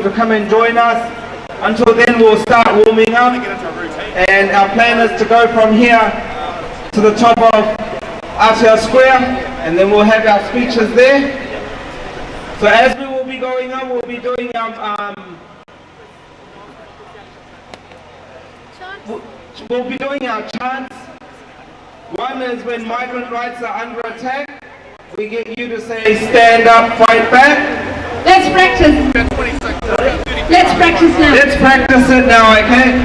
to come and join us. Until then, we'll start warming up, and our plan is to go from here to the top of Aotea Square, and then we'll have our speeches there. So as we will be going up, we'll be doing our chants. One is when migrant rights are under attack, we get you to say stand up, fight back. Let's practice. Let's practice now. Let's practice it now, okay?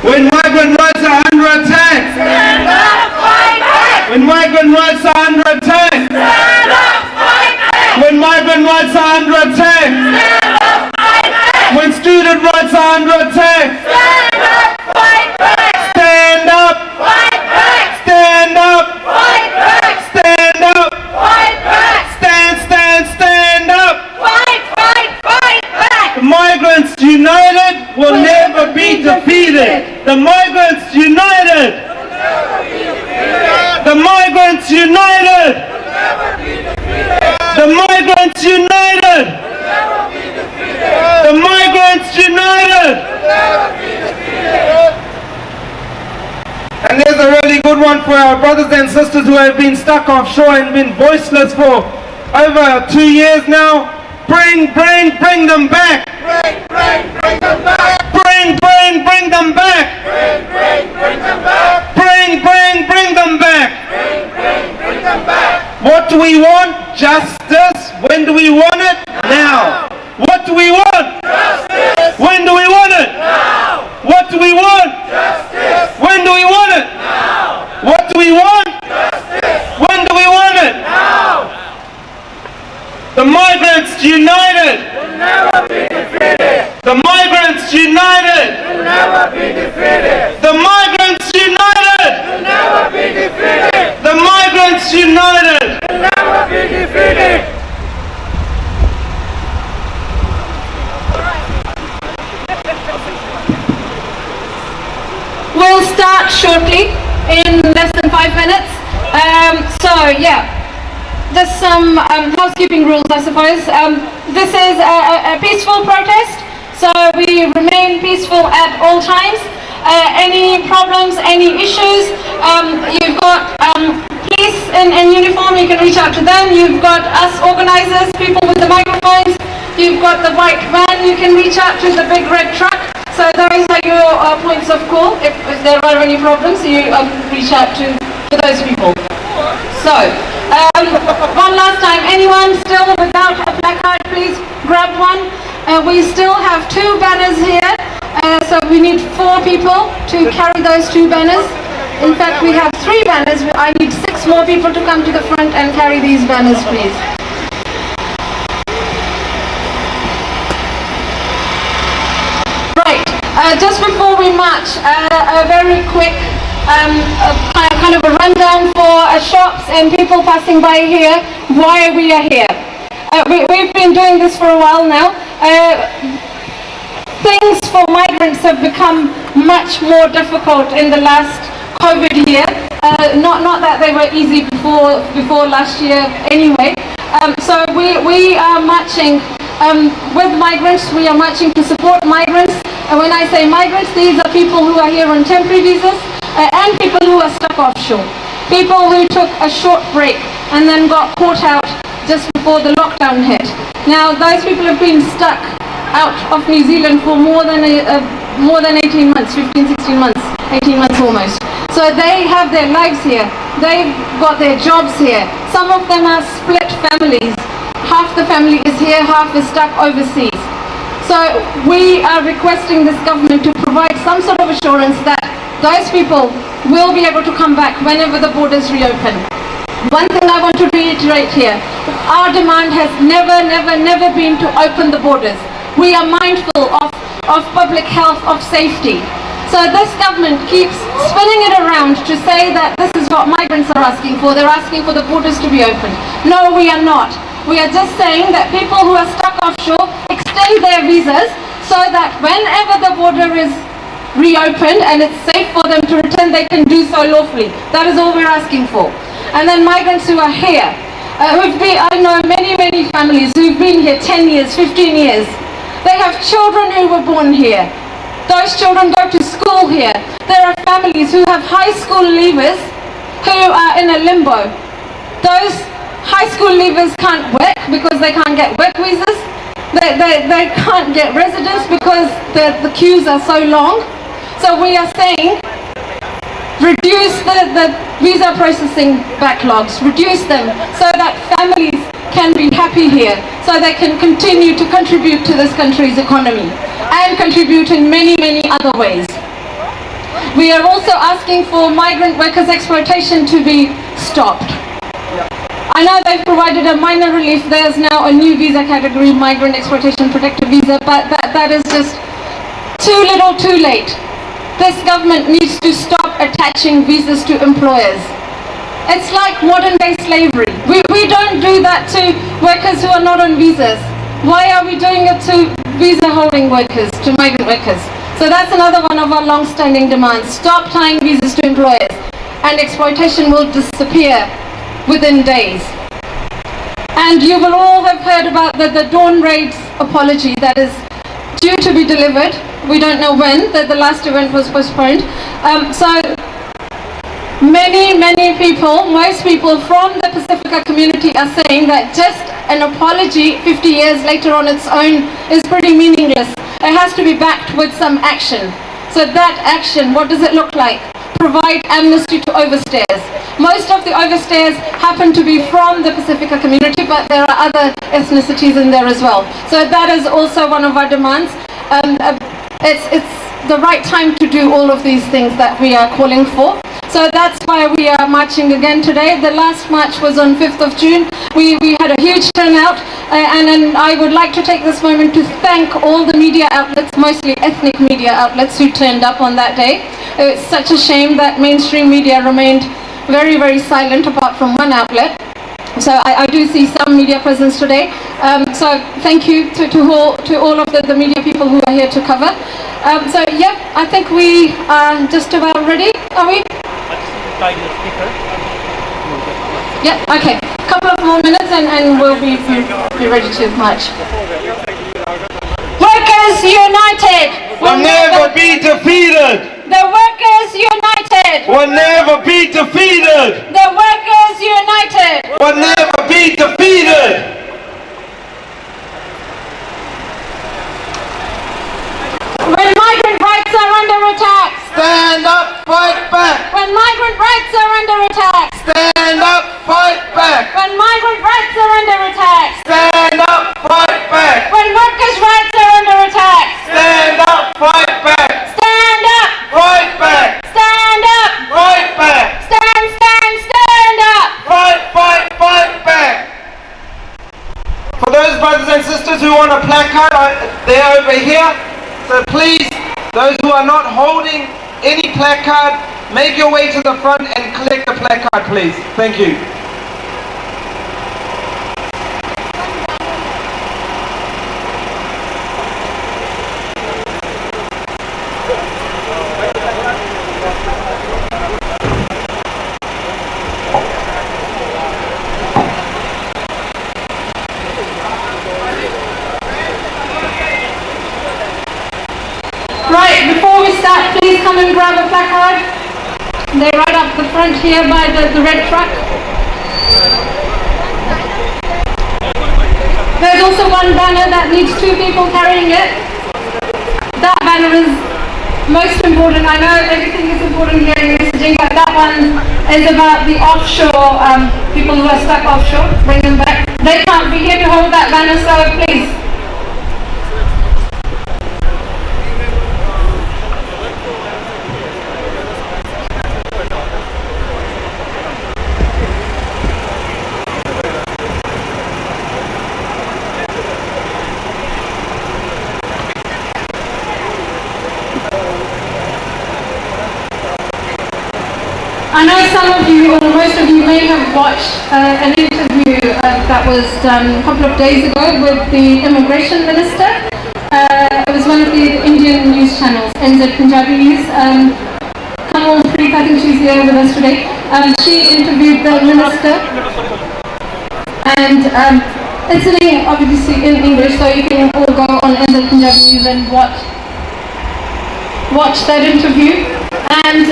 When migrant rights are under attack, Stand up, fight back. when migrant rights are under attack, Stand up, fight back. when migrant rights are under attack, Stand up, fight back. when student rights are under attack, Stand up, fight back. stand up, Fight back. stand up, Fight back. stand up, Fight back. stand up. Fight, fight, fight back. The migrants united will never be defeated. The migrants united. The migrants united. The migrants united. The migrants united. And there's a really good one for our brothers and sisters who have been stuck offshore and been voiceless for over 2 years now. Bring them back. Bring them back. Bring them back. Bring them back. Bring them back. Bring them back. What do we want? Justice. When do we want it? Now. What do we want? Justice. When do we want it? Now. What do we want? Justice. When do we want it? Now. What do we want? Justice. When do we want it? Now. The migrants united. Will never be defeated. The migrants united. Will never be defeated. The migrants united. Will never be defeated. The migrants united. Will never be defeated. We'll start shortly in less than 5 minutes. There's some housekeeping rules, I suppose. This is a peaceful protest, so we remain peaceful at all times. Any problems, any issues, you've got police in uniform, you can reach out to them. You've got us organisers, people with the microphones. You've got the white van, you can reach out to the big red truck. So those are your points of call. If there are any problems, you reach out to those people. So, one last time, anyone still without a placard, please grab one. We still have 2 banners here, so we need 4 people to carry those 2 banners. In fact, we have 3 banners. I need 6 more people to come to the front and carry these banners, please. Right, just before we march, a very quick kind of a rundown for shops and people passing by here, why we are here. We've been doing this for a while now. Things for migrants have become much more difficult in the last COVID year. Not that they were easy before last year anyway. So we are marching with migrants. We are marching to support migrants. And when I say migrants, these are people who are here on temporary visas and people who are stuck offshore. People who took a short break and then got caught out just before the lockdown hit. Now those people have been stuck out of New Zealand for more than 18 months, 15, 16 months, 18 months almost. So they have their lives here. They've got their jobs here. Some of them are split families. Half the family is here, half is stuck overseas. So we are requesting this government to provide some sort of assurance that those people will be able to come back whenever the borders reopen. One thing I want to reiterate here, our demand has never been to open the borders. We are mindful of public health, of safety. So this government keeps spinning it around to say that this is what migrants are asking for. They're asking for the borders to be opened. No, we are not. We are just saying that people who are stuck offshore extend their visas so that whenever the border is reopened and it's safe for them to return, they can do so lawfully. That is all we're asking for. And then migrants who are here, I know many families who've been here 10 years, 15 years. They have children who were born here. Those children go to school here. There are families who have high school leavers who are in a limbo. Those high school leavers can't work because they can't get work visas. They can't get residence because the queues are so long. So we are saying, reduce the visa processing backlogs, reduce them so that families can be happy here, so they can continue to contribute to this country's economy and contribute in many, many other ways. We are also asking for migrant workers' exploitation to be stopped. I know they've provided a minor relief. There's now a new visa category, migrant exploitation protected visa, but that is just too little too late. This government needs to stop attaching visas to employers. It's like modern day slavery. We don't do that to workers who are not on visas. Why are we doing it to visa holding workers, to migrant workers? So that's another one of our long-standing demands. Stop tying visas to employers and exploitation will disappear within days. And you will all have heard about the Dawn Raid's apology that is due to be delivered. We don't know when, that the last event was postponed. So many people, most people from the Pacifica community are saying that just an apology 50 years later on its own is pretty meaningless. It has to be backed with some action. So that action, what does it look like? Provide amnesty to overstayers. Most of the overstayers happen to be from the Pacifica community, but there are other ethnicities in there as well. So that is also one of our demands. It's the right time to do all of these things that we are calling for. So that's why we are marching again today. The last march was on 5th of June. We had a huge turnout, and I would like to take this moment to thank all the media outlets, mostly ethnic media outlets, who turned up on that day. It's such a shame that mainstream media remained very, very silent apart from one outlet. So I do see some media presence today. So thank you to all of the media people who are here to cover. So yeah, I think we are just about ready, are we? Yeah, okay. A couple of more minutes and we'll be ready to march. Workers united will never be defeated. The workers united Will never be defeated. The workers united Will never be defeated. When migrant rights are under attack, Stand up, fight back. when migrant rights are under attack, Stand up, fight back. when migrant rights are under attack, Stand up, fight back. when workers' rights are under attack, Stand up, fight back. stand up, Fight back. stand up, Fight back. stand up. Fight back. For those brothers and sisters who want a placard, they're over here. So please, those who are not holding any placard, make your way to the front and collect the placard, please. Thank you. Right, before we start, please come and grab a placard. They're right up the front here by the red truck. There's also one banner that needs 2 people carrying it. That banner is most important. I know everything is important here in messaging, but that one is about the offshore, people who are stuck offshore. Bring them back. They can't be here to hold that banner, so please. I know some of you, or most of you, may have watched an interview that was done a couple of days ago with the immigration minister. It was one of the Indian news channels, NZ Punjabi News. Kamal Preet, I think she's here with us today. She interviewed the minister, and it's obviously in English, so you can all go on in the Punjabi News and watch that interview. And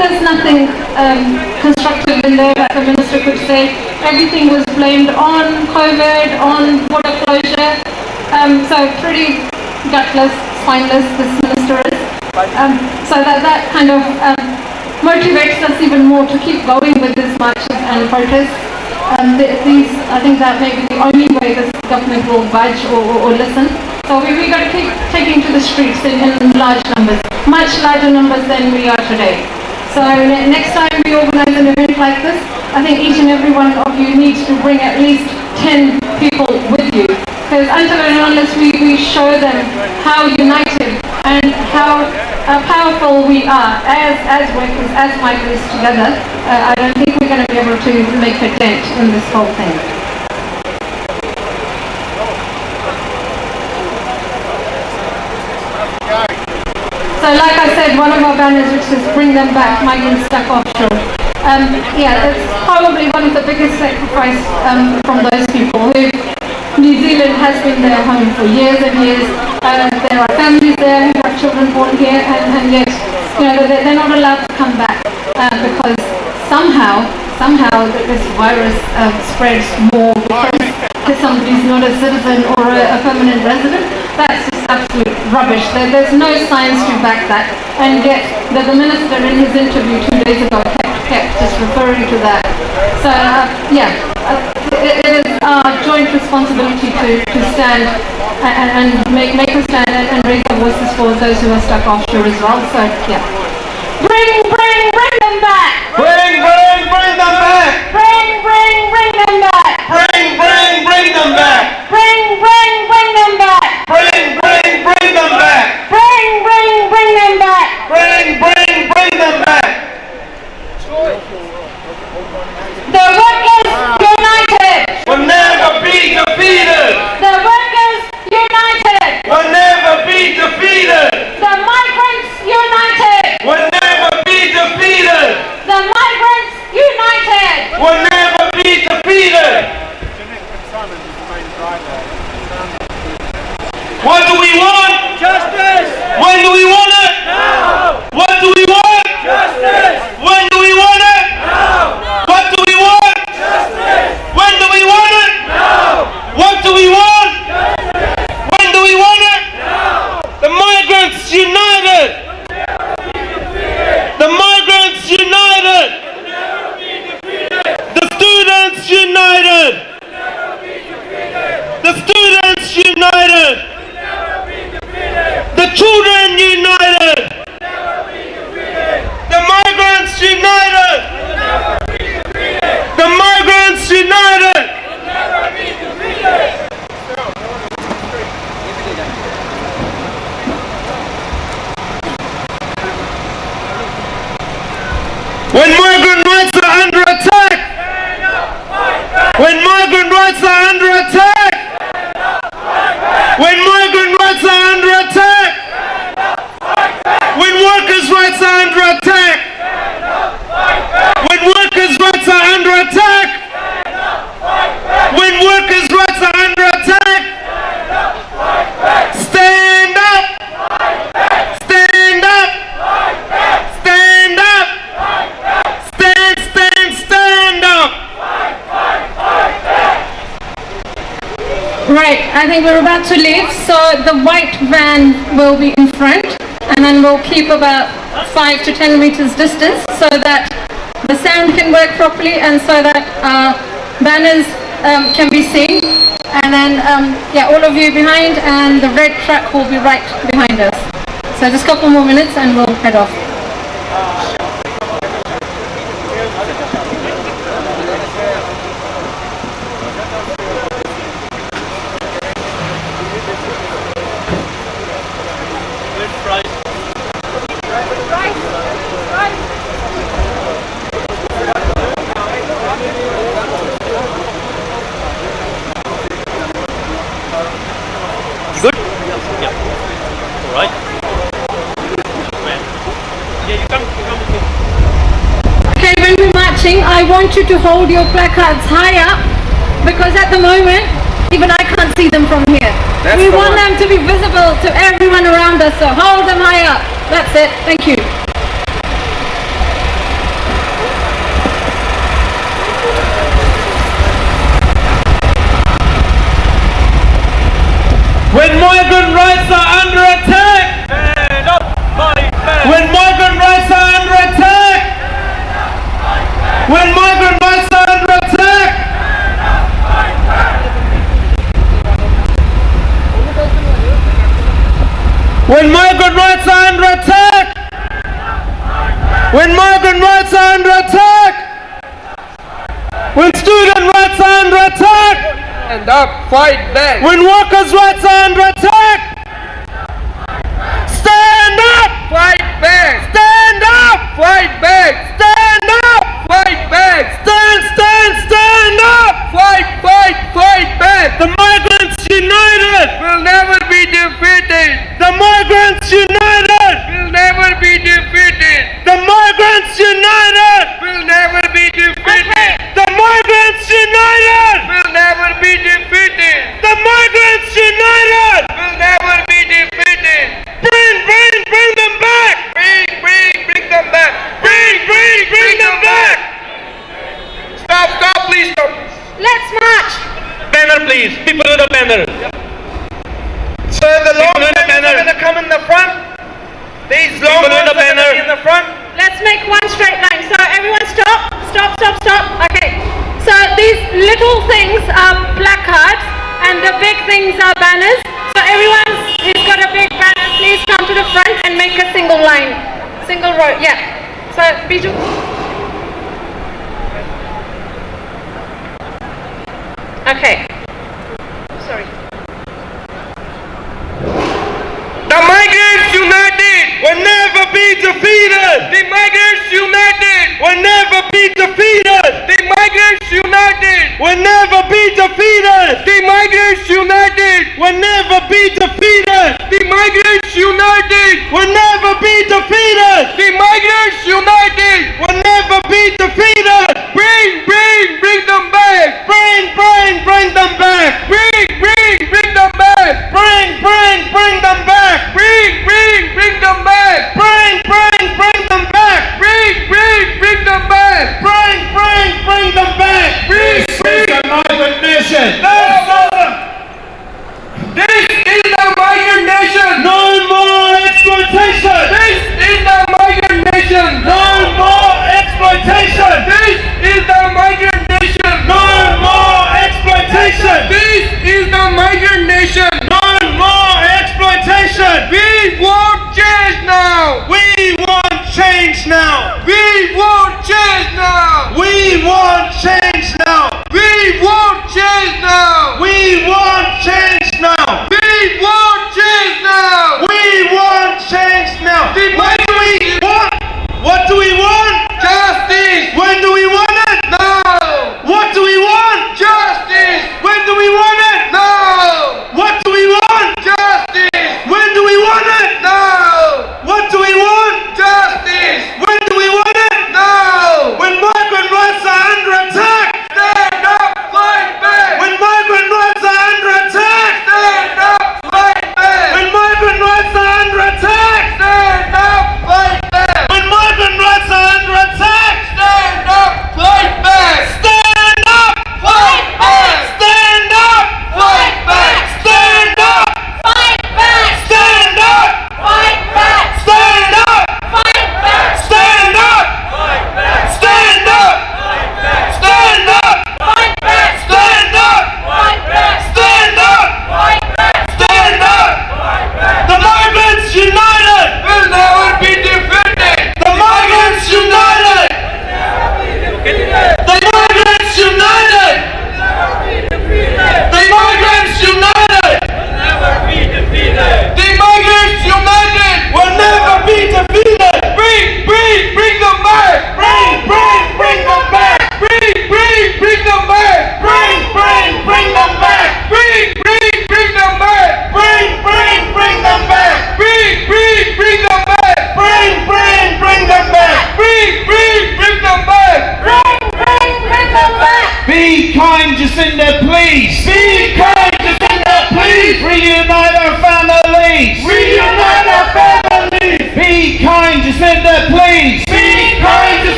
there's nothing constructive in there that the minister could say. Everything was blamed on COVID, on border closure. So pretty gutless, spineless this minister is. So that kind of motivates us even more to keep going with this marches and protests. I think that may be the only way this government will budge or listen. So we got to keep taking to the streets in large numbers, much larger numbers than we are today. So next time we organize an event like this, I think each and every one of you needs to bring at least 10 people with you. Because until and unless we show them how united and how powerful we are as workers, as migrants together, I don't think we're going to be able to make a dent in this whole thing. So like I said, one of our banners which says bring them back, migrants stuck offshore. It's probably one of the biggest sacrifices from those people who New Zealand has been their home for years and years. There are families there who have children born here, and yet they're not allowed to come back because somehow this virus spreads more because somebody's not a citizen or a permanent resident. That's just absolute rubbish. There's no science to back that, and yet the minister in his interview 2 days ago kept just referring to that. So it is our joint responsibility to stand and make a stand and raise our voices for those who are stuck offshore as well. So bring them back. Bring them back. Bring them back. Bring them back. Bring them back. Bring them back. Bring them back. Bring them back. Bring them back. The workers united. Will never be defeated. The workers united. Will never be defeated. The migrants united. Will never be defeated. The migrants united. Will never be defeated. What do we want? Justice! When do we want it? Now! What do we want? Justice! When do we want it? Now! What do we want? Justice! When do we want it? Now! What do we want? Justice! When do we want it? Now! The migrants united! The migrants united! The students united! The students united! The children united! The migrants united! The migrants united! When migrant rights are under attack! When migrant rights are under attack! When migrant rights are under attack! When workers' rights are under attack! When workers' rights are under attack! When workers' rights are under attack! Stand up! Stand up! Stand up! Stand up! Right, I think we're about to leave, so the white van will be in front, and then we'll keep about 5 to 10 meters distance so that the sound can work properly and so that banners can be seen. And then, all of you behind, and the red truck will be right behind us. So just a couple more minutes and we'll head off. Good? Yeah. All right. Yeah, you come with me. Okay, when we're marching, I want you to hold your placards high up because at the moment, even I can't see them from here. That's We the want one. them to be visible to everyone around us, so hold them high up. That's it. Thank you. When migrant rights are under attack! Stand up, fight back. When migrant rights are under attack! When migrant rights are under attack! When migrant rights are under attack! When migrant rights are under attack! When student rights are under attack! Stand up, fight back. When workers' rights are under attack! Stand up! Fight back. Stand up! Fight back. Stand up! Fight back. Stand up! Fight back. The migrants united! Will never be defeated. The migrants united! Will never be defeated. The migrants united! Will never be defeated. The migrants united! Will never be defeated. The migrants united! Will never be defeated. Bring them back! Bring them back. Bring them back! Stop, please stop. Let's march. Banner, please. People with a banner. So the long People in the lines are banner. going to come in the front. These long People in ones the are going to banner. be in the front. Let's make one straight line. So everyone stop. Okay. So these little things are placards and the big things are banners. So everyone who's got a big banner, please come to the front and make a single line. Single row, yeah. So Biju. Okay. Sorry. The migrants united. Will never be defeated! The migrants united. Will never be defeated! The migrants united. Will never be defeated! The migrants united. Will never be defeated! The migrants united. Will never be defeated! The migrants united. Will never be defeated! Bring them back. Bring them back! Bring them back. Bring them back! Bring them back. Bring them back! Bring them back. Bring them back! This is the migrant nation! This is the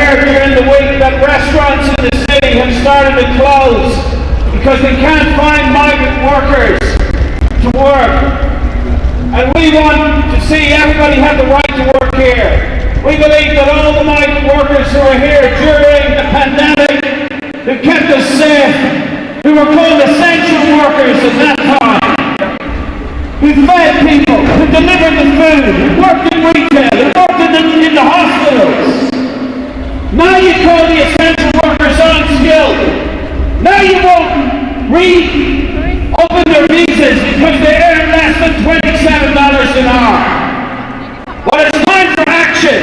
heard during the week that restaurants in the city have started to close because they can't find migrant workers to work. And we want to see everybody have the right to work here. We believe that all the migrant workers who are here during the pandemic, who kept us safe, who were called essential workers at that time, who fed people, who delivered the food, who worked in retail, who worked in the hospitals. Now you call the essential workers unskilled. Now you won't reopen their visas because they earn less than $27 an hour. Well, it's time for action.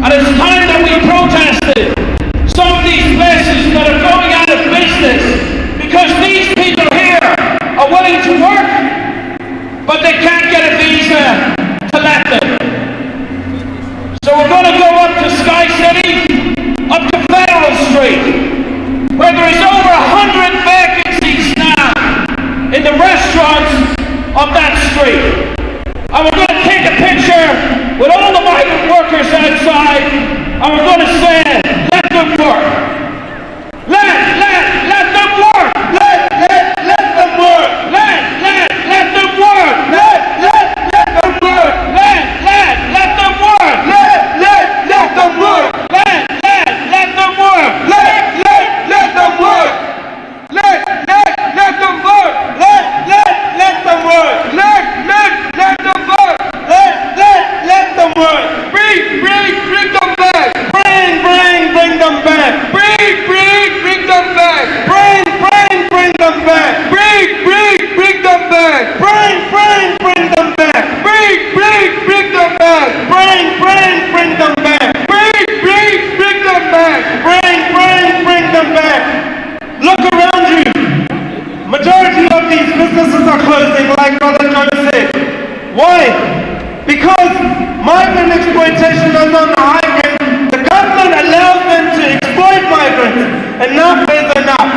And it's time that we protested some of these places that are going out of business because these people here are willing to work, but they can't get a visa to let them. So we're going to go up to Sky City, up to Federal Street, where there is over 100 vacancies now in the restaurants of that street. And we're going to take a picture with all the migrant workers outside, and we're going to say, let them work. Let them work. Let them work. Let them work. Let them work. Let them work. Let them work. Let them work. Let them work. Let them work. Let them work. Let them work. Let them work. Bring them back. Bring them back. Bring them back. Bring them back. Bring them back. Bring them back. Bring them back. Bring them back. Bring them back. Bring them back. Look around you. Majority of these businesses are closing, like Brother John said. Why? Because migrant exploitation is on the highway. The government allows them to exploit migrants. Enough is enough.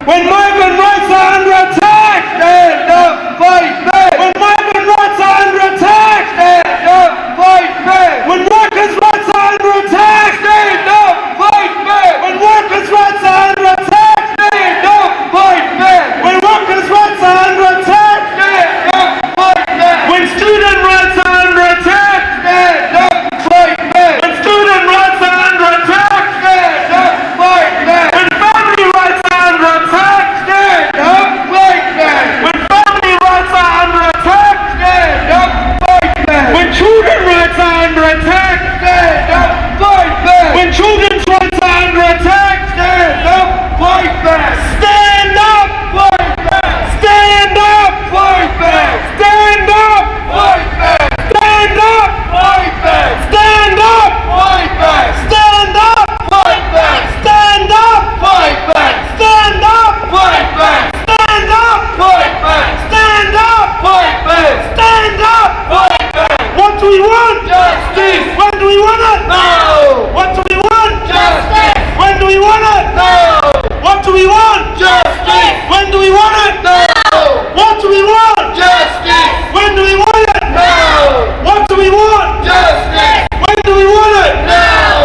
When migrant rights are under attack, stand up, fight back. When migrant rights are under attack, stand up, fight back. When workers' rights are under attack, stand up, fight back. When workers' rights are under attack, stand up, fight back. When workers' rights are under attack, stand up, fight back. When student rights are under attack, stand up, fight back. When student rights are under attack, stand up, fight back. When family rights are under attack, stand up, fight back. When family rights are under attack, stand up, fight back. When children's rights are under attack, stand up, fight back. When children's rights are under attack, stand up, fight back. Stand up, fight back. Stand up, fight back. Stand up, fight back. Stand up, fight back. Stand up, fight back. Stand up, fight back. Stand up, fight back. Stand up, fight back. Stand up, fight back. Stand up, fight back. Stand up, fight back. What do we want? Justice. When do we want it? Now. What do we want? Justice. When do we want it? Now. What do we want? Justice. When do we want it? Now. What do we want? Justice. When do we want it? Now. What do we want? Justice. When do we want it? Now.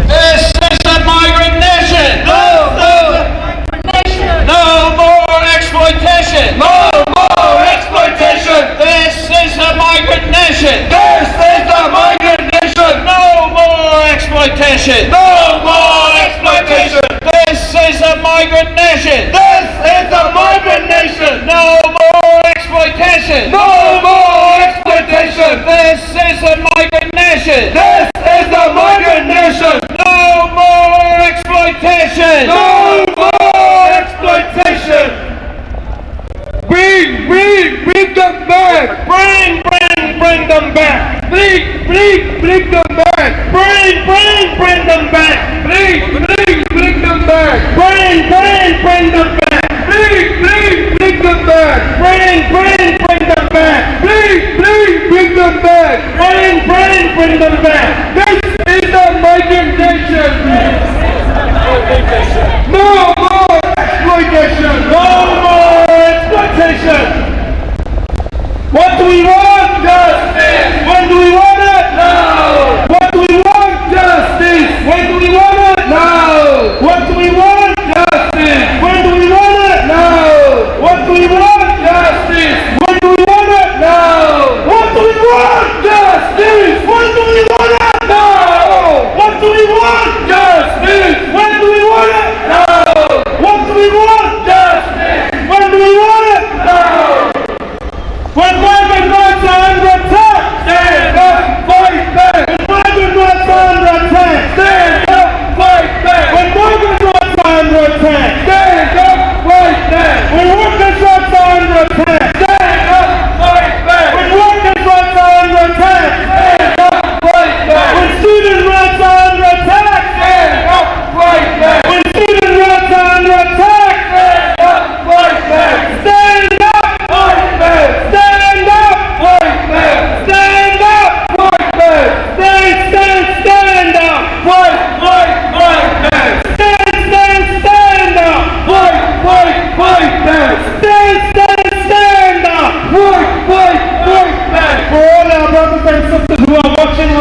This is the migrant nation. No more exploitation. No more exploitation. This is the migrant nation. This is the migrant nation. No more exploitation. No more exploitation. This is a migrant nation. This is a migrant nation. No more exploitation. No more exploitation. This is a migrant nation. This is a migrant nation. No more exploitation. No more exploitation. Bring them back. Bring them back. Bring them back. Bring them back. Bring them back. Bring them back. Bring them back. Bring them back. Bring them back. Bring them back. This is the migrant nation. No more exploitation. No more exploitation. What do we want? Justice. When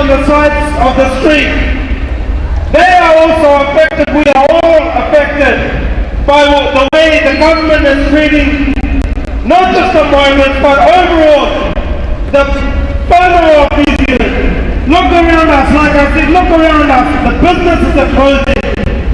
on the sides of the street. They are also affected. We are all affected by the way the government is treating not just the migrants, but overall the family of New Zealand. Look around us, like I said, look around us. The businesses are closing.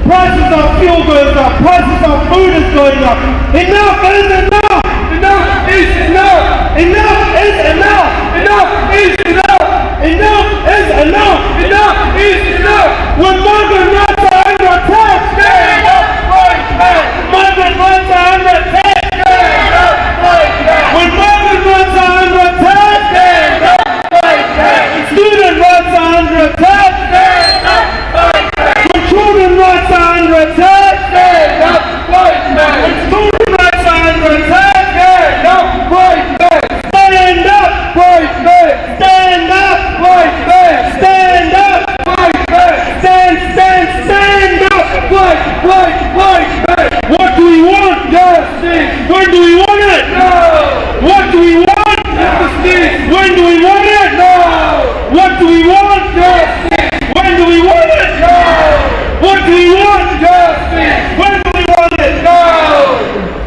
Prices of fuel goes up. Prices of food is going up. Enough is enough. Enough is enough. Enough is enough. Enough is enough. Enough is enough. Enough is enough. When migrant rights are under attack, stand up, fight back. Migrant rights are under attack, stand up, fight back. When migrant rights are under attack, stand up, fight back. When student rights are under attack, stand up, fight back. When children rights are under attack, stand up, fight back. When student rights are under attack, stand up, fight back. Stand up, fight back. Stand up, fight back. Stand up, fight back. Stand up, fight back. What do we want? Justice. When do we want it? No. What do we want? Justice. When do we want it? No. What do we want? Justice. When do we want it? No. What do we want? Justice. When do we want it? No.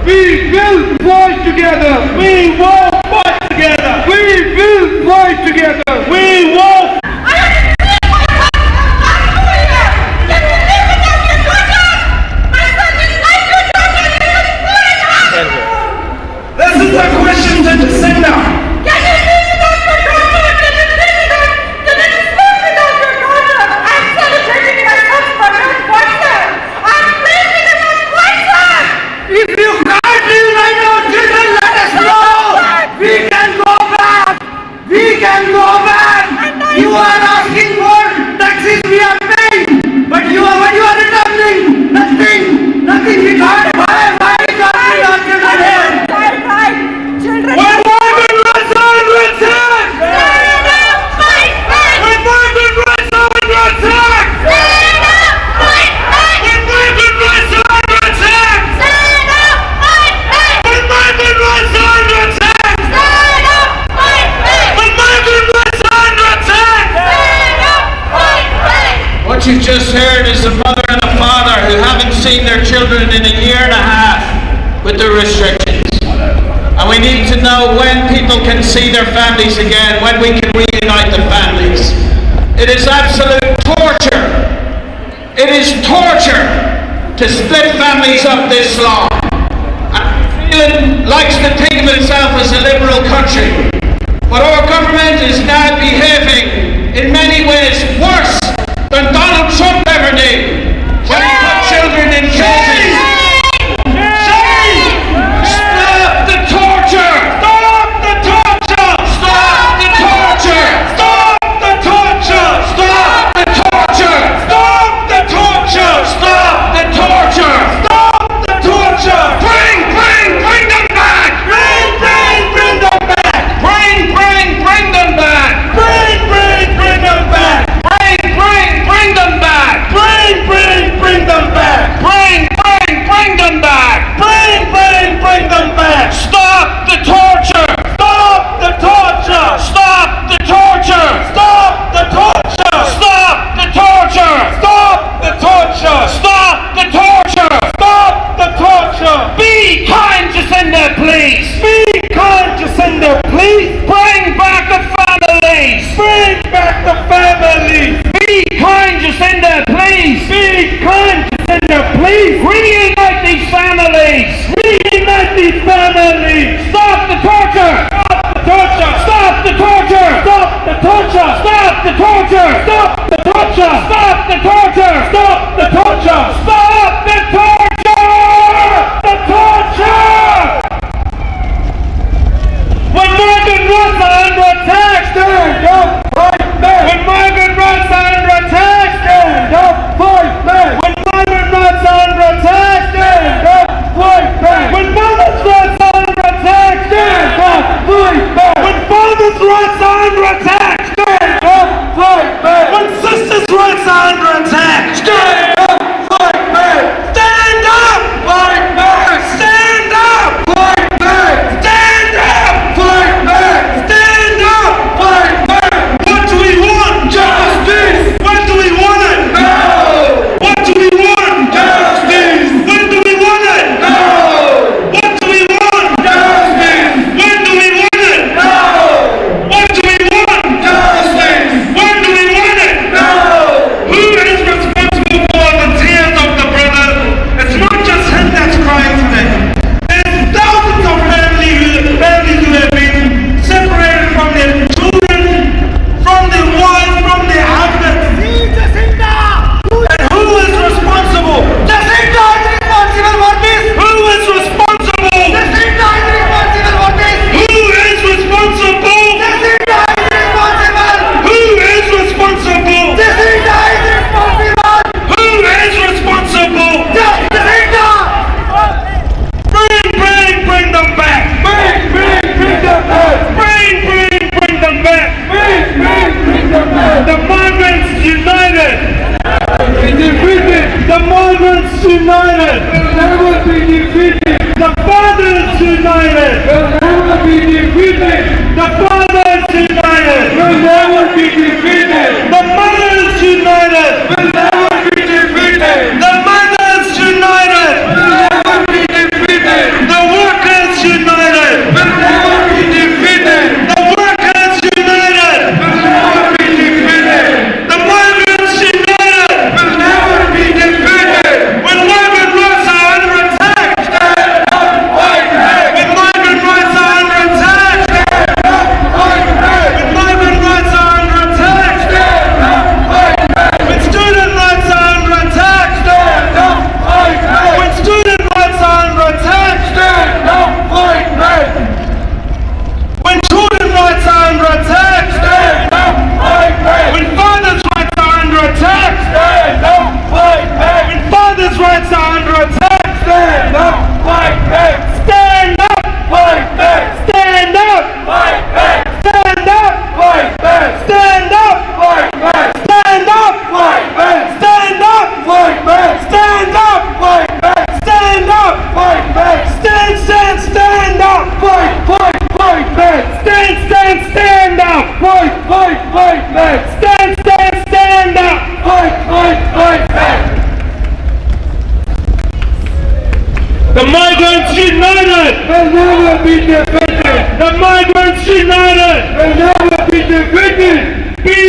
We will fight together. We will fight together. We will fight together. We will. This is a question to the sender. Can you live without your daughter? Can you live without? Can you sleep without your daughter? I'm celebrating my son's birthday on WhatsApp. I'm playing with him on WhatsApp. If you can't live like our children, let us know. We can go back. We can go back. You are asking for taxes we are paying, but what you are returning? Nothing. Nothing. We can't buy our children here. Right. Children. When migrant rights are under attack. Stand up, fight back. When migrant rights are under attack. Stand up, fight back. When migrant rights are under attack. Stand up, fight back. When migrant rights are under attack. Stand up, fight back. When migrant rights are under attack. Stand up, fight back. What you just heard is a mother and a father who haven't seen their children in a year and a half with the restrictions. And we need to know when people can see their families again, when we can reunite the families. It is absolute torture. It is torture to split families up this long. And New Zealand likes to think of itself as a liberal country. But our government is now behaving in many ways worse than Donald Trump ever did when he put children in cages. Stop the torture! Stop the torture! Stop the torture! Stop the torture! Stop the torture! Stop the torture! Stop the torture! Stop the torture! Bring them back! Bring them back! Bring them back! Bring them back! Bring them back! Bring them back! Bring them back! Bring them back! Stop the torture! Stop the torture! Stop the torture! Stop the torture! Stop the torture! Stop the torture! Stop the torture! Stop the torture! Be kind to Jacinda, please! Be kind to Jacinda, please! Bring back the families! Bring back the families! Be kind to Jacinda, please! Be kind to Jacinda, please! Reunite these families! Reunite these families! Stop the torture! Stop the torture! Stop the torture! Stop the torture! Stop the torture! Stop the torture! Stop the torture! Stop the torture! Stop the torture! The torture! When migrant rights are under attack, stand up, fight back! When migrant rights are under attack, stand up, fight back! When migrant rights are under attack, stand up, fight back! When mothers' rights are under attack, stand up, fight back! When fathers' rights are under attack, stand up, fight back! When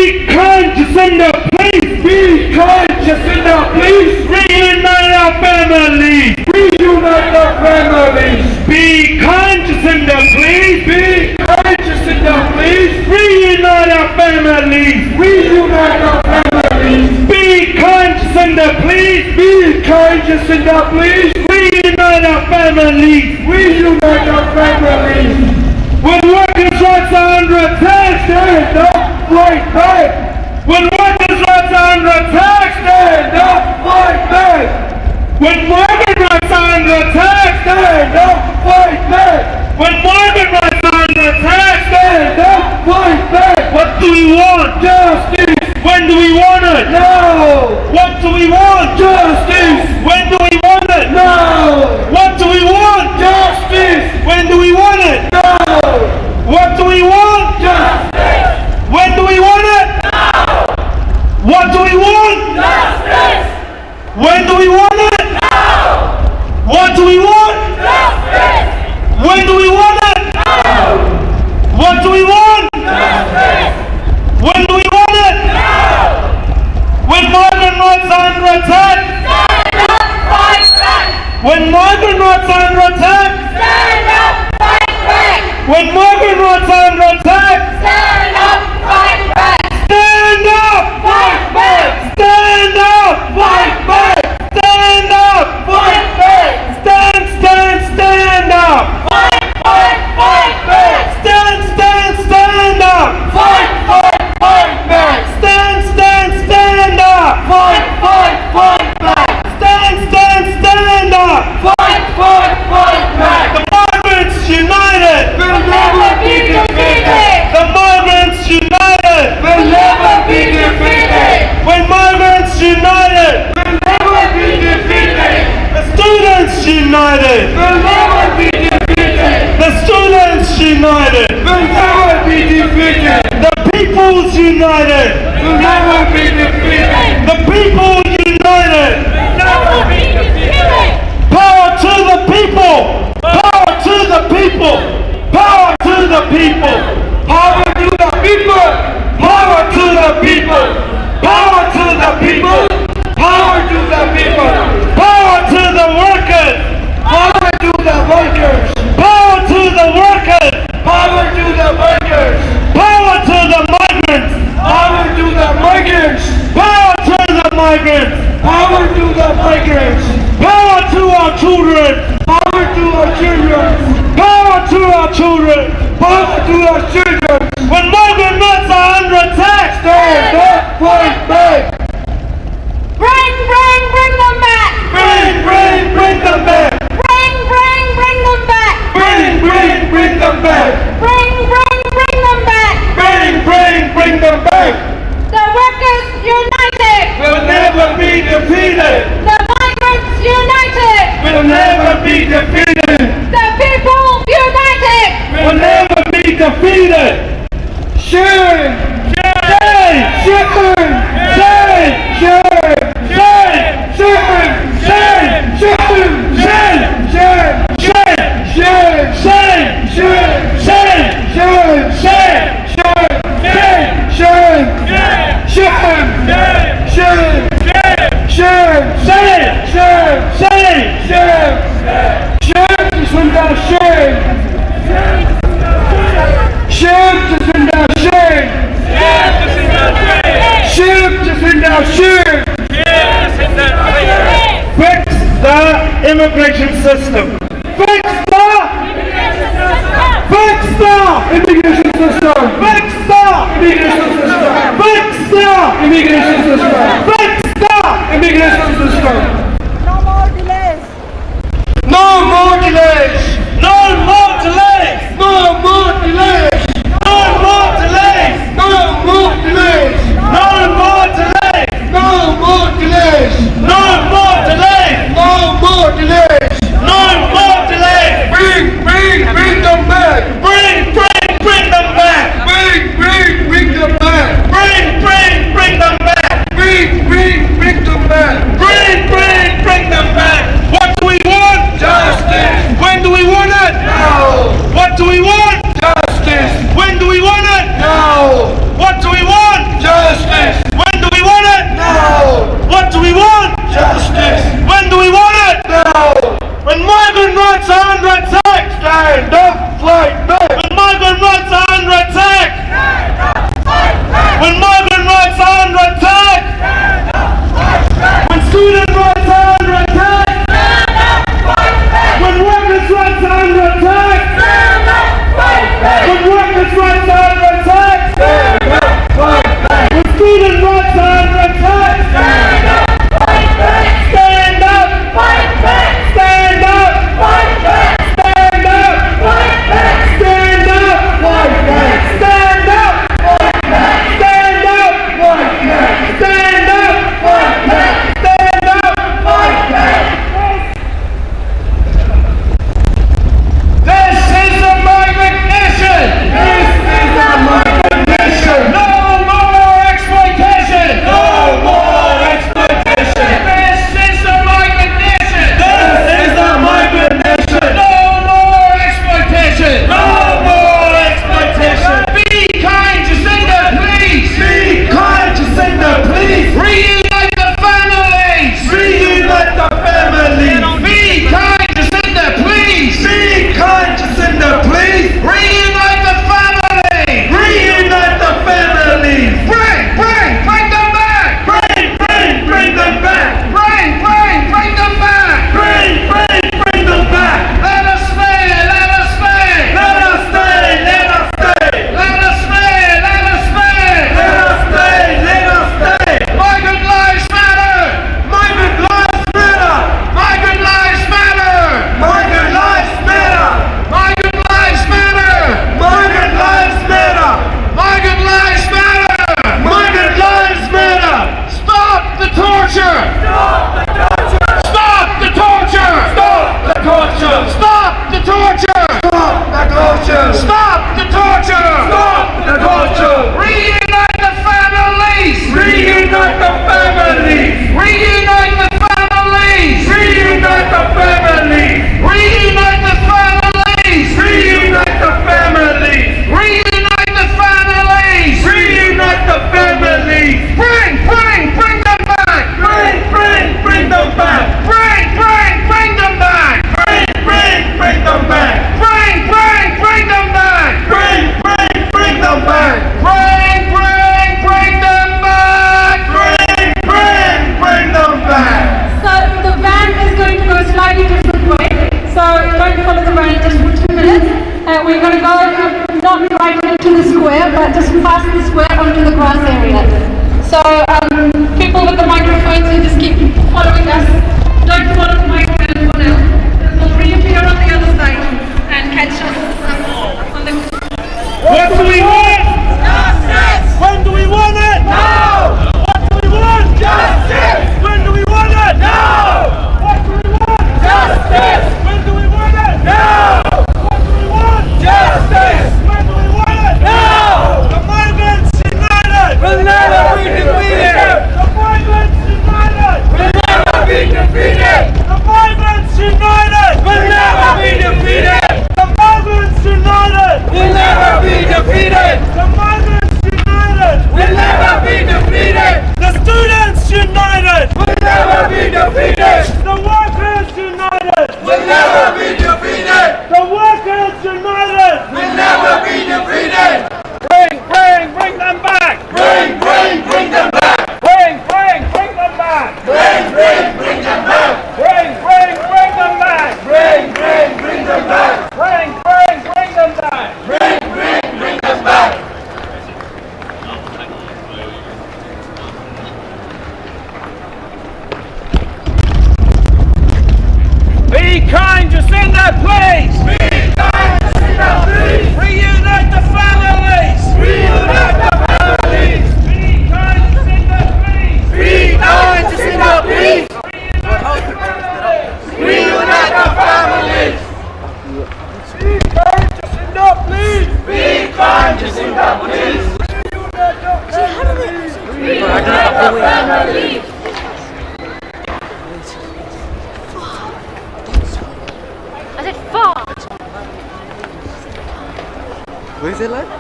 Be kind, Jacinda, please. Be kind, Jacinda, please. Reunite our families. Reunite our families. Be kind, Jacinda, please. Be kind, Jacinda, please. Reunite our families. Reunite our families. Be kind, Jacinda, please. Be kind, Jacinda, please. Reunite our families. Reunite our families. When workers' rights are under attack, stand up, fight back. When workers' rights are under attack, stand up, fight back. When workers' rights are under attack, stand up, fight back. When workers' rights are under attack, stand up, fight back. What do we want? Justice. When do we want it? Now. What do we want? Justice. When do we want it? Now. What do we want? Justice. When do we want it? Now. What do we want? Justice. When do we want it? Now. What do we want? Justice. When do we want it? Now. What do we want? Justice. When do we want it? Now. What do we want? Justice. When do we want it? Now. When migrant rights are under attack, stand up, fight back. When migrant rights are under attack, stand up, fight back. When migrant rights are under attack, stand up, fight back. Stand up, fight back. Stand up, fight back. Stand up, fight back. Stand up. Fight back. Stand up. Fight back. Stand up. Fight back. Stand up. Fight back. The migrants united will never be defeated. The migrants united will never be defeated. When migrants united will never be defeated. The students united will never be defeated. The students united will never be defeated. The peoples united will never be defeated. The people united will never be defeated. Power to the people. Power to the people. Power to the people. Power to the people. Power to the people. Power to the people. Power to the people. Power to the workers. Power to the workers. Power to the workers. Power to the workers. Power to the migrants. Power to the migrants. Power to the migrants. Power to the migrants. Power to our children. Power to our children. Power to our children. Power to our children. When migrant rights are under attack, stand up, fight back. Bring them back. Bring them back. Bring them back. Bring them back. Bring them back. Bring them back. The workers united Will never be defeated. The migrants united Will never be defeated. The people united Will never be defeated. Shame! Shame! Shame! Shame! Shame! Shame! Shame! Shame! Shame! Shame! Shame! Shame! Shame! Fix the immigration system. Fix the immigration system. Fix the immigration system. Fix the immigration system. Fix the immigration system. No more delays. No more delays. No more delays. No more delays. No more delays. No more delays. No more delays. No more delays. No more delays. No more delays. No more So people with the microphones can just keep following us. Don't follow the microphone for now. We'll reappear on the other side and catch us on the... What do we want? Justice! When do we want it? Now! What do we want? Justice! When do we want it? Now! What do we want? Justice! When do we want it? Now! What do we want? Justice! When do we want it? Now! The migrants united! Will never be defeated! The migrants united! Will never be defeated! The migrants united! Will never be defeated! The migrants united! Will never be defeated! The migrants united! Will never be defeated! The students united! Will never be defeated! The workers united! Will never be defeated! The workers united! Will never be defeated! Bring them back! Bring them back! Bring them back! Bring them back! Bring them back! Bring them back! Bring them back! Bring them back! Be kind, Jacinda, please! Be kind, Jacinda, please! Reunite the families! Reunite the families! Be kind, Jacinda, please! Be kind, Jacinda, please! Reunite the families! Be kind, Jacinda, please! Be kind, Jacinda, please! Reunite the families! I said far! Where is it like?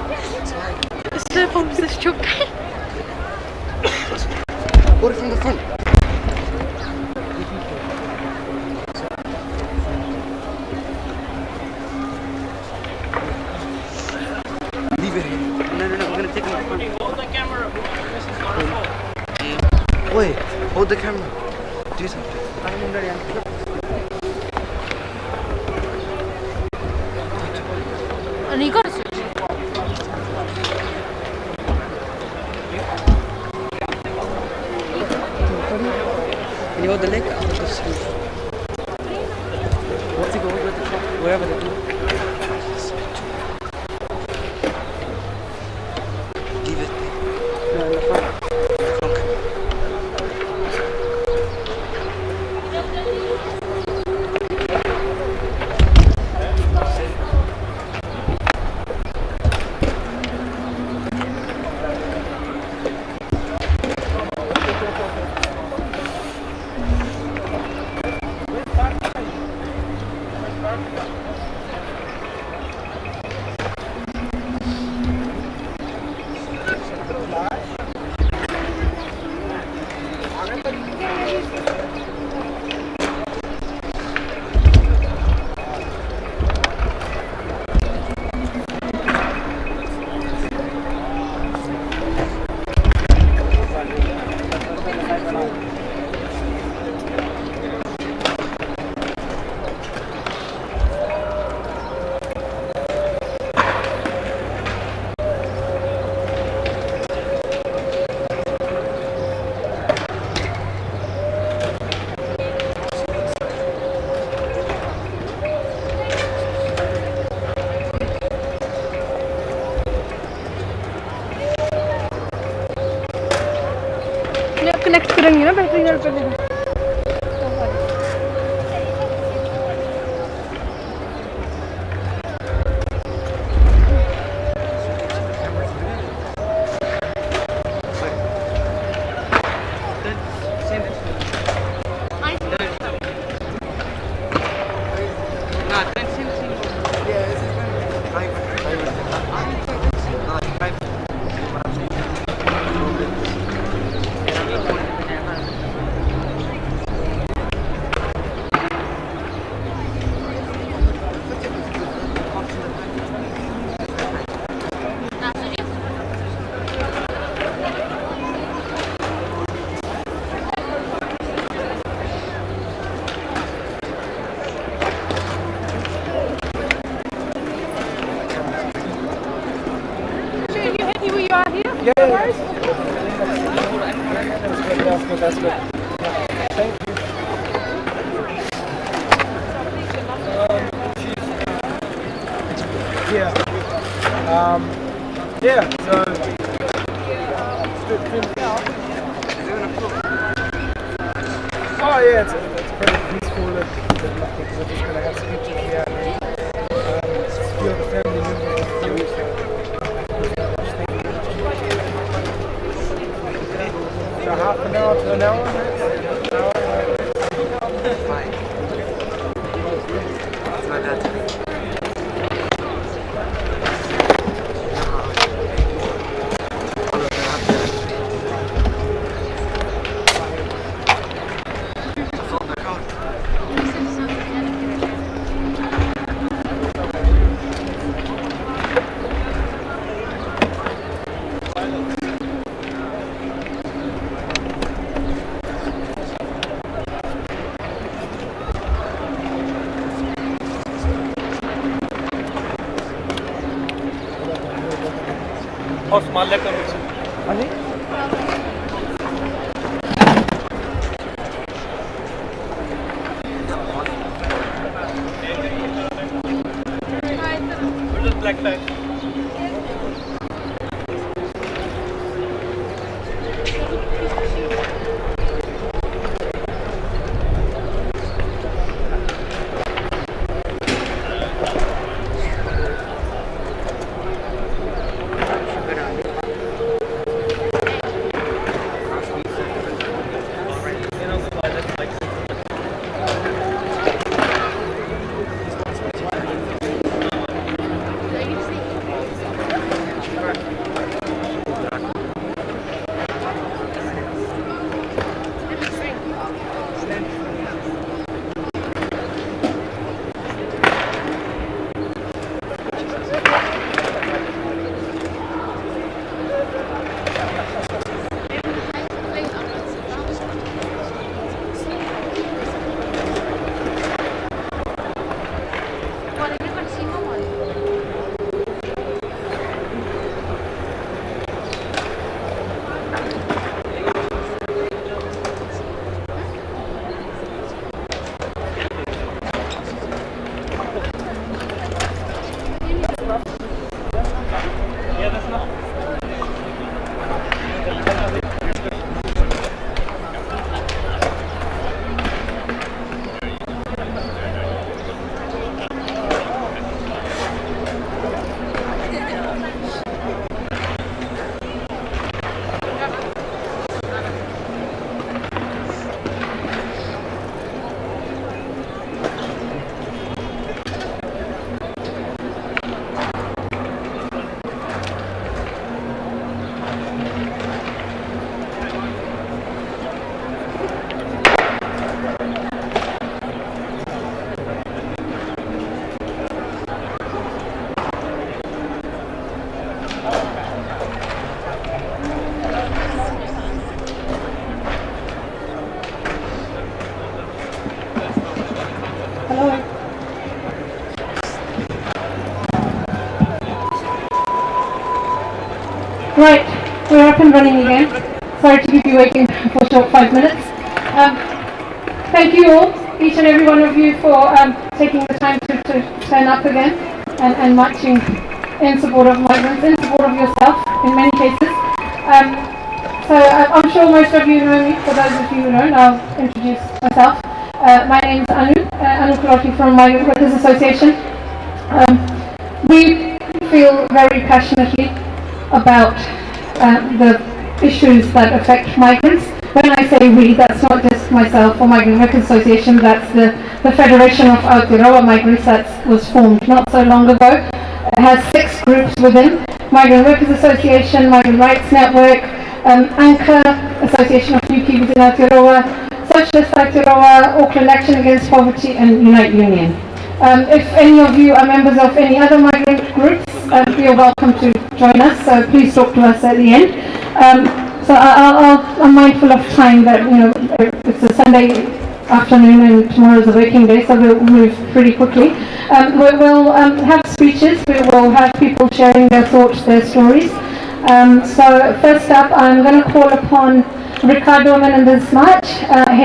Step on this choke. Hold it from the front. Leave it here. No, we're gonna take it in front. Hold the camera. Wait, hold the camera. Do something. And you got to switch. Can you hold the leg? I'll just move. What's it go with the top? Wherever they do. Leave it there. No, in the front. Connect करेंगे ना battery घर पे good, that's good. Thank you. Yeah. Yeah, so oh yeah, it's pretty peaceful. We're just gonna have speeches here. Feel the family members. So half an hour to an hour. Osmanlı konuşuyor. Hani? Black bag. Right, we're up and running again. Sorry to keep you waiting for a short 5 minutes. Thank you all, each and every one of you, for taking the time to turn up again and marching in support of migrants, in support of yourself in many cases. So I'm sure most of you know me. For those of you who don't, I'll introduce myself. My name is Anu Kuloti from Migrant Workers Association. We feel very passionately about the issues that affect migrants. When I say we, that's not just myself or Migrant Workers Association, that's the Federation of Aotearoa Migrants that was formed not so long ago. It has 6 groups within: Migrant Workers Association, Migrant Rights Network, Anchor, Association of New Kiwis in Aotearoa, Socialist Aotearoa, Auckland Action Against Poverty, and Unite Union. If any of you are members of any other migrant groups, you're welcome to join us, so please talk to us at the end. So I'm mindful of time, that it's a Sunday afternoon and tomorrow is a working day, so we'll move pretty quickly. We'll have speeches, we will have people sharing their thoughts, their stories. So first up, I'm going to call upon Ricardo Menendez March.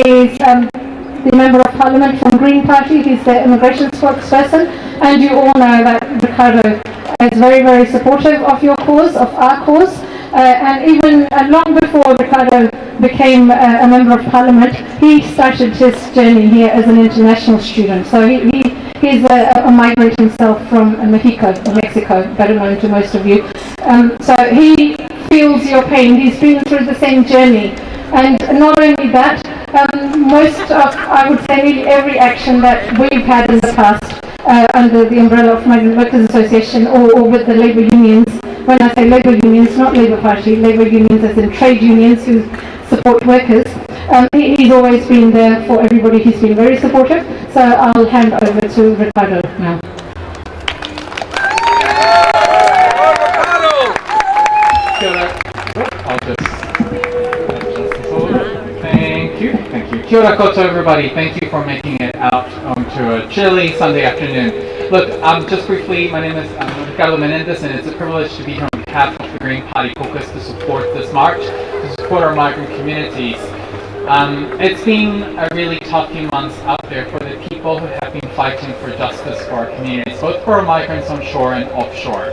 He's the Member of Parliament from Green Party. He's the immigration spokesperson, and you all know that Ricardo is very, very supportive of your cause, of our cause. And even long before Ricardo became a Member of Parliament, he started his journey here as an international student. So he's a migrant himself from Mexico, better known to most of you. So he feels your pain. He's been through the same journey. And not only that, I would say nearly every action that we've had in the past under the umbrella of Migrant Workers Association or with the labour unions. When I say labour unions, not Labour Party, labour unions as in trade unions who support workers. He's always been there for everybody. He's been very supportive. So I'll hand over to Ricardo now. Thank you. Kia ora koutou, everybody. Thank you for making it out onto a chilly Sunday afternoon. Look, just briefly, my name is Ricardo Menendez, and it's a privilege to be here on behalf of the Green Party caucus to support this march, to support our migrant communities. It's been a really tough few months out there for the people who have been fighting for justice for our communities, both for our migrants on shore and offshore.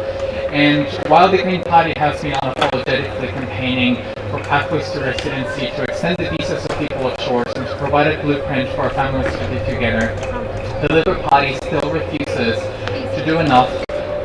And while the Green Party has been unapologetically campaigning for pathways to residency, to extend the visas of people offshore, and to provide a blueprint for our families to live together, the Labour Party still refuses to do enough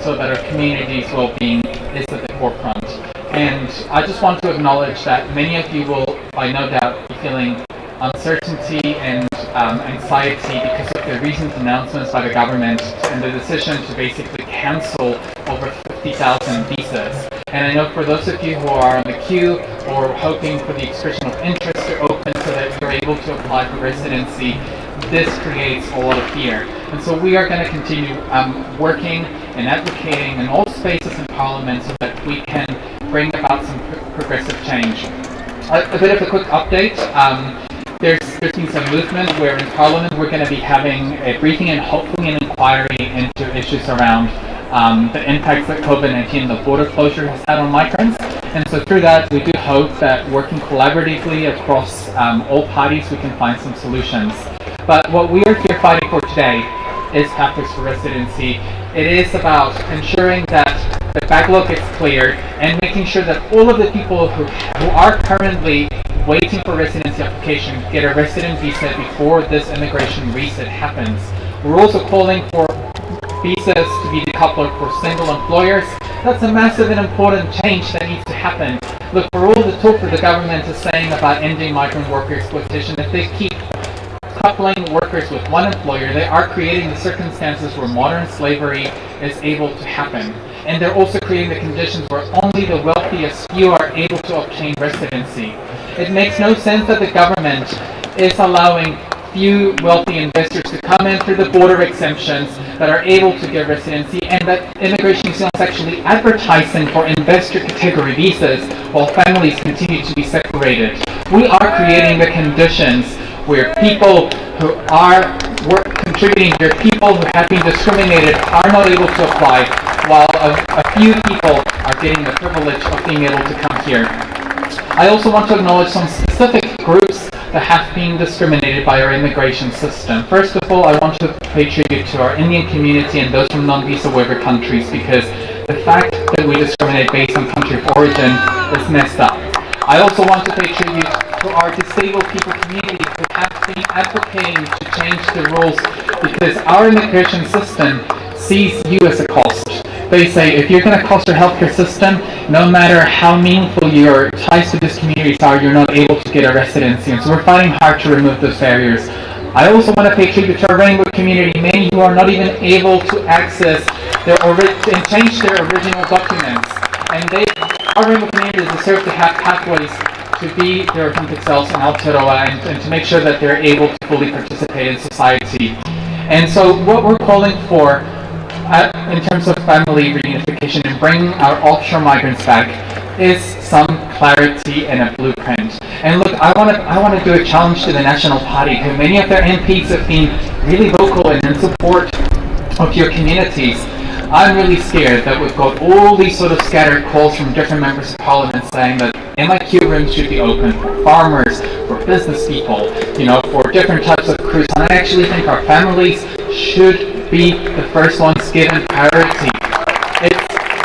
so that our community's well-being is at the forefront. And I just want to acknowledge that many of you will, by no doubt, be feeling uncertainty and anxiety because of the recent announcements by the government and the decision to basically cancel over 50,000 visas. And I know for those of you who are on the queue or hoping for the expression of interest to open so that you're able to apply for residency, this creates a lot of fear. And so we are going to continue working and advocating in all spaces in Parliament so that we can bring about some progressive change. A bit of a quick update. There's been some movement where in Parliament we're going to be having a briefing and hopefully an inquiry into issues around the impacts that COVID-19 and the border closure has had on migrants. And so through that, we do hope that working collaboratively across all parties, we can find some solutions. But what we are here fighting for today is pathways for residency. It is about ensuring that the backlog is cleared and making sure that all of the people who are currently waiting for residency application get a resident visa before this immigration reset happens. We're also calling for visas to be decoupled for single employers. That's a massive and important change that needs to happen. Look, for all the talk that the government is saying about ending migrant worker exploitation, if they keep coupling workers with one employer, they are creating the circumstances where modern slavery is able to happen. And they're also creating the conditions where only the wealthiest few are able to obtain residency. It makes no sense that the government is allowing few wealthy investors to come in through the border exemptions that are able to get residency, and that Immigration New Zealand is actually advertising for investor category visas while families continue to be separated. We are creating the conditions where people who are contributing, where people who have been discriminated are not able to apply, while a few people are getting the privilege of being able to come here. I also want to acknowledge some specific groups that have been discriminated by our immigration system. First of all, I want to pay tribute to our Indian community and those from non-visa waiver countries, because the fact that we discriminate based on country of origin is messed up. I also want to pay tribute to our disabled people community who have been advocating to change the rules, because our immigration system sees you as a cost. They say, if you're going to cost your healthcare system, no matter how meaningful your ties to these communities are, you're not able to get a residency. And so we're fighting hard to remove those barriers. I also want to pay tribute to our rainbow community, many who are not even able to access and change their original documents. And our rainbow community deserve to have pathways to be their authentic selves in Aotearoa and to make sure that they're able to fully participate in society. And so what we're calling for in terms of family reunification and bringing our offshore migrants back is some clarity and a blueprint. And look, I want to do a challenge to the National Party, who many of their MPs have been really vocal and in support of your communities. I'm really scared that we've got all these sort of scattered calls from different members of parliament saying that MIQ rooms should be open for farmers, for business people, you know, for different types of crews. And I actually think our families should be the first ones given priority.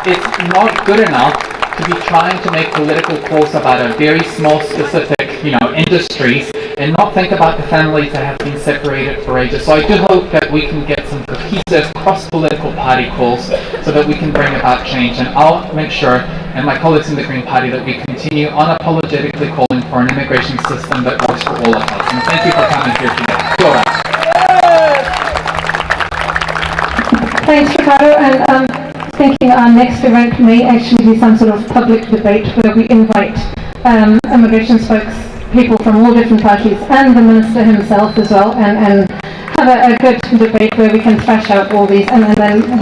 It's not good enough to be trying to make political calls about a very small specific, you know, industries and not think about the families that have been separated for ages. So I do hope that we can get some cohesive cross-political party calls so that we can bring about change. And I'll make sure, and my colleagues in the Green Party, that we continue unapologetically calling for an immigration system that works for all of us. And thank you for coming here today. Go on. Thanks, Ricardo. And thinking our next event may actually be some sort of public debate where we invite immigration spokespeople from all different parties and the minister himself as well, and have a good debate where we can thrash out all these, and then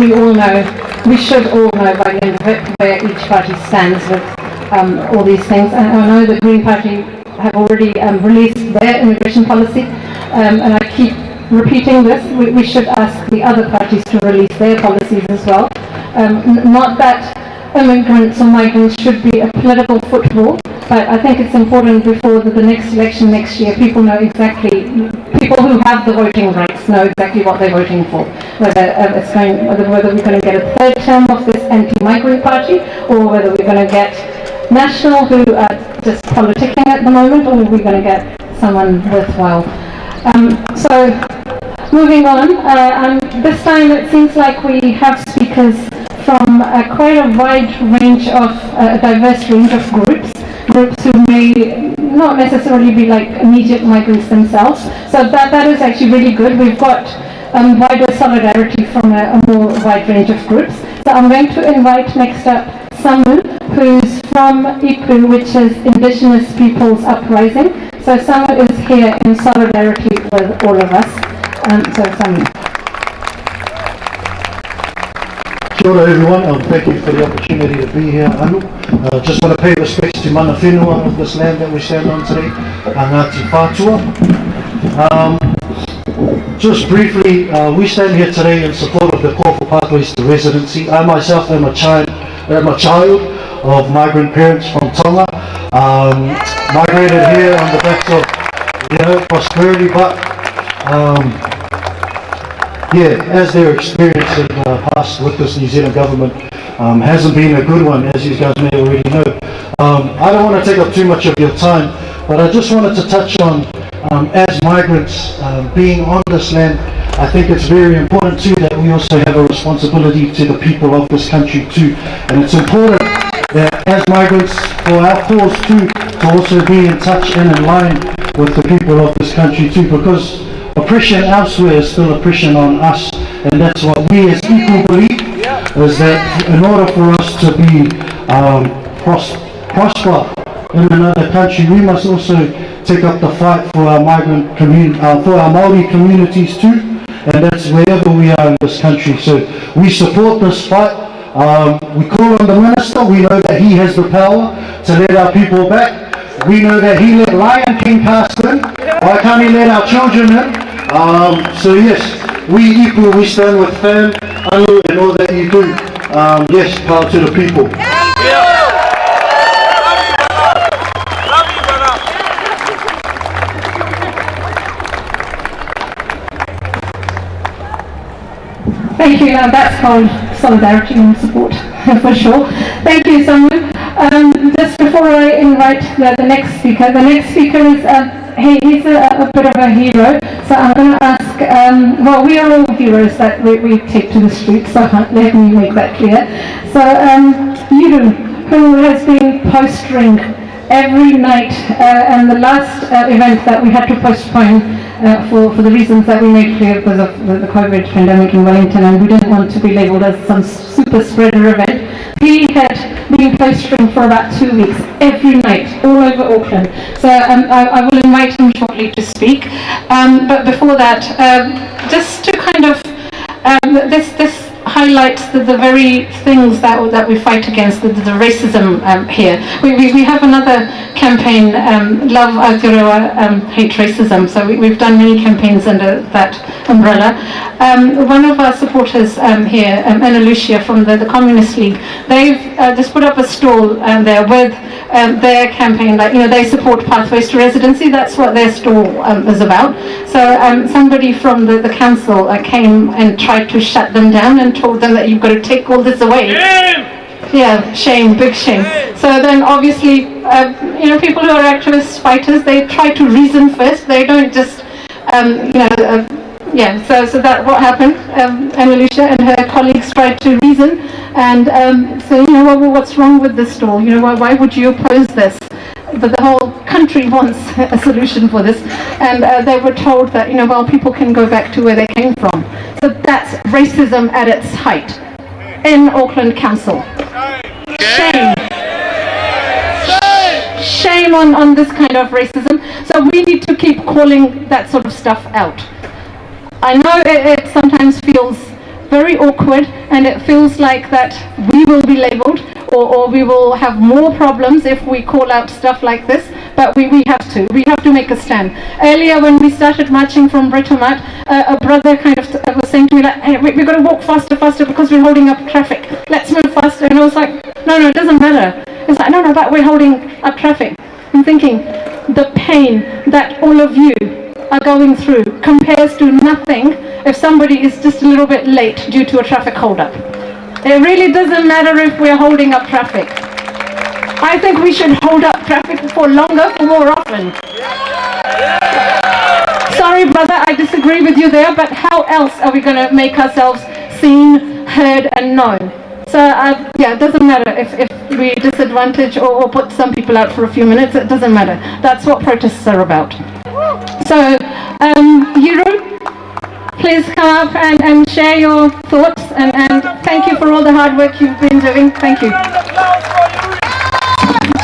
we should all know by the end of it where each party stands with all these things. And I know the Green Party have already released their immigration policy, and I keep repeating this, we should ask the other parties to release their policies as well. Not that immigrants or migrants should be a political football, but I think it's important before the next election next year, people know exactly, people who have the voting rights know exactly what they're voting for. Whether we're going to get a third term of this anti-migrant party, or whether we're going to get National, who are just politicking at the moment, or we're going to get someone worthwhile. So, moving on, this time it seems like we have speakers from quite a wide range of, a diverse range of groups who may not necessarily be like immediate migrants themselves. So that is actually really good. We've got wider solidarity from a more wide range of groups. So I'm going to invite next up Samu, who's from IPU, which is Indigenous Peoples Uprising. So Samu is here in solidarity with all of us. So Samu. Kia ora everyone, thank you for the opportunity to be here, Anu. Just want to pay respects to mana whenua of this land that we stand on today, Ngāti Whātua. Just briefly, we stand here today in support of the call for pathways to residency. I myself am a child of migrant parents from Tonga, migrated here on the backs of prosperity, but as their experience in the past with this New Zealand government hasn't been a good one, as you guys may already know. I don't want to take up too much of your time, but I just wanted to touch on, as migrants being on this land, I think it's very important too that we also have a responsibility to the people of this country too. And it's important that as migrants, for our cause too, to also be in touch and in line with the people of this country too, because oppression elsewhere is still oppression on us, and that's what we as people believe, is that in order for us to be prosper in another country, we must also take up the fight for our migrant community, for our Māori communities too, and that's wherever we are in this country. So we support this fight. We call on the minister. We know that he has the power to let our people back. We know that he let Lion King cast in. Why can't he let our children in? So yes, we equal, we stand with Fan, Anu, and all that you do. Yes, power to the people. Thank you. Now that's called solidarity and support for sure. Thank you, Samu. Just before I invite the next speaker is he's a bit of a hero. So I'm going to ask. Well, we are all heroes that we take to the streets. So let me make that clear. So Yuru, who has been postering every night, and the last event that we had to postpone. For the reasons that we made clear because of the COVID pandemic in Wellington, and we didn't want to be labelled as some super spreader event. He had been postering for about 2 weeks, every night, all over Auckland. So I will invite him shortly to speak. But before that, just to kind of, this highlights the very things that we fight against, the racism here. We have another campaign, Love Aotearoa, Hate Racism, so we've done many campaigns under that umbrella. One of our supporters here, Anna Lucia from the Communist League, they've just put up a stall there with their campaign, like, they support pathways to residency. That's what their stall is about. So somebody from the council came and tried to shut them down and told them that you've got to take all this away. Yeah, shame, big shame. So then obviously, people who are activists, fighters, they try to reason first. They don't just, so that what happened, Anna Lucia and her colleagues tried to reason and say, what's wrong with this stall? Why would you oppose this? But the whole country wants a solution for this, and they were told that, people can go back to where they came from. So that's racism at its height in Auckland Council. Shame. Shame on this kind of racism. So we need to keep calling that sort of stuff out. I know it sometimes feels very awkward, and it feels like that we will be labelled or we will have more problems if we call out stuff like this, but we have to make a stand. Earlier when we started marching from Britomat, a brother kind of was saying to me, like, hey, we've got to walk faster because we're holding up traffic, let's move faster. And I was like, no, it doesn't matter. It's like, no, but we're holding up traffic. I'm thinking, the pain that all of you are going through compares to nothing if somebody is just a little bit late due to a traffic holdup. It really doesn't matter if we're holding up traffic. I think we should hold up traffic for longer, for more often. Sorry, brother, I disagree with you there, but how else are we going to make ourselves seen, heard, and known? So, it doesn't matter if we disadvantage or put some people out for a few minutes, it doesn't matter. That's what protests are about. So, Yuru, please come up and share your thoughts, and thank you for all the hard work you've been doing. Thank you.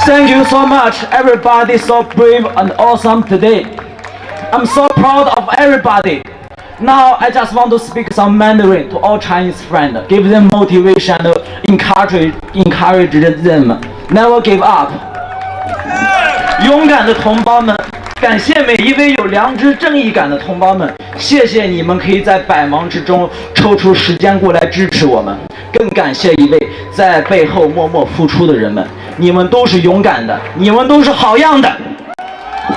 Thank you so much, everybody, so brave and awesome today. I'm so proud of everybody. Now I just want to speak some Mandarin to all Chinese friends, give them motivation, encourage them, never give up. 勇敢的同胞们，感谢每一位有良知正义感的同胞们，谢谢你们可以在百忙之中抽出时间过来支持我们，更感谢一位在背后默默付出的人们，你们都是勇敢的，你们都是好样的。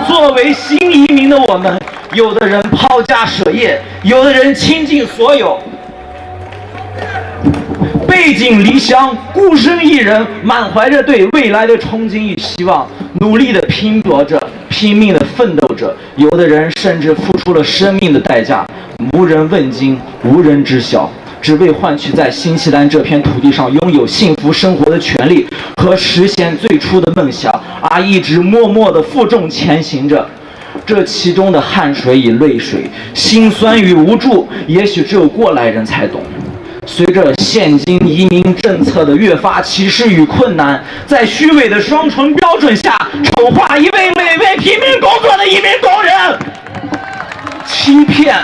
作为新移民的我们，有的人抛家舍业，有的人倾尽所有，背井离乡，孤身一人，满怀着对未来的憧憬与希望，努力的拼搏着，拼命的奋斗着，有的人甚至付出了生命的代价，无人问津，无人知晓，只为换取在新西兰这片土地上拥有幸福生活的权利和实现最初的梦想，而一直默默地负重前行着。这其中的汗水与泪水，辛酸与无助，也许只有过来人才懂。随着现今移民政策的越发歧视与困难，在虚伪的双重标准下，丑化一位为平民工作的移民工人，欺骗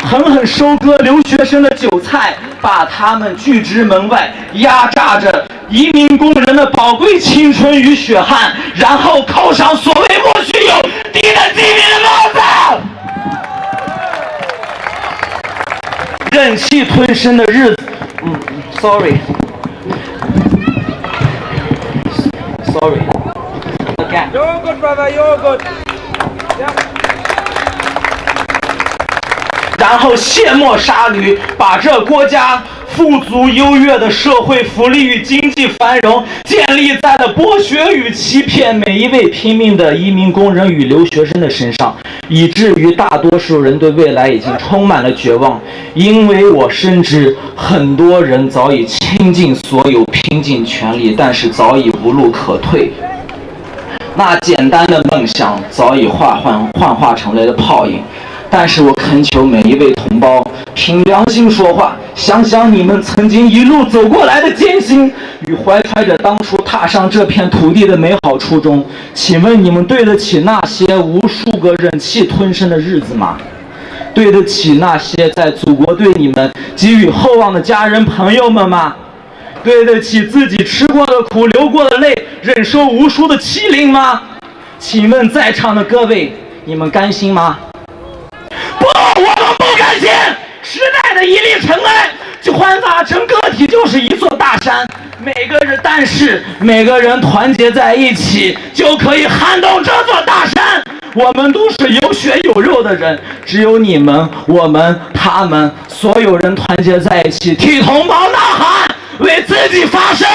狠狠收割留学生的韭菜，把他们拒之门外，压榨着移民工人的宝贵青春与血汗，然后扣上所谓莫须有低等机民的帽子。忍气吞声的日子，sorry again. You're good, brother. You're good. Yeah. 然后卸磨杀驴，把这国家富足优越的社会福利与经济繁荣建立在了剥削与欺骗每一位拼命的移民工人与留学生的身上，以至于大多数人对未来已经充满了绝望。因为我深知很多人早已倾尽所有，拼尽全力，但是早已无路可退。那简单的梦想早已幻化成了泡影。但是我恳求每一位同胞凭良心说话，想想你们曾经一路走过来的艰辛，与怀揣着当初踏上这片土地的美好初衷，请问你们对得起那些无数个忍气吞声的日子吗？对得起那些在祖国对你们寄予厚望的家人朋友们吗？对得起自己吃过的苦、流过的泪、忍受无数的欺凌吗？请问在场的各位，你们甘心吗？不，我们不甘心！时代的一粒尘埃，就焕发成个体就是一座大山。但是每个人团结在一起，就可以撼动这座大山。我们都是有血有肉的人，只有你们、我们、他们，所有人团结在一起，替同胞呐喊，为自己发声，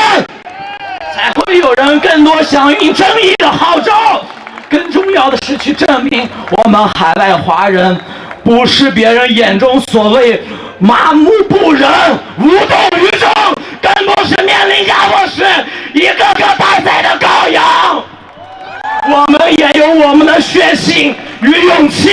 才会有人更多响应正义的号召。更重要的是去证明我们海外华人不是别人眼中所谓麻木不仁、无动于衷，更不是面临压迫时一个个待宰的羔羊。我们也有我们的血性与勇气，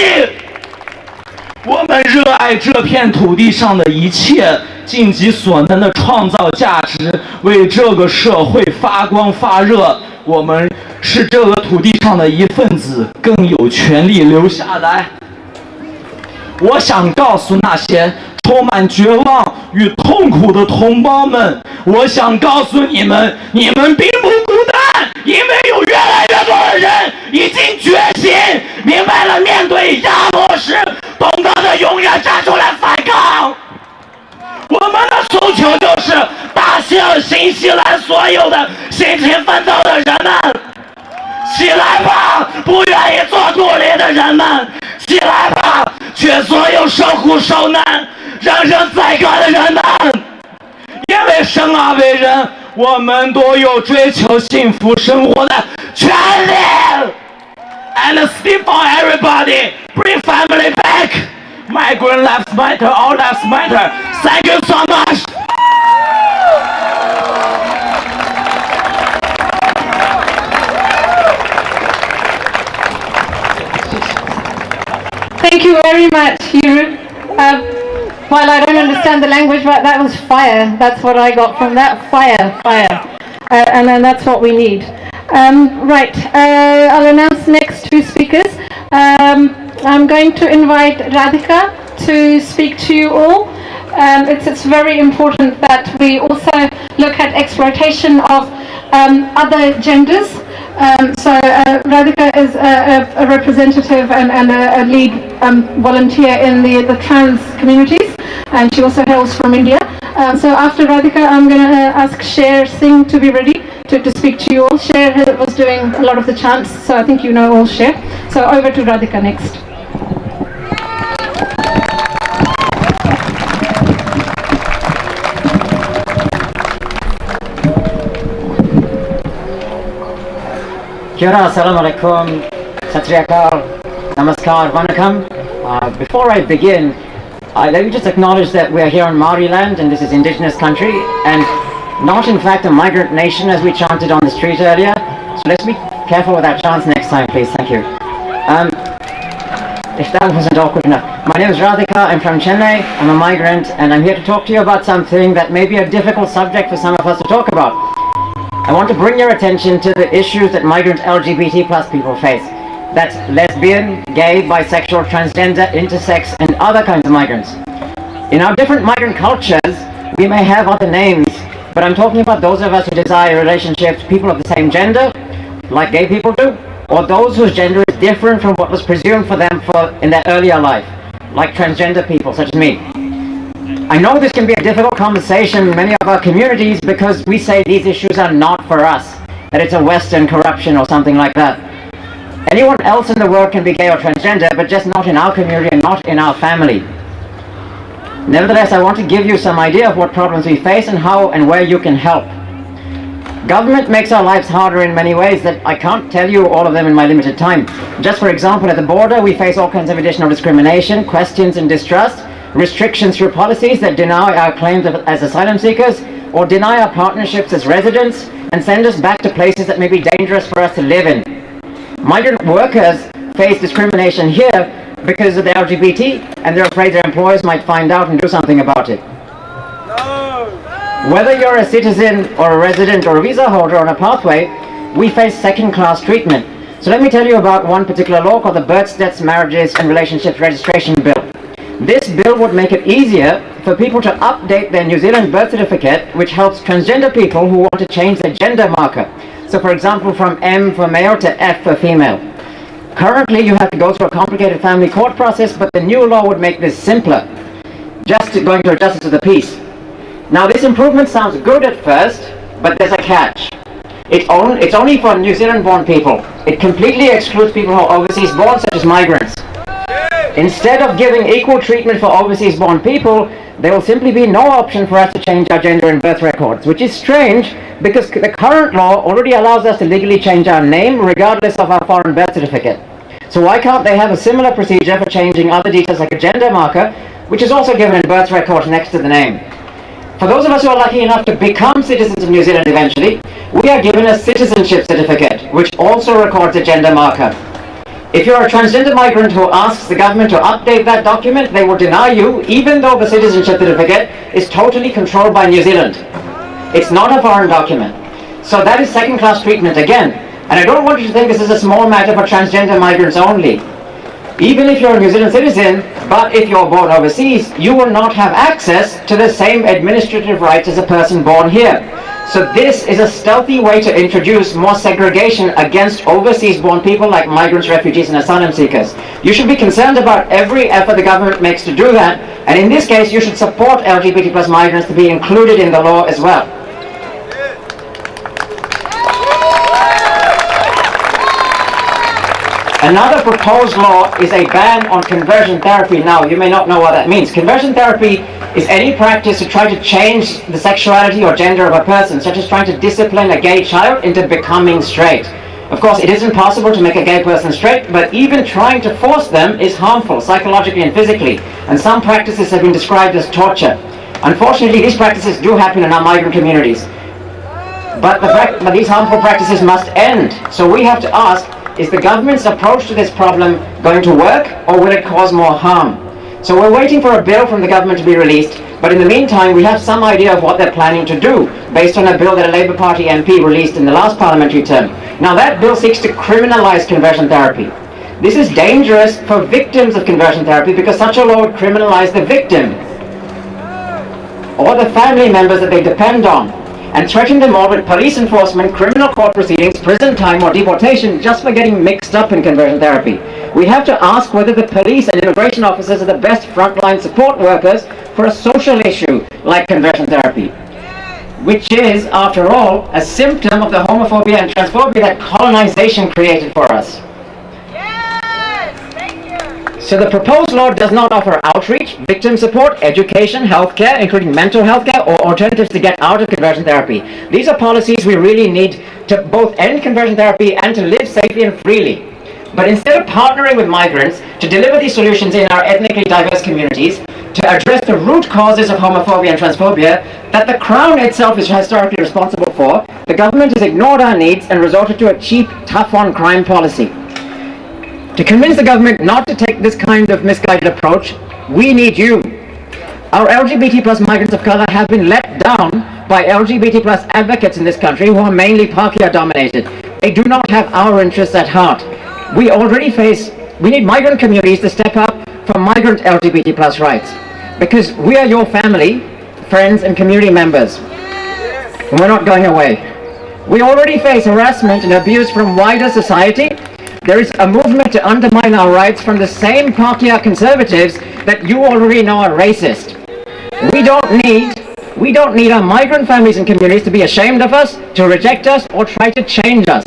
我们热爱这片土地上的一切，尽己所能的创造价值，为这个社会发光发热。我们是这个土地上的一份子，更有权利留下来。我想告诉那些充满绝望与痛苦的同胞们，我想告诉你们，你们并不孤单，因为有越来越多的人已经觉醒，明白了面对压迫时，懂得的永远站出来反抗。我们的诉求就是大兴新西兰所有的辛勤奋斗的人们，起来吧，不愿意做奴隶的人们，起来吧，却所有受苦受难、人生宰割的人们。因为生而为人，我们都有追求幸福生活的权利。And sleep for everybody, bring family back. Migrant lives matter, all lives matter. Thank you so much. Thank you very much, Yuru. While I don't understand the language, but that was fire. That's what I got from that. Fire. And then that's what we need. Right, I'll announce next two speakers. I'm going to invite Radhika to speak to you all. It's very important that we also look at exploitation of other genders. So Radhika is a representative and a lead volunteer in the trans communities, and she also hails from India. So after Radhika, I'm going to ask Sher Singh to be ready to speak to you all. Sher was doing a lot of the chants, so I think you know all Sher. So over to Radhika next. Kia ora, assalamu alaikum, sat sri akal, namaskar, vanakkam. Before I begin, let me just acknowledge that we are here on Maori land and this is indigenous country and not in fact a migrant nation as we chanted on the street earlier. So let's be careful with our chants next time, please. Thank you. If that wasn't awkward enough. My name is Radhika, I'm from Chennai, I'm a migrant and I'm here to talk to you about something that may be a difficult subject for some of us to talk about. I want to bring your attention to the issues that migrant LGBT plus people face. That's lesbian, gay, bisexual, transgender, intersex, and other kinds of migrants. In our different migrant cultures, we may have other names, but I'm talking about those of us who desire relationships with people of the same gender, like gay people do, or those whose gender is different from what was presumed for them in their earlier life, like transgender people such as me. I know this can be a difficult conversation in many of our communities because we say these issues are not for us, that it's a Western corruption or something like that. Anyone else in the world can be gay or transgender, but just not in our community and not in our family. Nevertheless, I want to give you some idea of what problems we face and how and where you can help. Government makes our lives harder in many ways that I can't tell you all of them in my limited time. Just for example, at the border, we face all kinds of additional discrimination, questions and distrust, restrictions through policies that deny our claims as asylum seekers or deny our partnerships as residents and send us back to places that may be dangerous for us to live in. Migrant workers face discrimination here because of the LGBT and they're afraid their employers might find out and do something about it. Whether you're a citizen or a resident or a visa holder on a pathway, we face second-class treatment. So let me tell you about one particular law called the Births, Deaths, Marriages and Relationships Registration Bill. This bill would make it easier for people to update their New Zealand birth certificate, which helps transgender people who want to change their gender marker. So for example, from M for male to F for female. Currently, you have to go through a complicated family court process, but the new law would make this simpler, just going to a justice of the peace. Now, this improvement sounds good at first, but there's a catch. It's only for New Zealand-born people. It completely excludes people who are overseas-born, such as migrants. Instead of giving equal treatment for overseas-born people, there will simply be no option for us to change our gender in birth records, which is strange because the current law already allows us to legally change our name regardless of our foreign birth certificate. So why can't they have a similar procedure for changing other details like a gender marker, which is also given in birth records next to the name? For those of us who are lucky enough to become citizens of New Zealand eventually, we are given a citizenship certificate, which also records a gender marker. If you're a transgender migrant who asks the government to update that document, they will deny you, even though the citizenship certificate is totally controlled by New Zealand. It's not a foreign document. So that is second-class treatment again. And I don't want you to think this is a small matter for transgender migrants only. Even if you're a New Zealand citizen, but if you're born overseas, you will not have access to the same administrative rights as a person born here. So this is a stealthy way to introduce more segregation against overseas-born people like migrants, refugees, and asylum seekers. You should be concerned about every effort the government makes to do that, and in this case, you should support LGBT plus migrants to be included in the law as well. Another proposed law is a ban on conversion therapy. Now, you may not know what that means. Conversion therapy is any practice to try to change the sexuality or gender of a person, such as trying to discipline a gay child into becoming straight. Of course, it isn't possible to make a gay person straight, but even trying to force them is harmful, psychologically and physically, and some practices have been described as torture. Unfortunately, these practices do happen in our migrant communities. But these harmful practices must end. So we have to ask, is the government's approach to this problem going to work, or will it cause more harm? So we're waiting for a bill from the government to be released, but in the meantime we have some idea of what they're planning to do, based on a bill that a Labour Party MP released in the last parliamentary term. Now that bill seeks to criminalise conversion therapy. This is dangerous for victims of conversion therapy because such a law would criminalise the victim, or the family members that they depend on, and threaten them all with police enforcement, criminal court proceedings, prison time, or deportation just for getting mixed up in conversion therapy. We have to ask whether the police and immigration officers are the best frontline support workers for a social issue like conversion therapy, which is, after all, a symptom of the homophobia and transphobia that colonization created for us. So the proposed law does not offer outreach, victim support, education, healthcare, including mental health care, or alternatives to get out of conversion therapy. These are policies we really need to both end conversion therapy and to live safely and freely. But instead of partnering with migrants to deliver these solutions in our ethnically diverse communities, to address the root causes of homophobia and transphobia that the Crown itself is historically responsible for, the government has ignored our needs and resorted to a cheap, tough-on-crime policy. To convince the government not to take this kind of misguided approach, we need you. Our LGBT plus migrants of color have been let down by LGBT plus advocates in this country who are mainly Pākehā dominated. They do not have our interests at heart. We need migrant communities to step up for migrant LGBT plus rights, because we are your family, friends and community members, and we're not going away. We already face harassment and abuse from wider society. There is a movement to undermine our rights from the same Pākehā conservatives that you already know are racist. We don't need our migrant families and communities to be ashamed of us, to reject us, or try to change us.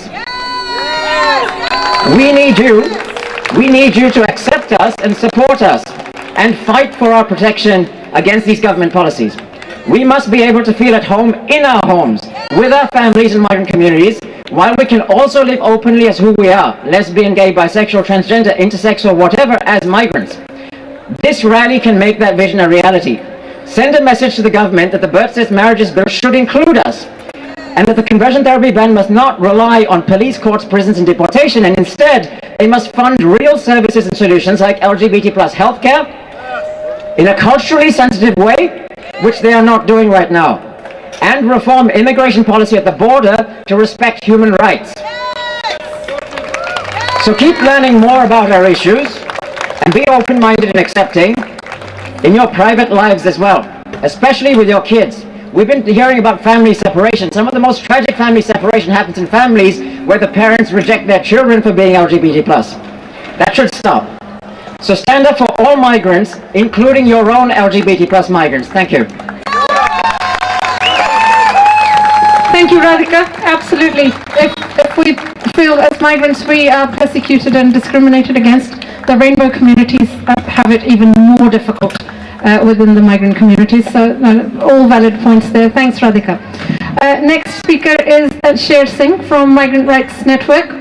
We need you to accept us and support us, and fight for our protection against these government policies. We must be able to feel at home in our homes, with our families and migrant communities, while we can also live openly as who we are, lesbian, gay, bisexual, transgender, intersex, or whatever, as migrants. This rally can make that vision a reality. Send a message to the government that the birth-safe marriages bill should include us, and that the conversion therapy ban must not rely on police, courts, prisons, and deportation, and instead, they must fund real services and solutions like LGBT plus healthcare in a culturally sensitive way, which they are not doing right now, and reform immigration policy at the border to respect human rights. So keep learning more about our issues, and be open-minded and accepting, in your private lives as well, especially with your kids. We've been hearing about family separation. Some of the most tragic family separation happens in families where the parents reject their children for being LGBT+. That should stop. So stand up for all migrants, including your own LGBT+ migrants. Thank you. Thank you, Radhika. Absolutely. If we feel as migrants we are persecuted and discriminated against, the rainbow communities have it even more difficult within the migrant communities. So all valid points there. Thanks, Radhika. Next speaker is Sher Singh from Migrant Rights Network.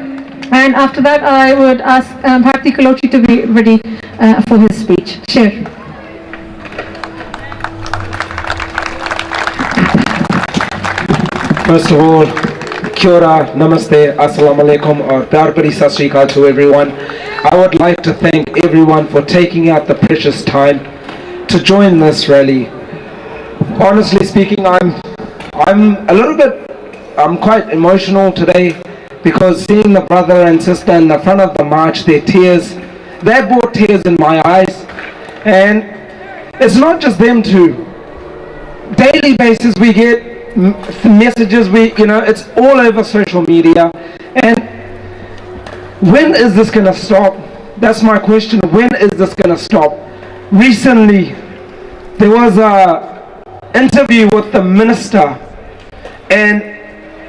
And after that, I would ask Bharti Kalochi to be ready for his speech. Sher. First of all, kia ora, namaste, assalamu alaikum, or pyar bhari sat sri akal to everyone. I would like to thank everyone for taking out the precious time to join this rally. Honestly speaking, I'm quite emotional today because seeing the brother and sister in the front of the march, they brought tears in my eyes, and it's not just them too. Daily basis we get messages, it's all over social media, and when is this gonna stop? That's my question. When is this gonna stop? Recently there was a interview with the minister, and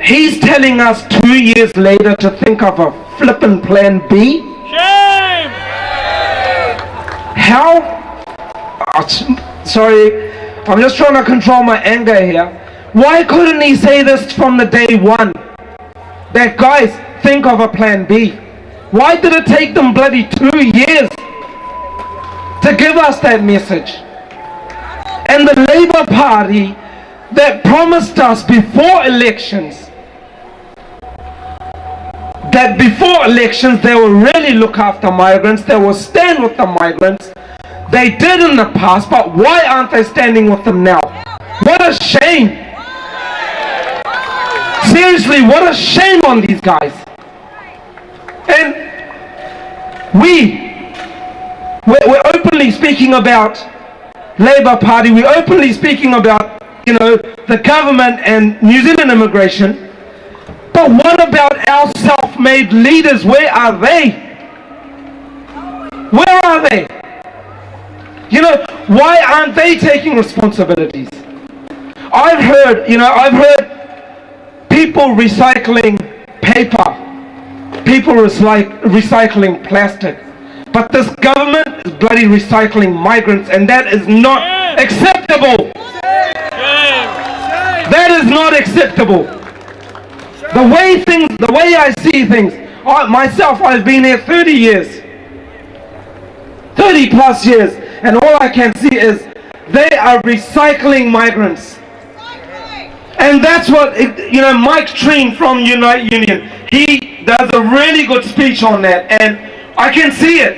he's telling us 2 years later to think of a flippin' plan B. Shame! How? Sorry, I'm just trying to control my anger here. Why couldn't he say this from the day one? That guys, think of a plan B. Why did it take them bloody 2 years to give us that message? And the Labour Party that promised us before elections that before elections they will really look after migrants, they will stand with the migrants. They did in the past, but why aren't they standing with them now? What a shame! Seriously, what a shame on these guys. And we're openly speaking about Labour Party, we're openly speaking about, the government and New Zealand immigration. But what about our self-made leaders? Where are they? Where are they? Why aren't they taking responsibilities? I've heard people recycling paper, people recycling plastic, but this government is bloody recycling migrants, and that is not acceptable. That is not acceptable. The way I see things, myself, I've been here 30 years, 30 plus years, and all I can see is they are recycling migrants. And that's what, Mike Treen from Unite Union, he does a really good speech on that, and I can see it.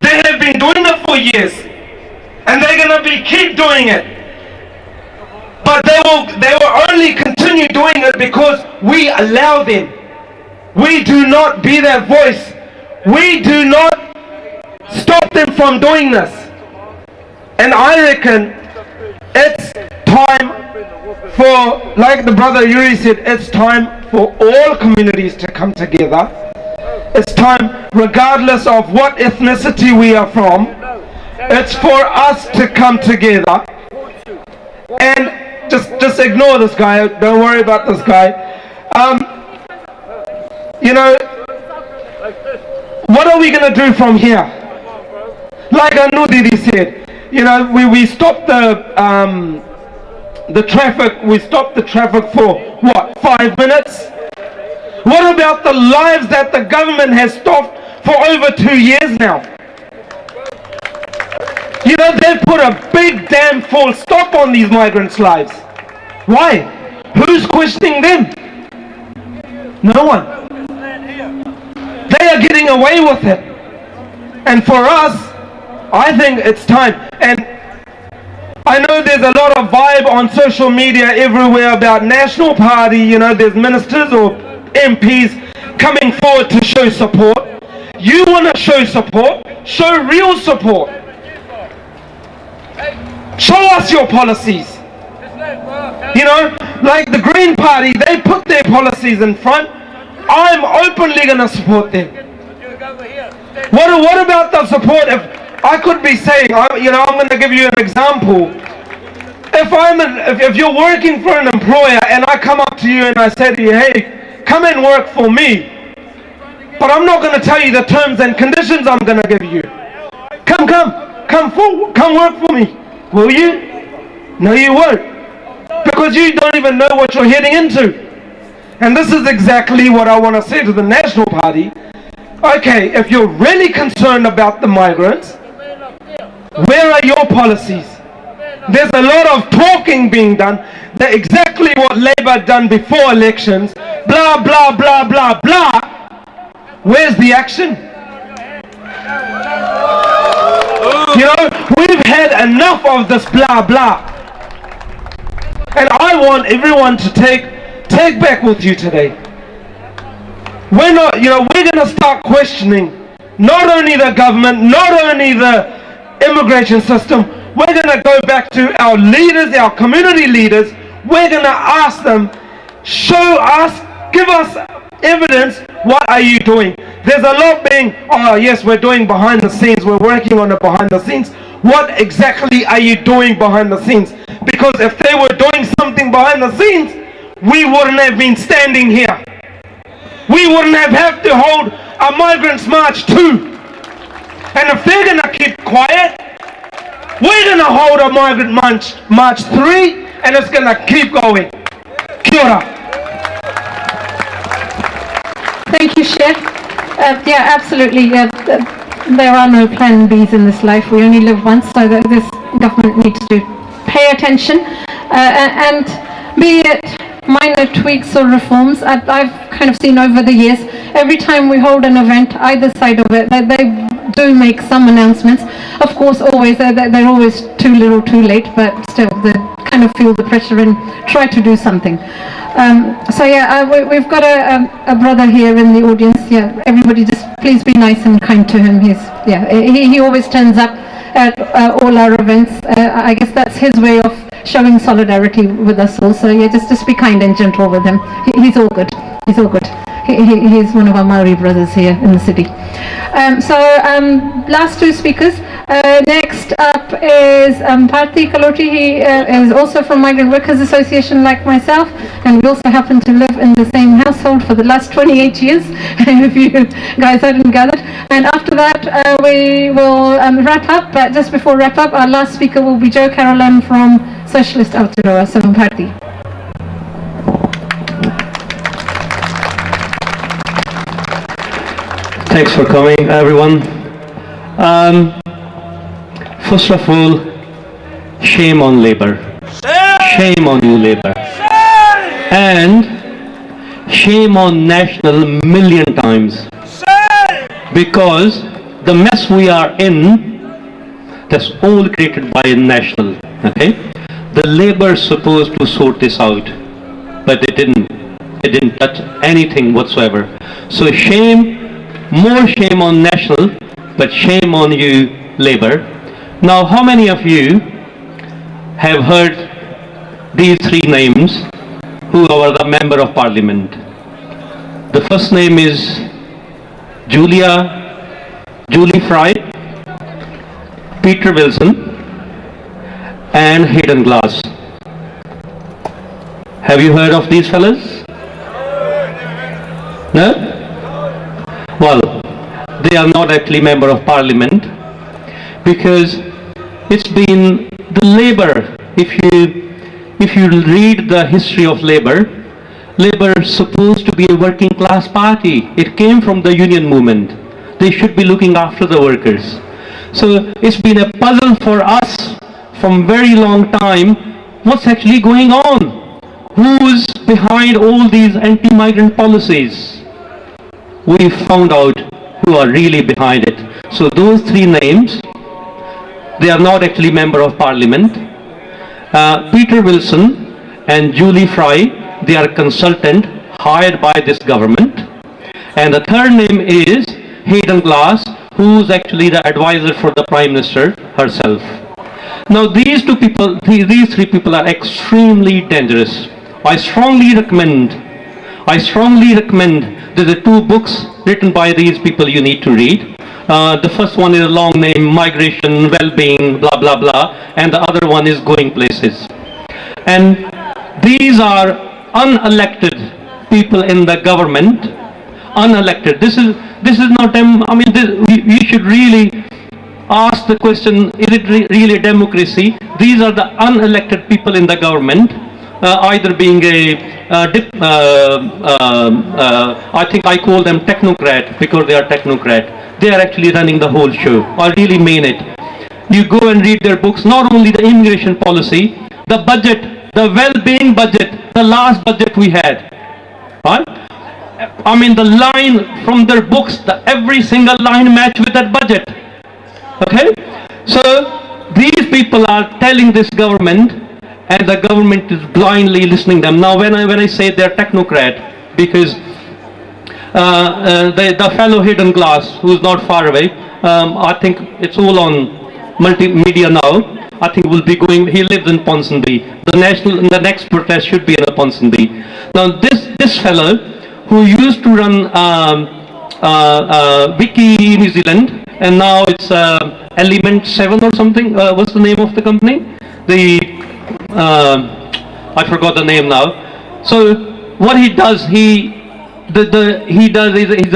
They have been doing it for years, and they're going to keep doing it. But they will only continue doing it because we allow them. We do not be their voice. We do not stop them from doing this. And I reckon it's time for, like the brother Yuri said, it's time for all communities to come together. It's time, regardless of what ethnicity we are from, it's for us to come together. And just ignore this guy, don't worry about this guy. What are we going to do from here? Like Anudidi said, we stopped the traffic, we stopped the traffic for what, 5 minutes? What about the lives that the government has stopped for over 2 years now? They've put a big damn full stop on these migrants' lives. Why? Who's questioning them? No one. They are getting away with it. And for us, I think it's time. And I know there's a lot of vibe on social media everywhere about National Party, there's ministers or MPs coming forward to show support. You want to show support? Show real support. Show us your policies. You know, like the Green Party, they put their policies in front. I'm openly going to support them. What about the support? If I could be saying, you know, I'm going to give you an example. If you're working for an employer and I come up to you and I say to you, hey, come and work for me, but I'm not going to tell you the terms and conditions I'm going to give you. Come work for me. Will you? No, you won't. Because you don't even know what you're heading into. And this is exactly what I want to say to the National Party. Okay, if you're really concerned about the migrants, where are your policies? There's a lot of talking being done. That's exactly what Labour done before elections. Blah, blah, blah, blah, blah. Where's the action? You know, we've had enough of this blah, blah. And I want everyone to take back with you today. We're not, you know, we're going to start questioning not only the government, not only the immigration system. We're going to go back to our leaders, our community leaders. We're going to ask them, show us, give us evidence. What are you doing? There's a lot being, oh yes, we're doing behind the scenes. We're working on it behind the scenes. What exactly are you doing behind the scenes? Because if they were doing something behind the scenes, we wouldn't have been standing here. We wouldn't have to hold a migrants march too. And if they're going to keep quiet, we're going to hold a migrant march 3, and it's going to keep going. Kia ora. Thank you, Chef. Yeah, absolutely. There are no plan Bs in this life. We only live once, so this government needs to pay attention. And be it minor tweaks or reforms, I've kind of seen over the years, every time we hold an event, either side of it, they do make some announcements. Of course, always they're always too little, too late, but still, they kind of feel the pressure and try to do something. So yeah, we've got a brother here in the audience. Yeah, everybody just please be nice and kind to him. He always turns up at all our events. I guess that's his way of showing solidarity with us all. So yeah, just be kind and gentle with him. He's all good. He's all good. He's one of our Maori brothers here in the city. Last two speakers. Next up is Parthi Kaloti. He is also from Migrant Workers Association like myself, and we also happen to live in the same household for the last 28 years, if you guys hadn't gathered. And after that, we will wrap up, but just before wrap up, our last speaker will be Joe Carolan from Socialist Aotearoa, so Parthi. Thanks for coming, everyone. First of all, shame on Labour. Shame on you, Labour. And shame on National million times. Because the mess we are in, that's all created by National. Okay? The Labour is supposed to sort this out, but they didn't. They didn't touch anything whatsoever. So shame. More shame on National, but shame on you, Labour. Now, how many of you have heard these three names who are the Member of Parliament? The first name is Julie Fry, Peter Wilson, and Hayden Glass. Have you heard of these fellas? No? Well, they are not actually Member of Parliament because it's been the Labour. If you read the history of Labour, Labour is supposed to be a working class party. It came from the union movement. They should be looking after the workers. So it's been a puzzle for us from very long time. What's actually going on? Who's behind all these anti-migrant policies? We found out who are really behind it. So those three names, they are not actually Member of Parliament. Peter Wilson and Julie Fry, they are consultant hired by this government. And the third name is Hayden Glass, who's actually the advisor for the Prime Minister herself. Now these two people, these three people are extremely dangerous. I strongly recommend there are two books written by these people you need to read. The first one is a long name, Migration, Well-being, blah blah blah, and the other one is Going Places. And these are unelected people in the government, unelected. This is not them. I mean, we should really ask the question: is it really a democracy? These are the unelected people in the government, either being I think I call them technocrat because they are technocrat. They are actually running the whole show. I really mean it. You go and read their books. Not only the immigration policy, the budget, the well-being budget, the last budget we had, right? I mean, the line from their books, every single line match with that budget. Okay? So these people are telling this government, and the government is blindly listening them. Now when I say they're technocrat, because the fellow hidden glass who's not far away, I think it's all on multimedia now. I think will be going, he lives in Ponsonby. The next protest should be in Ponsonby. Now this fellow who used to run Wiki New Zealand, and now it's Element 7 or something. What's the name of the company? I forgot the name now. So what he does, he's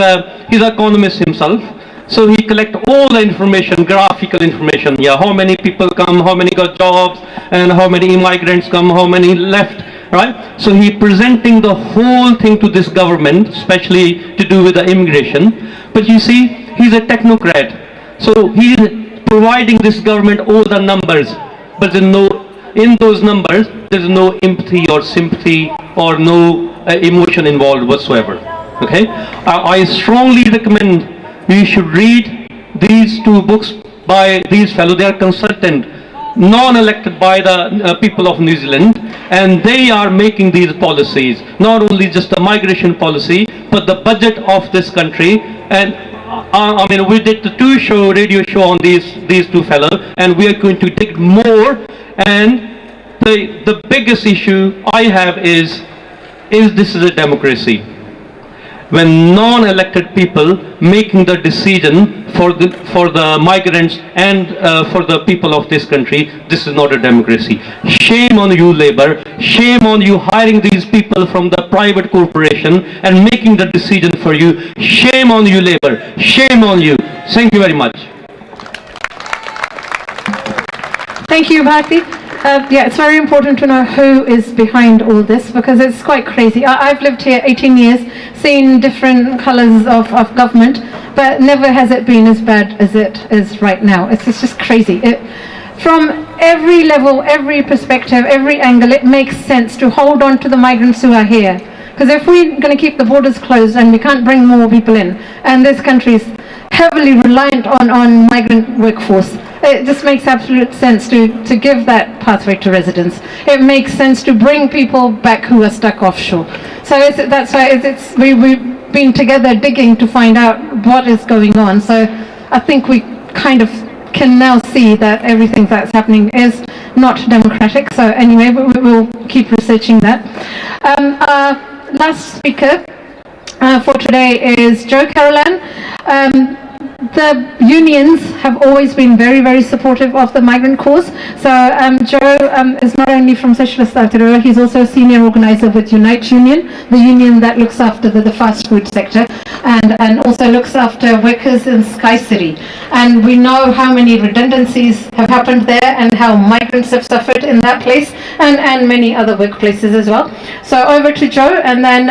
an economist himself. So he collects all the information, graphical information. Yeah, how many people come, how many got jobs, and how many immigrants come, how many left. Right? So he presenting the whole thing to this government, especially to do with the immigration. But you see, he's a technocrat. So he's providing this government all the numbers, but in those numbers, there's no empathy or sympathy or no emotion involved whatsoever. Okay? I strongly recommend you should read these two books by these fellows. They are consultant, non-elected by the people of New Zealand, and they are making these policies, not only just the migration policy, but the budget of this country. And I mean, we did the radio show on these two fellows, and we are going to dig more. And the biggest issue I have is this is a democracy? When non-elected people making the decision for the migrants and for the people of this country, this is not a democracy. Shame on you, Labour. Shame on you hiring these people from the private corporation and making the decision for you. Shame on you, Labour. Shame on you. Thank you very much. Thank you, Bharti. Yeah, it's very important to know who is behind all this, because it's quite crazy. I've lived here 18 years, seen different colours of government, but never has it been as bad as it is right now. It's just crazy. From every level, every perspective, every angle, it makes sense to hold on to the migrants who are here. Because if we're going to keep the borders closed and we can't bring more people in, and this country is heavily reliant on migrant workforce, it just makes absolute sense to give that pathway to residence. It makes sense to bring people back who are stuck offshore. So that's why we've been together digging to find out what is going on. So I think we kind of can now see that everything that's happening is not democratic. So anyway, we'll keep researching that. Our last speaker for today is Joe Carolan. The unions have always been very, very supportive of the migrant cause. So Joe is not only from Socialist Aotearoa, he's also a senior organizer with Unite Union, the union that looks after the fast food sector, and also looks after workers in Sky City. And we know how many redundancies have happened there and how migrants have suffered in that place, and many other workplaces as well. So over to Joe, and then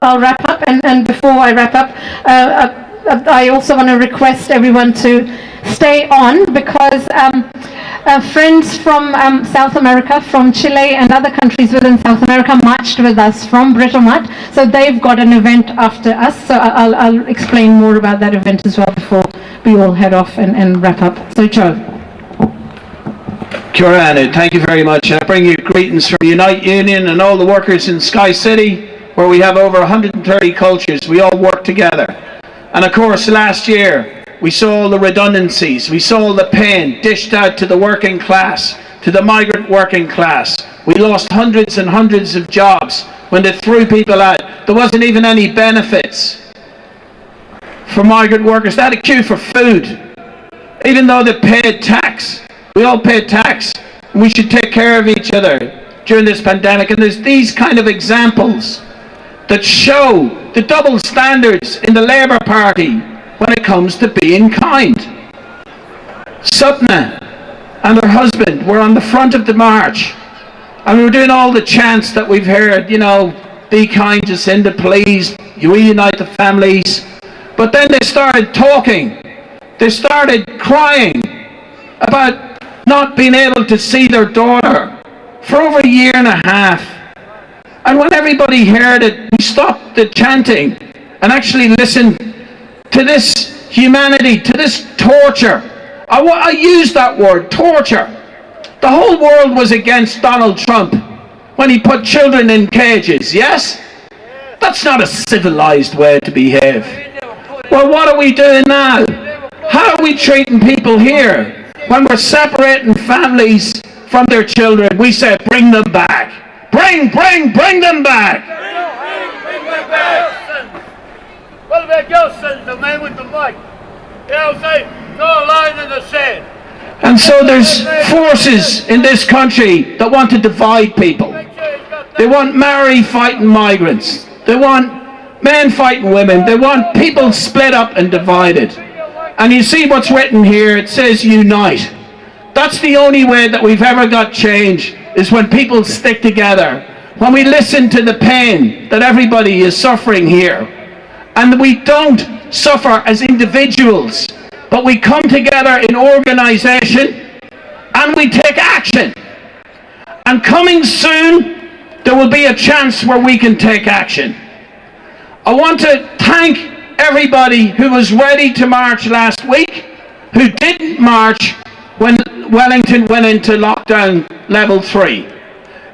I'll wrap up. And before I wrap up, I also want to request everyone to stay on, because friends from South America, from Chile and other countries within South America marched with us from Britomat. So they've got an event after us. So I'll explain more about that event as well before we all head off and wrap up. So Joe. Kia ora, Anu. Thank you very much. I bring you greetings from Unite Union and all the workers in Sky City, where we have over 130 cultures. We all work together. And of course, last year, we saw all the redundancies, we saw all the pain dished out to the working class, to the migrant working class. We lost hundreds and hundreds of jobs when they threw people out. There wasn't even any benefits for migrant workers. They had to queue for food, even though they paid tax. We all paid tax. We should take care of each other during this pandemic. And there's these kind of examples that show the double standards in the Labour Party when it comes to being kind. Supna and her husband were on the front of the march, and we were doing all the chants that we've heard, you know, be kind, Jacinda, please, you reunite the families. But then they started talking, they started crying about not being able to see their daughter for over a year and a half. And when everybody heard it, we stopped the chanting and actually listened to this humanity, to this torture. I use that word, torture. The whole world was against Donald Trump when he put children in cages, yes? That's not a civilized way to behave. Well, what are we doing now? How are we treating people here? When we're separating families from their children, we say, bring them back. Bring them back. Bring them back. What about your son, the man with the mic? They'll say, draw a line in the sand. And so there's forces in this country that want to divide people. They want Maori fighting migrants. They want men fighting women. They want people split up and divided. And you see what's written here, it says unite. That's the only way that we've ever got change, is when people stick together. When we listen to the pain that everybody is suffering here. And we don't suffer as individuals, but we come together in organisation and we take action. And coming soon, there will be a chance where we can take action. I want to thank everybody who was ready to march last week, who didn't march when Wellington went into lockdown level 3.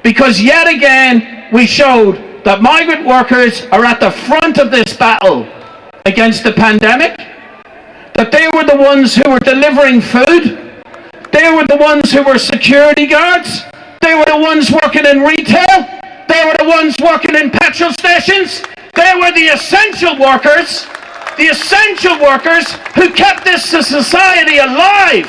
Because yet again, we showed that migrant workers are at the front of this battle against the pandemic, that they were the ones who were delivering food, they were the ones who were security guards, they were the ones working in retail, they were the ones working in petrol stations, they were the essential workers who kept this society alive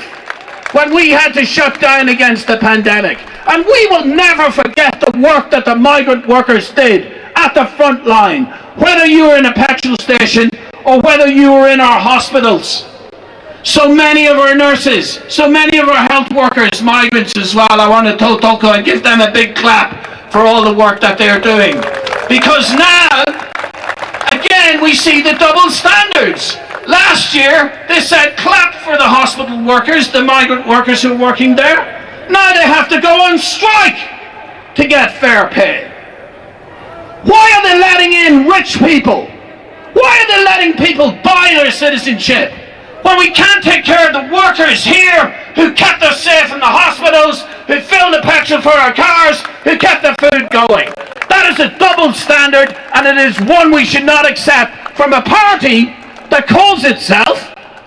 when we had to shut down against the pandemic. And we will never forget the work that the migrant workers did at the front line, whether you were in a petrol station or whether you were in our hospitals. So many of our nurses, so many of our health workers, migrants as well, I want to totoko and give them a big clap for all the work that they're doing. Because now, again, we see the double standards. Last year, they said clap for the hospital workers, the migrant workers who are working there. Now they have to go on strike to get fair pay. Why are they letting in rich people? Why are they letting people buy their citizenship when we can't take care of the workers here who kept us safe in the hospitals, who filled the petrol for our cars, who kept the food going? That is a double standard, and it is one we should not accept from a party that calls itself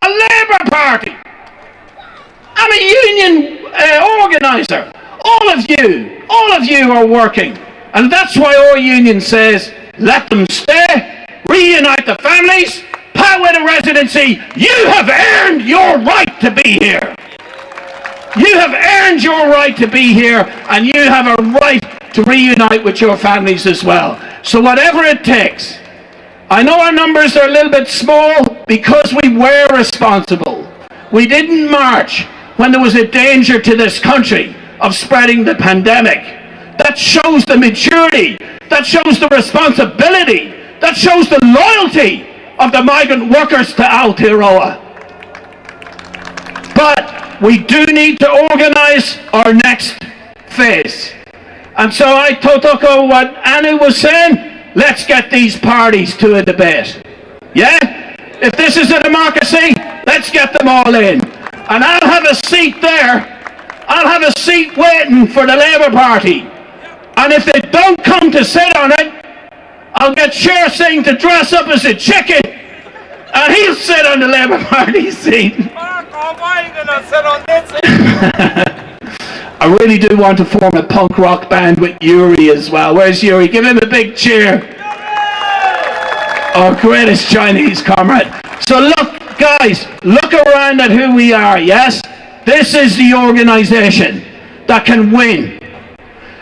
a Labour Party. I'm a union organiser. All of you are working. And that's why our union says, let them stay, reunite the families, power the residency. You have earned your right to be here. You have earned your right to be here, and you have a right to reunite with your families as well. So whatever it takes. I know our numbers are a little bit small because we were responsible. We didn't march when there was a danger to this country of spreading the pandemic. That shows the maturity, that shows the responsibility, that shows the loyalty of the migrant workers to Aotearoa. But we do need to organise our next phase. And so I totoko what Anu was saying, let's get these parties to a debate. Yeah? If this is a democracy, let's get them all in. And I'll have a seat there. I'll have a seat waiting for the Labour Party. And if they don't come to sit on it, I'll get Cher Singh to dress up as a chicken And he'll sit on the Labour Party seat. I really do want to form a punk rock band with Yuri as well. Where's Yuri? Give him a big cheer. Our greatest Chinese comrade. So look, guys, look around at who we are, yes? This is the organisation that can win.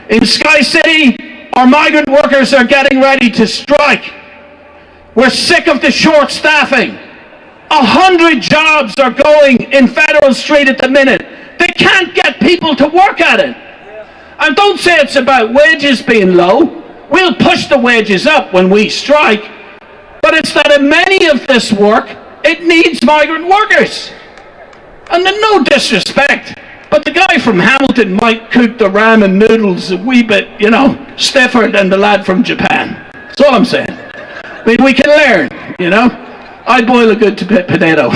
In Sky City, our migrant workers are getting ready to strike. We're sick of the short staffing. 100 jobs are going in Federal Street at the minute. They can't get people to work at it. And don't say it's about wages being low. We'll push the wages up when we strike. But it's that in many of this work, it needs migrant workers. And then no disrespect, but the guy from Hamilton might cook the ramen noodles a wee bit, you know, stiffer than the lad from Japan. That's all I'm saying. I mean, we can learn, you know. I boil a good potato.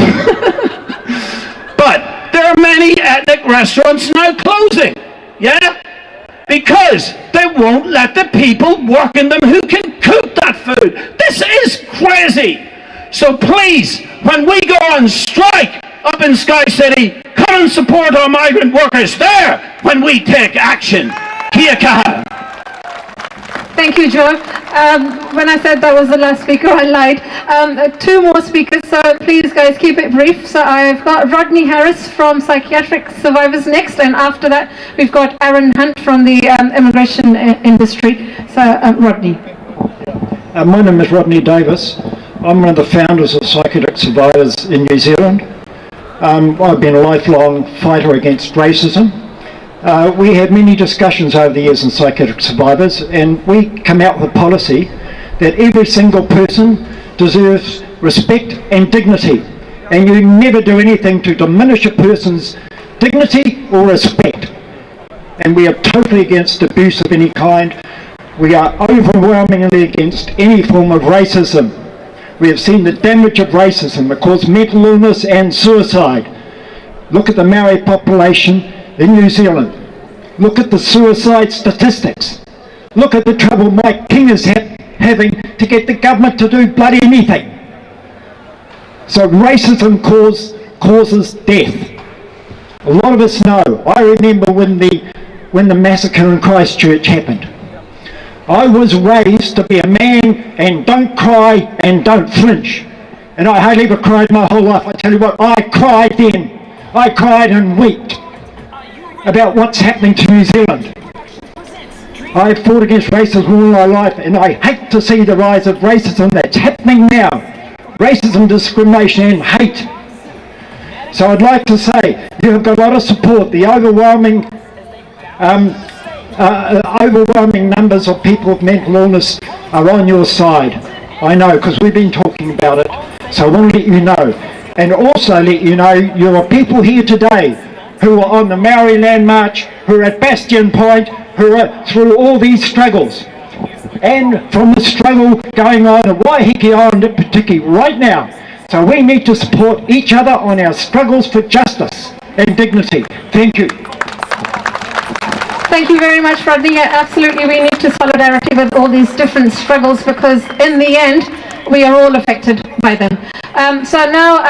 But there are many ethnic restaurants now closing, yeah? Because they won't let the people work in them who can cook that food. This is crazy. So please, when we go on strike up in Sky City, come and support our migrant workers there when we take action. Kia kaha. Thank you, Joe. When I said that was the last speaker, I lied. Two more speakers, so please, guys, keep it brief. So I've got Rodney Harris from Psychiatric Survivors next, and after that, we've got Aaron Hunt from the immigration industry. So, Rodney. My name is Rodney Davis. I'm one of the founders of Psychiatric Survivors in New Zealand. I've been a lifelong fighter against racism. We had many discussions over the years in Psychiatric Survivors, and we come out with a policy that every single person deserves respect and dignity, and you never do anything to diminish a person's dignity or respect. And we are totally against abuse of any kind. We are overwhelmingly against any form of racism. We have seen the damage of racism. It caused mental illness and suicide. Look at the Maori population in New Zealand. Look at the suicide statistics. Look at the trouble Mike King is having to get the government to do bloody anything. So racism causes death. A lot of us know. I remember when the massacre in Christchurch happened. I was raised to be a man and don't cry and don't flinch. And I hardly ever cried my whole life. I tell you what, I cried then. I cried and wept about what's happening to New Zealand. I've fought against racism all my life, and I hate to see the rise of racism that's happening now. Racism, discrimination and hate. So I'd like to say, you have got a lot of support. The overwhelming numbers of people with mental illness are on your side. I know, because we've been talking about it. So I want to let you know. And also let you know, there are people here today who are on the Maori Land March, who are at Bastion Point, who are through all these struggles. And from the struggle going on at Waiheke Island in particular right now. So we need to support each other on our struggles for justice and dignity. Thank you. Thank you very much, Rodney. Yeah, absolutely, we need to solidarity with all these different struggles, because in the end, we are all affected by them. So now,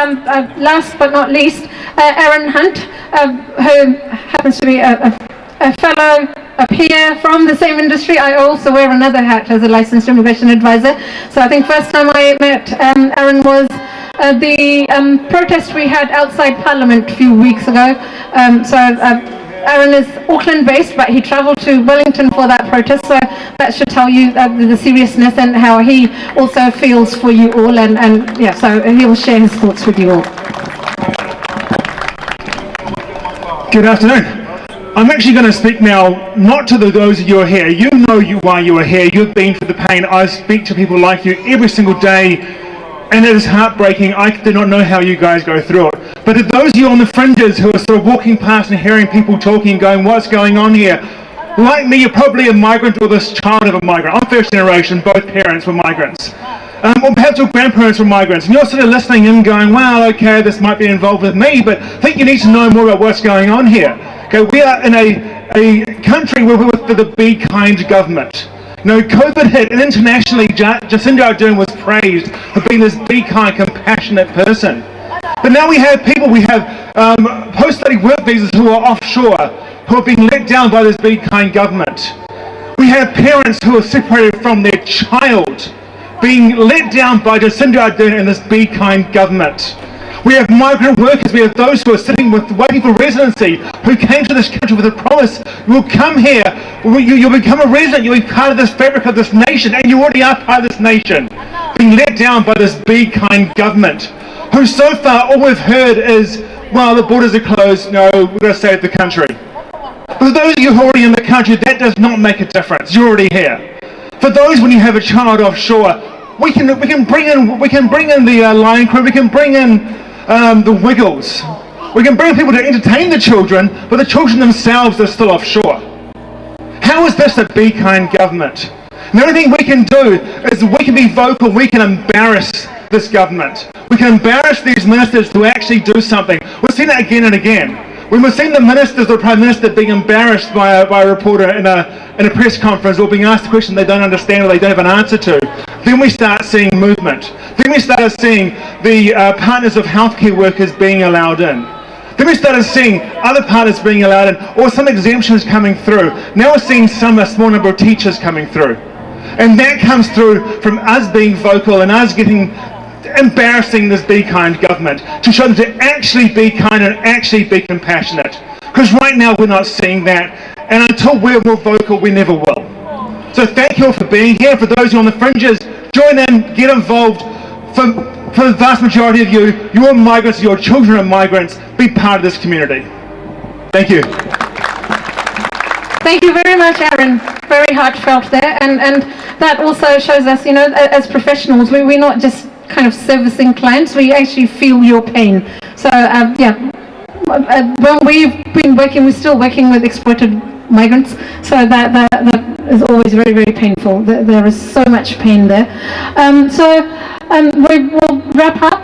last but not least, Aaron Hunt, who happens to be a fellow, a peer from the same industry. I also wear another hat as a licensed immigration advisor. So I think first time I met Aaron was the protest we had outside Parliament a few weeks ago. Aaron is Auckland based, but he travelled to Wellington for that protest, so that should tell you the seriousness and how he also feels for you all, and yeah, so he will share his thoughts with you all. Good afternoon. I'm actually going to speak now not to those of you who are here. You know why you are here. You've been through the pain. I speak to people like you every single day, and it is heartbreaking. I do not know how you guys go through it. But to those of you on the fringes who are sort of walking past and hearing people talking, going, what's going on here? Like me, you're probably a migrant or this child of a migrant. I'm first generation, both parents were migrants. Or perhaps your grandparents were migrants. And you're sort of listening in going, well, okay, this might be involved with me, but I think you need to know more about what's going on here. Okay, we are in a country where we're with the be kind government. You know, COVID hit, and internationally, Jacinda Ardern was praised for being this be kind, compassionate person. But now we have people, we have post-study work visas who are offshore, who are being let down by this be kind government. We have parents who are separated from their child, being let down by Jacinda Ardern and this be kind government. We have migrant workers, we have those who are waiting for residency, who came to this country with a promise, you'll come here, you'll become a resident, you'll be part of this fabric of this nation, and you already are part of this nation. Being let down by this be kind government, who so far all we've heard is, well, the borders are closed, no, we're going to save the country. For those of you who are already in the country, that does not make a difference, you're already here. For those when you have a child offshore, we can bring in the line crew, we can bring in the Wiggles. We can bring people to entertain the children, but the children themselves are still offshore. How is this a be kind government? And the only thing we can do is we can be vocal, we can embarrass this government. We can embarrass these ministers to actually do something. We've seen it again and again. When we've seen the ministers or Prime Minister being embarrassed by a reporter in a press conference or being asked a question they don't understand or they don't have an answer to, then we start seeing movement. Then we started seeing the partners of healthcare workers being allowed in. Then we started seeing other partners being allowed in, or some exemptions coming through. Now we're seeing a small number of teachers coming through. And that comes through from us being vocal and us embarrassing this be kind government to show them to actually be kind and actually be compassionate. Because right now we're not seeing that, and until we're more vocal, we never will. So thank you all for being here. For those who are on the fringes, join in, get involved. For the vast majority of you, you're migrants, your children are migrants, be part of this community. Thank you. Thank you very much, Aaron. Very heartfelt there, and that also shows us, you know, as professionals, we're not just kind of servicing clients, we actually feel your pain. So when we've been working, we're still working with exploited migrants, so that is always very, very painful. There is so much pain there. We will wrap up,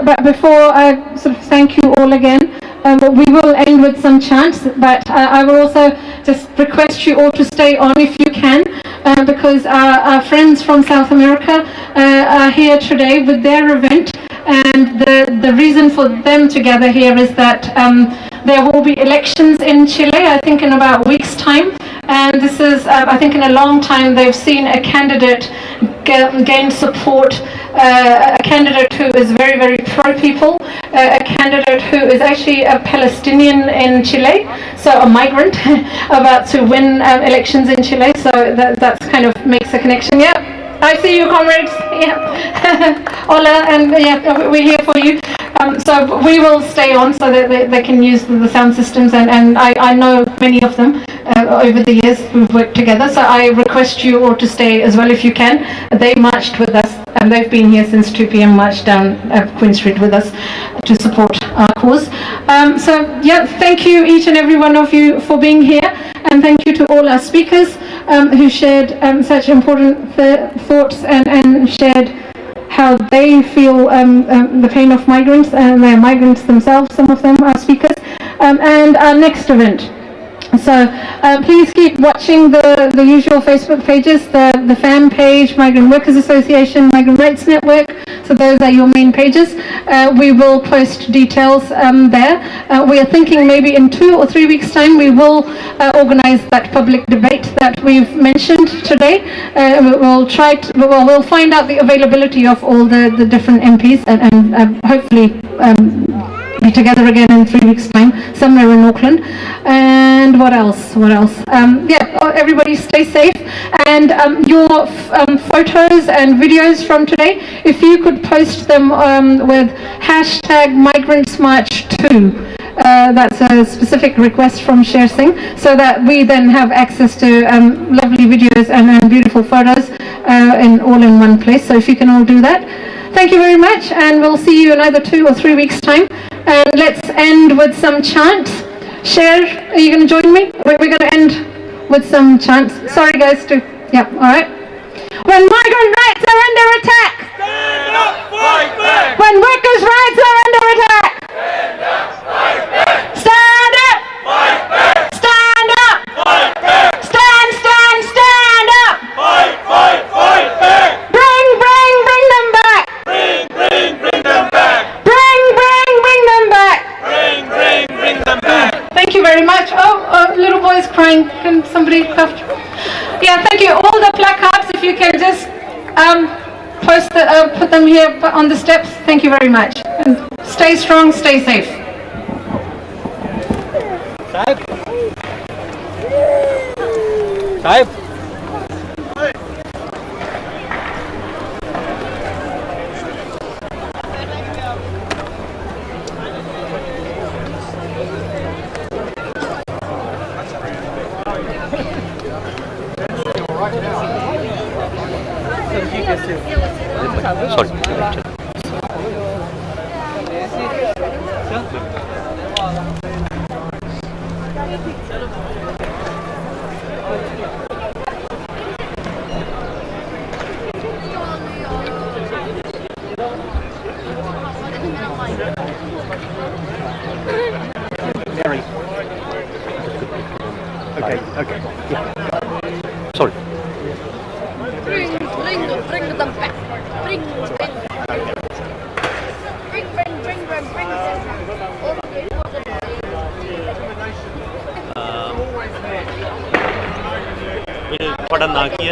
but before I sort of thank you all again, we will end with some chants, but I will also just request you all to stay on if you can, because our friends from South America are here today with their event, and the reason for them to gather here is that there will be elections in Chile, I think in about a week's time, and this is, I think in a long time they've seen a candidate gain support, a candidate who is very, very pro-people, a candidate who is actually a Palestinian in Chile, so a migrant about to win elections in Chile, so that kind of makes a connection. Yeah, I see you, comrades. Yeah. Hola, and yeah, we're here for you. So we will stay on so that they can use the sound systems, and I know many of them over the years we've worked together, so I request you all to stay as well if you can. They marched with us, and they've been here since 2 p.m. marched down Queen Street with us to support our cause. So yeah, thank you each and every one of you for being here, and thank you to all our speakers who shared such important thoughts and shared how they feel the pain of migrants, and they're migrants themselves, some of them are speakers, and our next event. So please keep watching the usual Facebook pages, the fan page, Migrant Workers Association, Migrant Rights Network, so those are your main pages. We will post details there. We are thinking maybe in 2 or 3 weeks time we will organize that public debate that we've mentioned today. We'll we'll find out the availability of all the different MPs and hopefully be together again in 3 weeks time somewhere in Auckland. And what else? Yeah, everybody stay safe, and your photos and videos from today, if you could post them with #MigrantsMarch2. That's a specific request from Sher Singh, so that we then have access to lovely videos and beautiful photos all in one place. So if you can all do that. Thank you very much, and we'll see you in either 2 or 3 weeks time. And let's end with some chants. Cher, are you going to join me? We're going to end with some chants. Sorry guys, yeah, alright. When migrant rights are under attack, stand up, fight back. When workers' rights are under attack, stand up, fight back. Stand up, fight back. Stand up, fight back. Stand up, fight mind? Can somebody craft? Yeah, thank you. All the placards, if you can just put them here on the steps. Thank you very much. And stay strong, stay safe. Saib. Sorry. Bring them back. Bring What a Naki?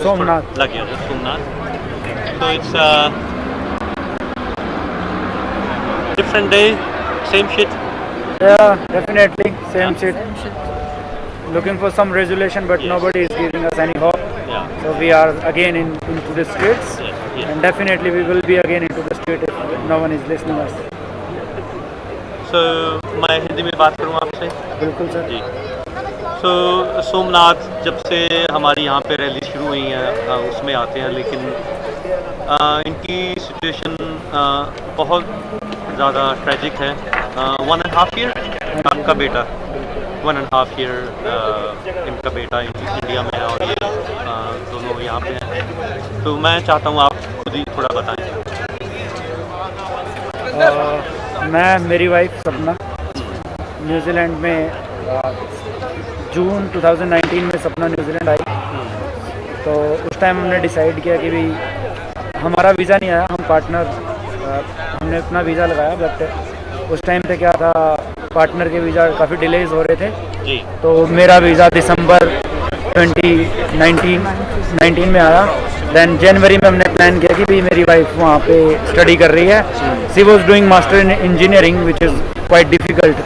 Somnath. Lagya, Somnath. So it's different day, same shit. Yeah, definitely same shit. Looking for some resolution, but nobody is giving us any hope. Yeah. So we are again into the streets, and definitely we will be again into the street if no one is listening us. So मैं हिंदी में बात करूँ आपसे? बिल्कुल sir जी। So Somnath जब से हमारी यहाँ पे रैली शुरू हुई है उसमें आते हैं, लेकिन इनकी सिचुएशन बहुत ज़्यादा ट्रेजिक है। 1.5 year आपका बेटा 1.5 year इनका बेटा इंडिया में है और ये दोनों यहाँ पे हैं। तो मैं चाहता हूँ आप खुद ही थोड़ा बताएं। मैं मेरी वाइफ सपना न्यूजीलैंड में जून 2019 में सपना न्यूजीलैंड आई, तो उस टाइम हमने डिसाइड किया कि भाई हमारा वीज़ा नहीं आया, हम पार्टनर हमने अपना वीज़ा लगाया, बट उस टाइम पे क्या था पार्टनर के वीज़ा काफ़ी डिलेज हो रहे थे जी। तो मेरा वीज़ा दिसंबर 2019 में आया। देन जनवरी में हमने प्लान किया कि भाई मेरी वाइफ वहाँ पे स्टडी कर रही है, she was doing master in engineering which is quite difficult.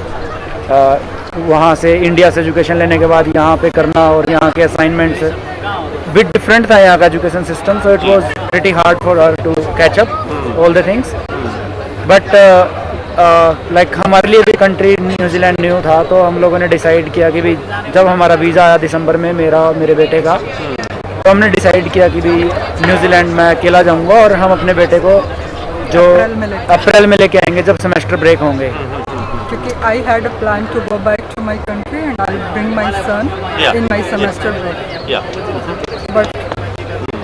वहाँ से इंडिया से एजुकेशन लेने के बाद यहाँ पे करना और यहाँ के असाइनमेंट्स बिट डिफरेंट था यहाँ का education system, so it was pretty hard for her to catch up all the things. But like हमारे लिए भी कंट्री न्यूजीलैंड न्यू था, तो हम लोगों ने डिसाइड किया कि भाई जब हमारा वीज़ा आया दिसंबर में मेरा और मेरे बेटे का, तो हमने डिसाइड किया कि भाई न्यूजीलैंड में अकेला जाऊँगा और हम अपने बेटे को जो अप्रैल में लेके आएंगे जब सेमेस्टर ब्रेक होंगे। क्योंकि I had a plan to go back to my country and I'll bring my son in my semester break. But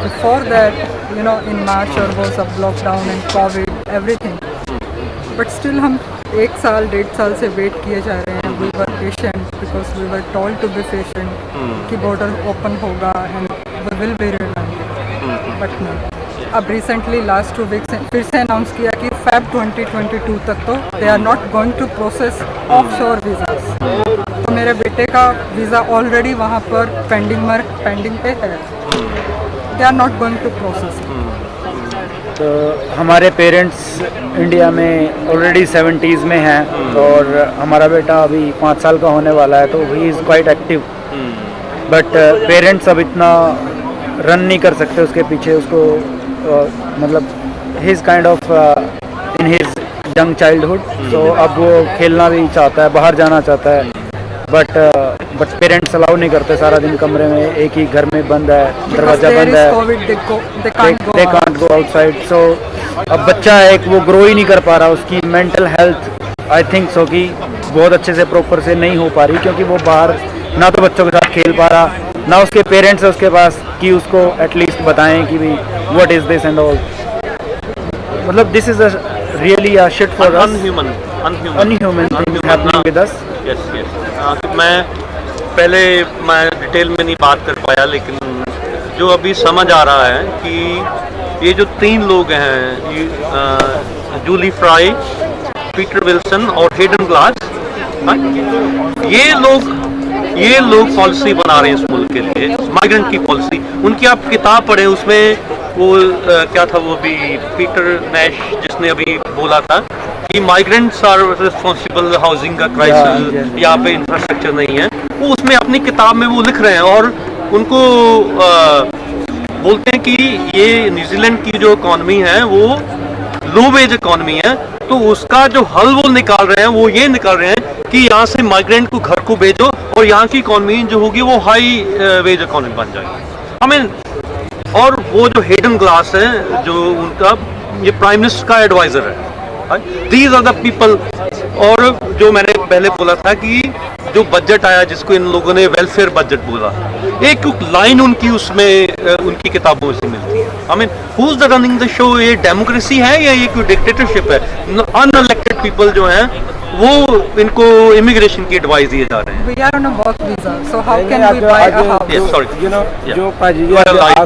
before that, you know, in March there was a lockdown and COVID, everything. But still हम 1-1.5 साल से wait किए जा रहे हैं। We were patient because we were told to be patient कि border open होगा and we will be reunited. But no. अब रिसेंटली लास्ट 2 वीक्स फिर से अनाउंस किया कि Feb 2022 तक तो they are not going to process offshore visas. तो मेरे बेटे का वीज़ा ऑलरेडी वहाँ पर पेंडिंग पे है, they are not going to process. तो हमारे पेरेंट्स इंडिया में ऑलरेडी 70s में हैं और हमारा बेटा अभी 5 साल का होने वाला है, तो he is quite active. But parents अब इतना रन नहीं कर सकते उसके पीछे, उसको मतलब his kind of in his young childhood, तो अब वो खेलना भी चाहता है, बाहर जाना चाहता है, बट पेरेंट्स अलाउ नहीं करते, सारा दिन कमरे में एक ही घर में बंद है, दरवाजा बंद है, दे कांट गो आउटसाइड। सो अब बच्चा है एक, वो ग्रो ही नहीं कर पा रहा, उसकी mental health I think so कि बहुत अच्छे से प्रॉपर से नहीं हो पा रही, क्योंकि वो बाहर ना तो बच्चों के साथ खेल पा रहा, ना उसके पेरेंट्स है उसके पास कि उसको एटलीस्ट बताएं कि भाई what is this and all. मतलब this is really a shit for us, unhuman things happening with us. Yes मैं डिटेल में नहीं बात कर पाया, लेकिन जो अभी समझ आ रहा है कि ये जो 3 लोग हैं, जूली फ्राई, पीटर विल्सन और हेडन ग्लास, ये लोग ये लोग पॉलिसी बना रहे हैं इस मुल्क के लिए, माइग्रेंट की पॉलिसी। उनकी आप किताब पढ़ें, उसमें वो क्या था वो अभी पीटर नैश जिसने अभी बोला था कि माइग्रेंट्स आर रिस्पॉन्सिबल हाउसिंग का क्राइसिस, यहाँ पे इंफ्रास्ट्रक्चर नहीं है, वो उसमें अपनी किताब में वो लिख रहे हैं। और उनको बोलते हैं कि ये न्यूजीलैंड की जो इकॉनमी है वो लो वेज इकॉनमी है, तो उसका जो हल वो निकाल रहे हैं वो ये निकाल रहे हैं कि यहाँ से माइग्रेंट को घर को भेजो और यहाँ की इकॉनमी जो होगी वो हाई वेज इकॉनमी बन जाएगी। आई मीन, और वो जो हेडन ग्लास है जो उनका ये प्राइम मिनिस्टर का एडवाइजर है, दीज आर द पीपल। और जो मैंने पहले बोला था कि जो बजट आया जिसको इन लोगों ने वेलफेयर बजट बोला, एक लाइन उनकी उसमें उनकी किताबों से मिलती है। I mean, who is the running the show? ये डेमोक्रेसी है या ये कोई डिक्टेटरशिप है? अनइलेक्टेड पीपल जो हैं वो इनको इमिग्रेशन की एडवाइस दिए जा रहे हैं। We are on a work visa, so how can we buy a house? Yes, sorry. You know, Yeah. ਜੋ ਭਾਜੀ You are alive.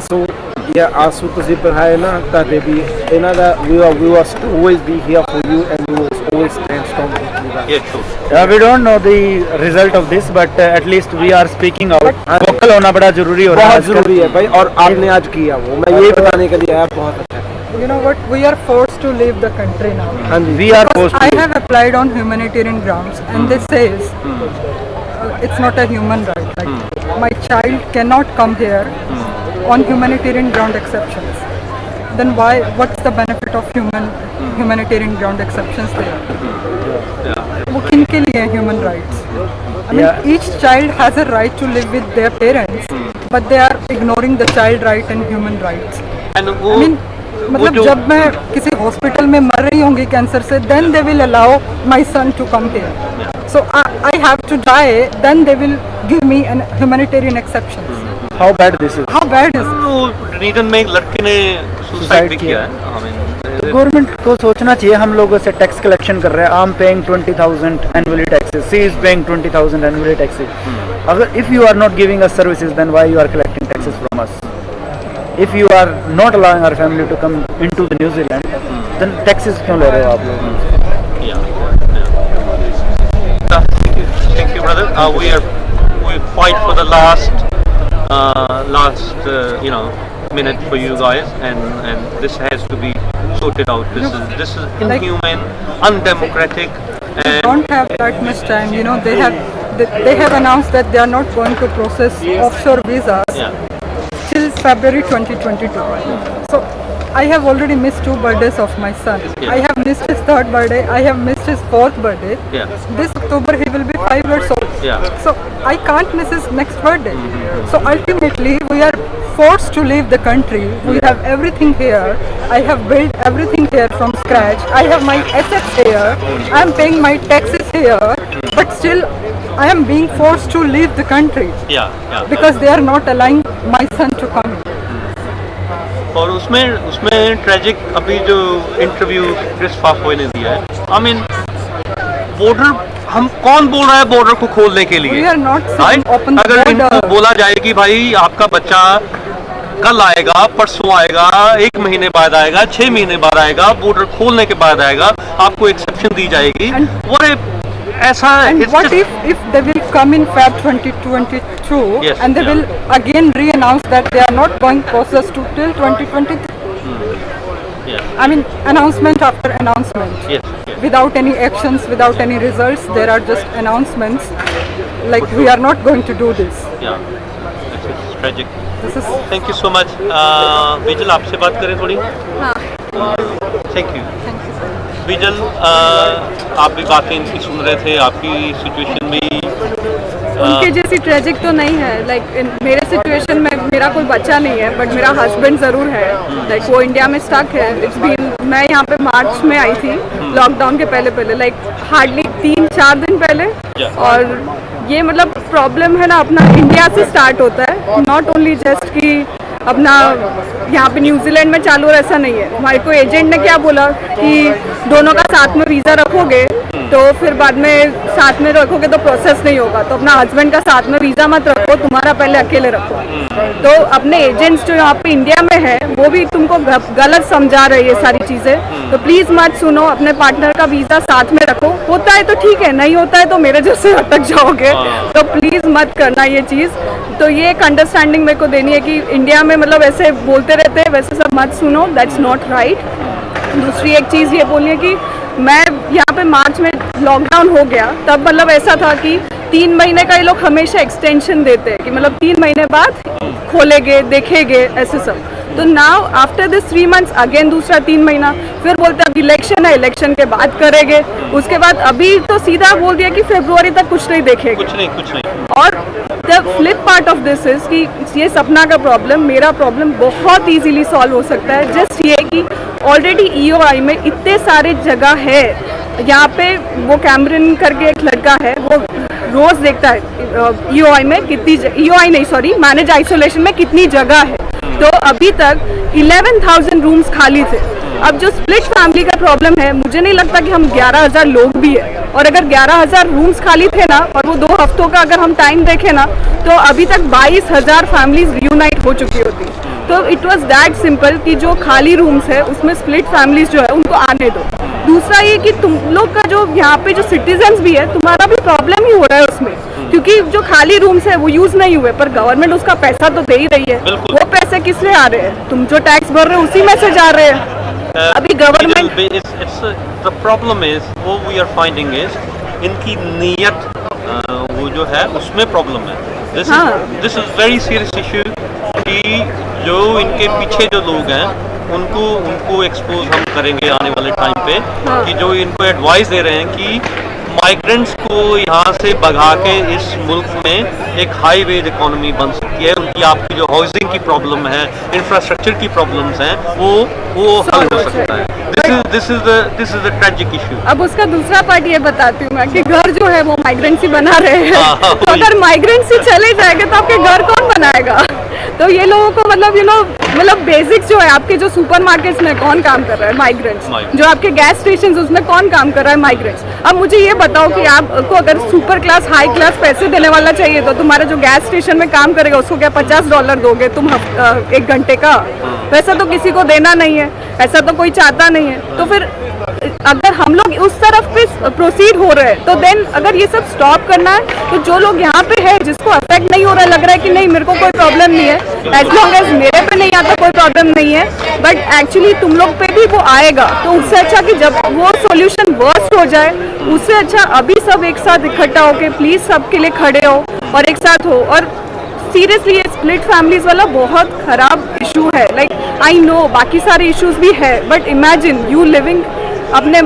ਆਸੂ ਤੁਸੀਂ ਪੜ੍ਹਾਏ ਨਾ ਤੁਹਾਡੇ ਵੀ ਇਹਨਾਂ ਦਾ we will always be here for you and we will always stand strong with you guys. Yeah, sure. We don't know the result of this, but at least we are speaking out. Vocal होना बड़ा जरूरी हो रहा है। बहुत जरूरी है भाई, और आपने आज किया वो, मैं यही बताने के लिए आया, बहुत अच्छा है। You know what? We are forced to leave the country now. We are forced I to. have applied on humanitarian grounds, and this says it's not a human right. Like my child cannot come here on humanitarian ground exceptions. Then why? What's the benefit of humanitarian ground exceptions there? वो किन के लिए human rights? I mean, each child has a right to live with their parents, but they are ignoring the child right and human rights. And वो, I mean, मतलब जब मैं किसी hospital में मर रही होंगी कैंसर से, then they will allow my son to come here. So I have to die, then they will give me an humanitarian exceptions. How bad this is? How bad is it? वो reason में एक लड़के ने suicide भी किया है। Government को सोचना चाहिए, हम लोगों से टैक्स कलेक्शन कर रहे हैं, I am paying 20,000 annually taxes, she is paying 20,000 annually taxes. अगर if you are not giving us services, then why you are collecting taxes from us? If you are not allowing our family to come into the New Zealand, then taxes क्यों ले रहे हो आप लोग? Thank you, brother. We fight for the last minute for you guys, and this has to be sorted out. This is inhumane, undemocratic. They don't have that much time. You know, they have announced that they are not going to process offshore visas. Till February 2022. So I have already missed 2 birthdays of my son. I have missed his 3rd birthday. I have missed his 4th birthday. This October he will be 5 years old. So I can't miss his next birthday. So ultimately we are forced to leave the country. We have everything here. I have built everything here from scratch. I have my assets here. I am paying my taxes here. But still I am being forced to leave the country. Because they are not allowing my son to come in. और उसमें tragic अभी जो interview Chris फाफोय ने दिया है, I mean, border, हम कौन बोल रहा है बॉर्डर को खोलने के लिए? अगर इनको बोला जाए कि भाई आपका बच्चा कल आएगा, परसों आएगा, 1 महीने बाद आएगा, 6 महीने बाद आएगा, बॉर्डर खोलने के बाद आएगा, आपको एक्सेप्शन दी जाएगी, वो ऐसा। And what if they will come in Feb 2022 and they will again re-announce that they are not going process to till 2023? I mean, announcement after announcement. Without any actions, without any results, there are just announcements like we are not going to do this. It's tragic. Thank you so much. Vigil, आपसे बात करें थोड़ी? Thank you. Vigil, आप भी बातें इनकी सुन रहे थे, आपकी सिचुएशन भी उनके जैसी ट्रेजिक तो नहीं है। लाइक मेरे सिचुएशन में मेरा कोई बच्चा नहीं है, बट मेरा हस्बैंड ज़रूर है। लाइक वो इंडिया में स्टक है। इट्स बीन, मैं यहाँ पे मार्च में आई थी, लॉकडाउन के पहले लाइक हार्डली 3-4 दिन पहले। और ये मतलब प्रॉब्लम है ना, अपना इंडिया से स्टार्ट होता है, नॉट ओनली जस्ट कि अपना यहाँ पे न्यूजीलैंड में चालू, ऐसा नहीं है। हमारे को एजेंट ने क्या बोला कि दोनों का साथ में वीज़ा रखोगे तो फिर बाद में साथ में रखोगे तो प्रोसेस नहीं होगा, तो अपना हस्बैंड का साथ में वीज़ा मत रखो, तुम्हारा पहले अकेले रखो। तो अपने एजेंट्स जो यहाँ पे इंडिया में है वो भी तुमको गलत समझा रहे हैं ये सारी चीज़ें, तो प्लीज़ मत सुनो, अपने पार्टनर का वीज़ा साथ में रखो, होता है तो ठीक है, नहीं होता है तो मेरे जैसे अटक जाओगे, तो प्लीज़ मत करना ये चीज़। तो ये एक अंडरस्टैंडिंग मेरे को देनी है कि इंडिया में मतलब ऐसे बोलते रहते हैं, वैसे सब मत सुनो, दैट्स नॉट राइट। दूसरी एक चीज़ ये बोलनी है कि मैं यहाँ पे मार्च में लॉकडाउन हो गया, तब मतलब ऐसा था कि 3 महीने का ये लोग हमेशा एक्सटेंशन देते हैं कि मतलब 3 महीने बाद खोलेंगे, देखेंगे, ऐसे सब। तो now after this 3 months again दूसरा 3 महीना, फिर बोलते हैं अब इलेक्शन है, इलेक्शन के बाद करेंगे, उसके बाद अभी तो सीधा बोल दिया कि फरवरी तक कुछ नहीं देखेंगे। कुछ नहीं। और the flip part of this is कि ये सपना का प्रॉब्लम, मेरा प्रॉब्लम बहुत इजीली सॉल्व हो सकता है। जस्ट ये कि ऑलरेडी ईओआई में इतने सारे जगह है, यहाँ पे वो कैमरन करके एक लड़का है, वो रोज देखता है ईओआई में कितनी, ईओआई नहीं सॉरी, मैनेज आइसोलेशन में कितनी जगह है। तो अभी तक 11,000 रूम्स खाली थे। अब जो स्प्लिट फैमिली का प्रॉब्लम है, मुझे नहीं लगता कि हम 11,000 लोग भी है, और अगर 11,000 रूम्स खाली थे ना, और वो 2 हफ्तों का अगर हम टाइम देखें ना, तो अभी तक 22,000 फैमिलीज रियूनाइट हो चुकी होती। तो इट वाज दैट सिंपल कि जो खाली रूम्स है उसमें स्प्लिट फैमिलीज जो है उनको आने दो। दूसरा ये कि तुम लोग का जो यहाँ पे जो सिटीजन्स भी है, तुम्हारा भी प्रॉब्लम ही हो रहा है उसमें, क्योंकि जो खाली रूम्स है वो यूज नहीं हुए, पर गवर्नमेंट उसका पैसा तो दे ही रही है। वो पैसे किस लिए आ रहे हैं? तुम जो टैक्स भर रहे हो उसी में से जा रहे हैं। अभी गवर्नमेंट द प्रॉब्लम इज वो वी आर फाइंडिंग इज इनकी नीयत वो जो है उसमें प्रॉब्लम है। This is very serious issue कि जो इनके पीछे जो लोग हैं उनको एक्सपोज हम करेंगे आने वाले टाइम पे, कि जो इनको एडवाइस दे रहे हैं कि माइग्रेंट्स को यहाँ से भगा के इस मुल्क में एक हाई वेज इकोनॉमी बन सकती है, उनकी आपकी जो हाउसिंग की प्रॉब्लम है, इंफ्रास्ट्रक्चर की प्रॉब्लम्स हैं, वो हल हो सकता है। This is the tragic issue. अब उसका दूसरा पार्ट ये बताती हूँ मैं कि घर जो है वो माइग्रेंट्स ही बना रहे हैं, तो अगर माइग्रेंट्स ही चले जाएंगे तो आपके घर कौन बनाएगा? तो ये लोगों को मतलब मतलब बेसिक्स जो है, आपके जो सुपरमार्केट्स में कौन काम कर रहा है? माइग्रेंट्स। जो आपके गैस स्टेशन उसमें कौन काम कर रहा है? माइग्रेंट्स। अब मुझे ये बताओ कि आपको अगर सुपर क्लास हाई क्लास पैसे देने वाला चाहिए, तो तुम्हारा जो गैस स्टेशन में काम करेगा उसको क्या $50 दोगे तुम 1 घंटे का? वैसा तो किसी को देना नहीं है, ऐसा तो कोई चाहता नहीं है। तो फिर अगर हम लोग उस तरफ पे प्रोसीड हो रहे हैं, तो देन अगर ये सब स्टॉप करना है, तो जो लोग यहाँ पे है जिसको अफेक्ट नहीं हो रहा है, लग रहा है कि नहीं मेरे को कोई प्रॉब्लम नहीं है, एज लॉन्ग एज मेरे पे नहीं आता कोई प्रॉब्लम नहीं है, बट एक्चुअली तुम लोग पे भी वो आएगा। तो उससे अच्छा कि जब वो सॉल्यूशन वर्स्ट हो जाए, उससे अच्छा अभी सब एक साथ इकट्ठा होके प्लीज सबके लिए खड़े हो और एक साथ हो। और सीरियसली ये स्प्लिट फैमिलीज वाला बहुत खराब इशू है। लाइक आई नो बाकी सारे इश्यूज भी है, बट इमेजिन यू लिविंग अपने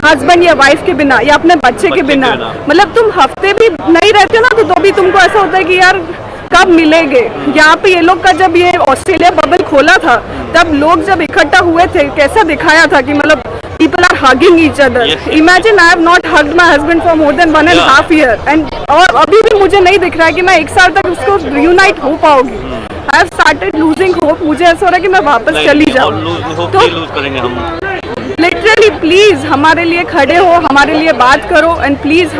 हस्बैंड या वाइफ के बिना या अपने बच्चे के बिना, मतलब तुम हफ्ते भी नहीं रहते ना, तो भी तुमको ऐसा होता है कि यार कब मिलेंगे। यहाँ पे ये लोग का जब ये ऑस्ट्रेलिया बबल खोला था, तब लोग जब इकट्ठा हुए थे, कैसा दिखाया था कि मतलब people are hugging each other. Imagine I have not hugged my husband for more than 1.5 year, and और अभी भी मुझे नहीं दिख रहा है कि मैं 1 साल तक उसको reunite हो पाऊंगी। I have started losing hope. मुझे ऐसा हो रहा है कि मैं वापस चली जाऊँ। तो करेंगे हम। लिटरली प्लीज हमारे लिए खड़े हो, हमारे लिए बात करो, एंड प्लीज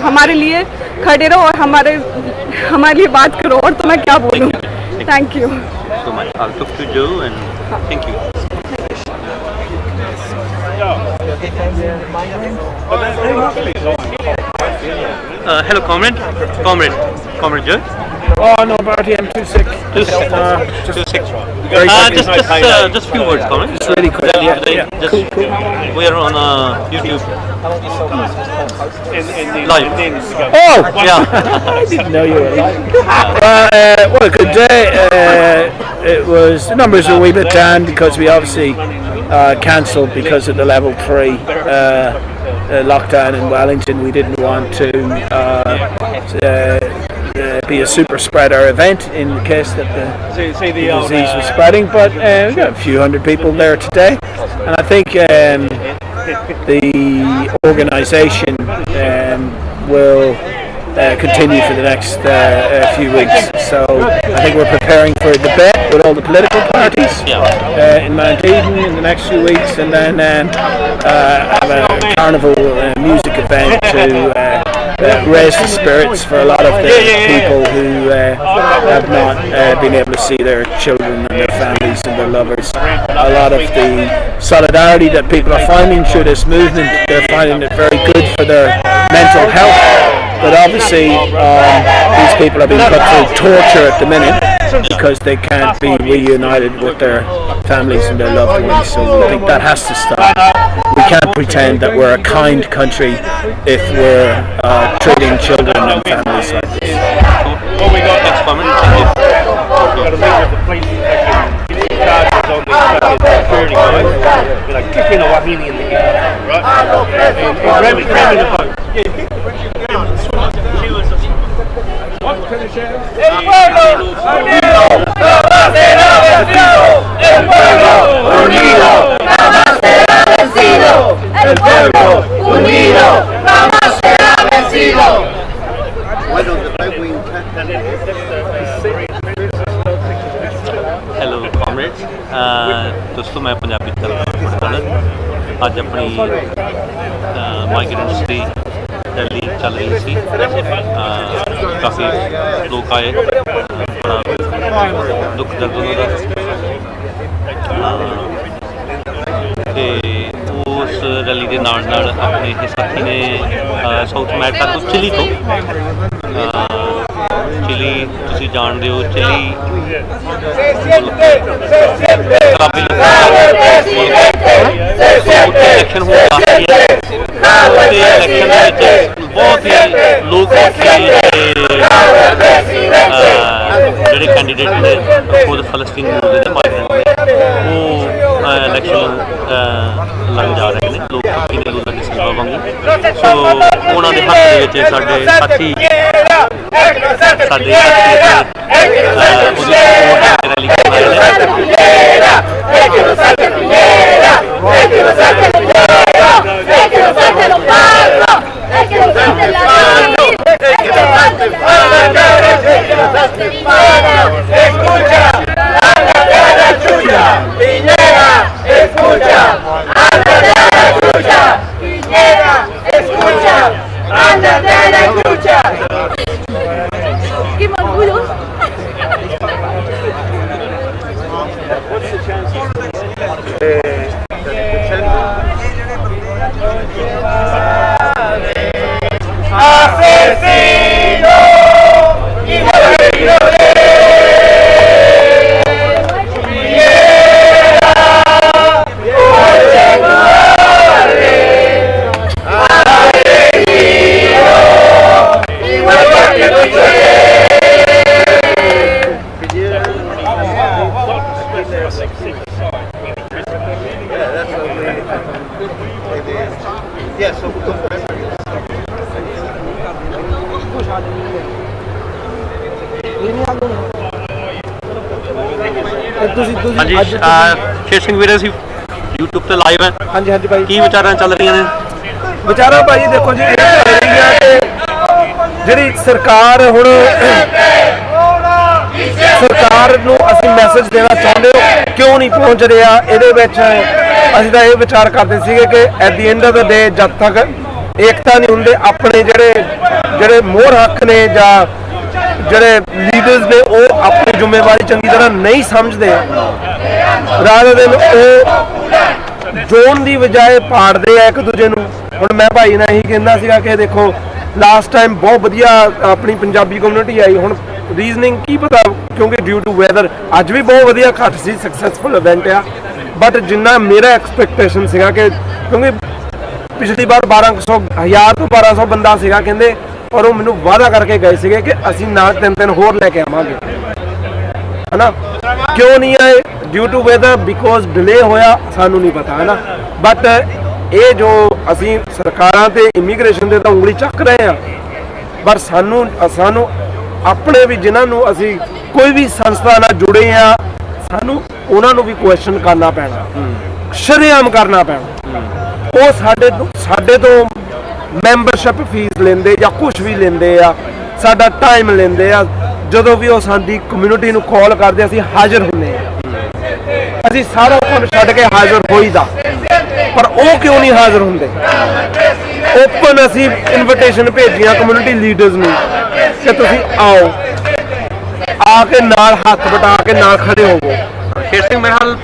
हमारे लिए खड़े रहो और हमारे लिए बात करो। और तो मैं क्या बोलूँ? Thank you so much. I'll talk to Joe and thank you. Hello, comrade Joe. Oh no, Bertie, I'm too sick. Too sick. Just few words, comrade. Just really quick. Just we are on YouTube. Live. Oh yeah. I didn't know you were live. What a good day. It was, the numbers were a wee bit down because we obviously cancelled because of the level 3 lockdown in Wellington. We didn't want to be a super spreader event in the case that the disease was spreading, but we got a few hundred people there today, and I think the organisation will continue for the next few weeks. So I think we're preparing for a debate with all the political parties in Mount Eden in the next few weeks, and then have a carnival music event to raise the spirits for a lot of the people who have not been able to see their children and their families and their lovers. A lot of the solidarity that people are finding through this movement, they're finding it very good for their mental health. But obviously these people are being put through torture at the minute because they can't be reunited with their families and their loved ones. So I think that has to stop. We can't pretend that we're a kind country if we're treating children and families like this. What we got next comment is like kicking a Wahini in the game, right? Ramming the boat. What? El pueblo unido jamás será vencido. El pueblo unido jamás será vencido. El pueblo unido jamás será vencido. Hello comrades दोस्तों मैं पंजाबी तरफ ਅੱਜ ਆਪਣੀ migrants ਦੀ rally चल रही सी काफ़ी लोग आए बड़ा दुख दर्द उन्होंने उस रैली के नाल अपने साथी ने साउथ अमेरिका तो चिली तुसी जानते हो चिली इलेक्शन हो बहुत ही लोग ਜਿਹੜੇ कैंडीडेट ने खुद फलस्तीन बोलते हैं माइग्रेंट ने वो इलेक्शन लड़ जा रहे हैं लोग ने लूला की सिलवा वांगू सो उन्होंने हक के साडे साथी रैली ਹਾਂਜੀ ਸ਼ੇਰ ਸਿੰਘ ਵੀਰੇ ਅਸੀਂ YouTube ਤੇ ਲਾਈਵ ਹੈ ਹਾਂਜੀ ਹਾਂਜੀ ਭਾਈ ਕੀ ਵਿਚਾਰਾਂ ਚੱਲ ਰਹੀਆਂ ਨੇ ਵਿਚਾਰਾਂ ਭਾਈ ਦੇਖੋ ਜੀ ਜਿਹੜੀ ਸਰਕਾਰ ਹੁਣ ਸਰਕਾਰ ਨੂੰ ਅਸੀਂ ਮੈਸੇਜ ਦੇਣਾ ਚਾਹੁੰਦੇ ਹੋ ਕਿਉਂ ਨਹੀਂ ਪਹੁੰਚ ਰਿਹਾ ਇਹਦੇ ਵਿੱਚ ਅਸੀਂ ਤਾਂ ਇਹ ਵਿਚਾਰ ਕਰਦੇ ਸੀਗੇ ਕਿ ਐਟ ਦੀ ਐਂਡ ਆਫ ਦਾ ਡੇ ਜਦ ਤੱਕ ਏਕਤਾ ਨਹੀਂ ਹੁੰਦੇ ਆਪਣੇ ਜਿਹੜੇ ਮੋਹਰ ਹੱਕ ਨੇ ਜਾਂ ਜਿਹੜੇ ਲੀਡਰਸ ਨੇ ਉਹ ਆਪਣੀ ਜ਼ਿੰਮੇਵਾਰੀ ਚੰਗੀ ਤਰ੍ਹਾਂ ਨਹੀਂ ਸਮਝਦੇ ਰਾਤ ਦਿਨ ਉਹ ਜ਼ੋਨ ਦੀ ਬਜਾਏ ਪਾੜਦੇ ਆ ਇੱਕ ਦੂਜੇ ਨੂੰ ਹੁਣ ਮੈਂ ਭਾਈ ਨਾਲ ਇਹੀ ਕਹਿੰਦਾ ਸੀਗਾ ਕਿ ਦੇਖੋ ਲਾਸਟ ਟਾਈਮ ਬਹੁਤ ਵਧੀਆ ਆਪਣੀ ਪੰਜਾਬੀ ਕਮਿਊਨਿਟੀ ਆਈ ਹੁਣ ਰੀਜ਼ਨਿੰਗ ਕੀ ਪਤਾ ਕਿਉਂਕਿ ਡਿਊ ਟੂ ਵੈਦਰ ਅੱਜ ਵੀ ਬਹੁਤ ਵਧੀਆ ਘੱਟ ਸੀ ਸਕਸੈਸਫੁਲ ਇਵੈਂਟ ਆ ਬਟ ਜਿੰਨਾ ਮੇਰਾ ਐਕਸਪੈਕਟੇਸ਼ਨ ਸੀਗਾ ਕਿ ਕਿਉਂਕਿ ਪਿਛਲੀ ਵਾਰ 1000 ਤੋਂ 1200 ਬੰਦਾ ਸੀਗਾ ਕਹਿੰਦੇ ਔਰ ਉਹ ਮੈਨੂੰ ਵਾਅਦਾ ਕਰਕੇ ਗਏ ਸੀਗੇ ਕਿ ਅਸੀਂ ਨਾਲ 3 ਹੋਰ ਲੈ ਕੇ ਆਵਾਂਗੇ ਹਨਾ ਕਿਉਂ ਨਹੀਂ ਆਏ due to weather because delay ਹੋਇਆ ਸਾਨੂੰ ਨਹੀਂ ਪਤਾ ਹਨਾ ਬਟ ਇਹ ਜੋ ਅਸੀਂ ਸਰਕਾਰਾਂ ਤੇ ਇਮੀਗ੍ਰੇਸ਼ਨ ਦੇ ਤਾਂ ਉਂਗਲੀ ਚੱਕ ਰਹੇ ਆ ਪਰ ਸਾਨੂੰ ਆਪਣੇ ਵੀ ਜਿਨ੍ਹਾਂ ਨੂੰ ਅਸੀਂ ਕੋਈ ਵੀ ਸੰਸਥਾ ਨਾਲ ਜੁੜੇ ਆ ਸਾਨੂੰ ਉਹਨਾਂ ਨੂੰ ਵੀ ਕੁਐਸਚਨ ਕਰਨਾ ਪੈਣਾ ਸ਼ਰੇਆਮ ਕਰਨਾ ਪੈਣਾ ਉਹ ਸਾਡੇ ਤੋਂ ਮੈਂਬਰਸ਼ਿਪ ਫੀਸ ਲੈਂਦੇ ਜਾਂ ਕੁਝ ਵੀ ਲੈਂਦੇ ਆ, ਸਾਡਾ ਟਾਈਮ ਲੈਂਦੇ ਆ। ਜਦੋਂ ਵੀ ਉਹ ਸਾਡੀ ਕਮਿਊਨਿਟੀ ਨੂੰ ਕਾਲ ਕਰਦੇ ਅਸੀਂ ਹਾਜ਼ਰ ਹੁੰਦੇ ਆ, ਅਸੀਂ ਸਾਰਾ ਕੰਮ ਛੱਡ ਕੇ ਹਾਜ਼ਰ ਹੋਈਦਾ। ਪਰ ਉਹ ਕਿਉਂ ਨਹੀਂ ਹਾਜ਼ਰ ਹੁੰਦੇ? ਓਪਨ ਅਸੀਂ ਇਨਵੀਟੇਸ਼ਨ ਭੇਜੀਆਂ ਕਮਿਊਨਿਟੀ ਲੀਡਰਸ ਨੂੰ ਕਿ ਤੁਸੀਂ ਆਓ, ਆ ਕੇ ਨਾਲ ਹੱਥ ਵਟਾ ਕੇ ਨਾਲ ਖੜੇ ਹੋਵੋ। ਸ਼ੇਰ ਸਿੰਘ ਮੇਰੇ ਹਾਲ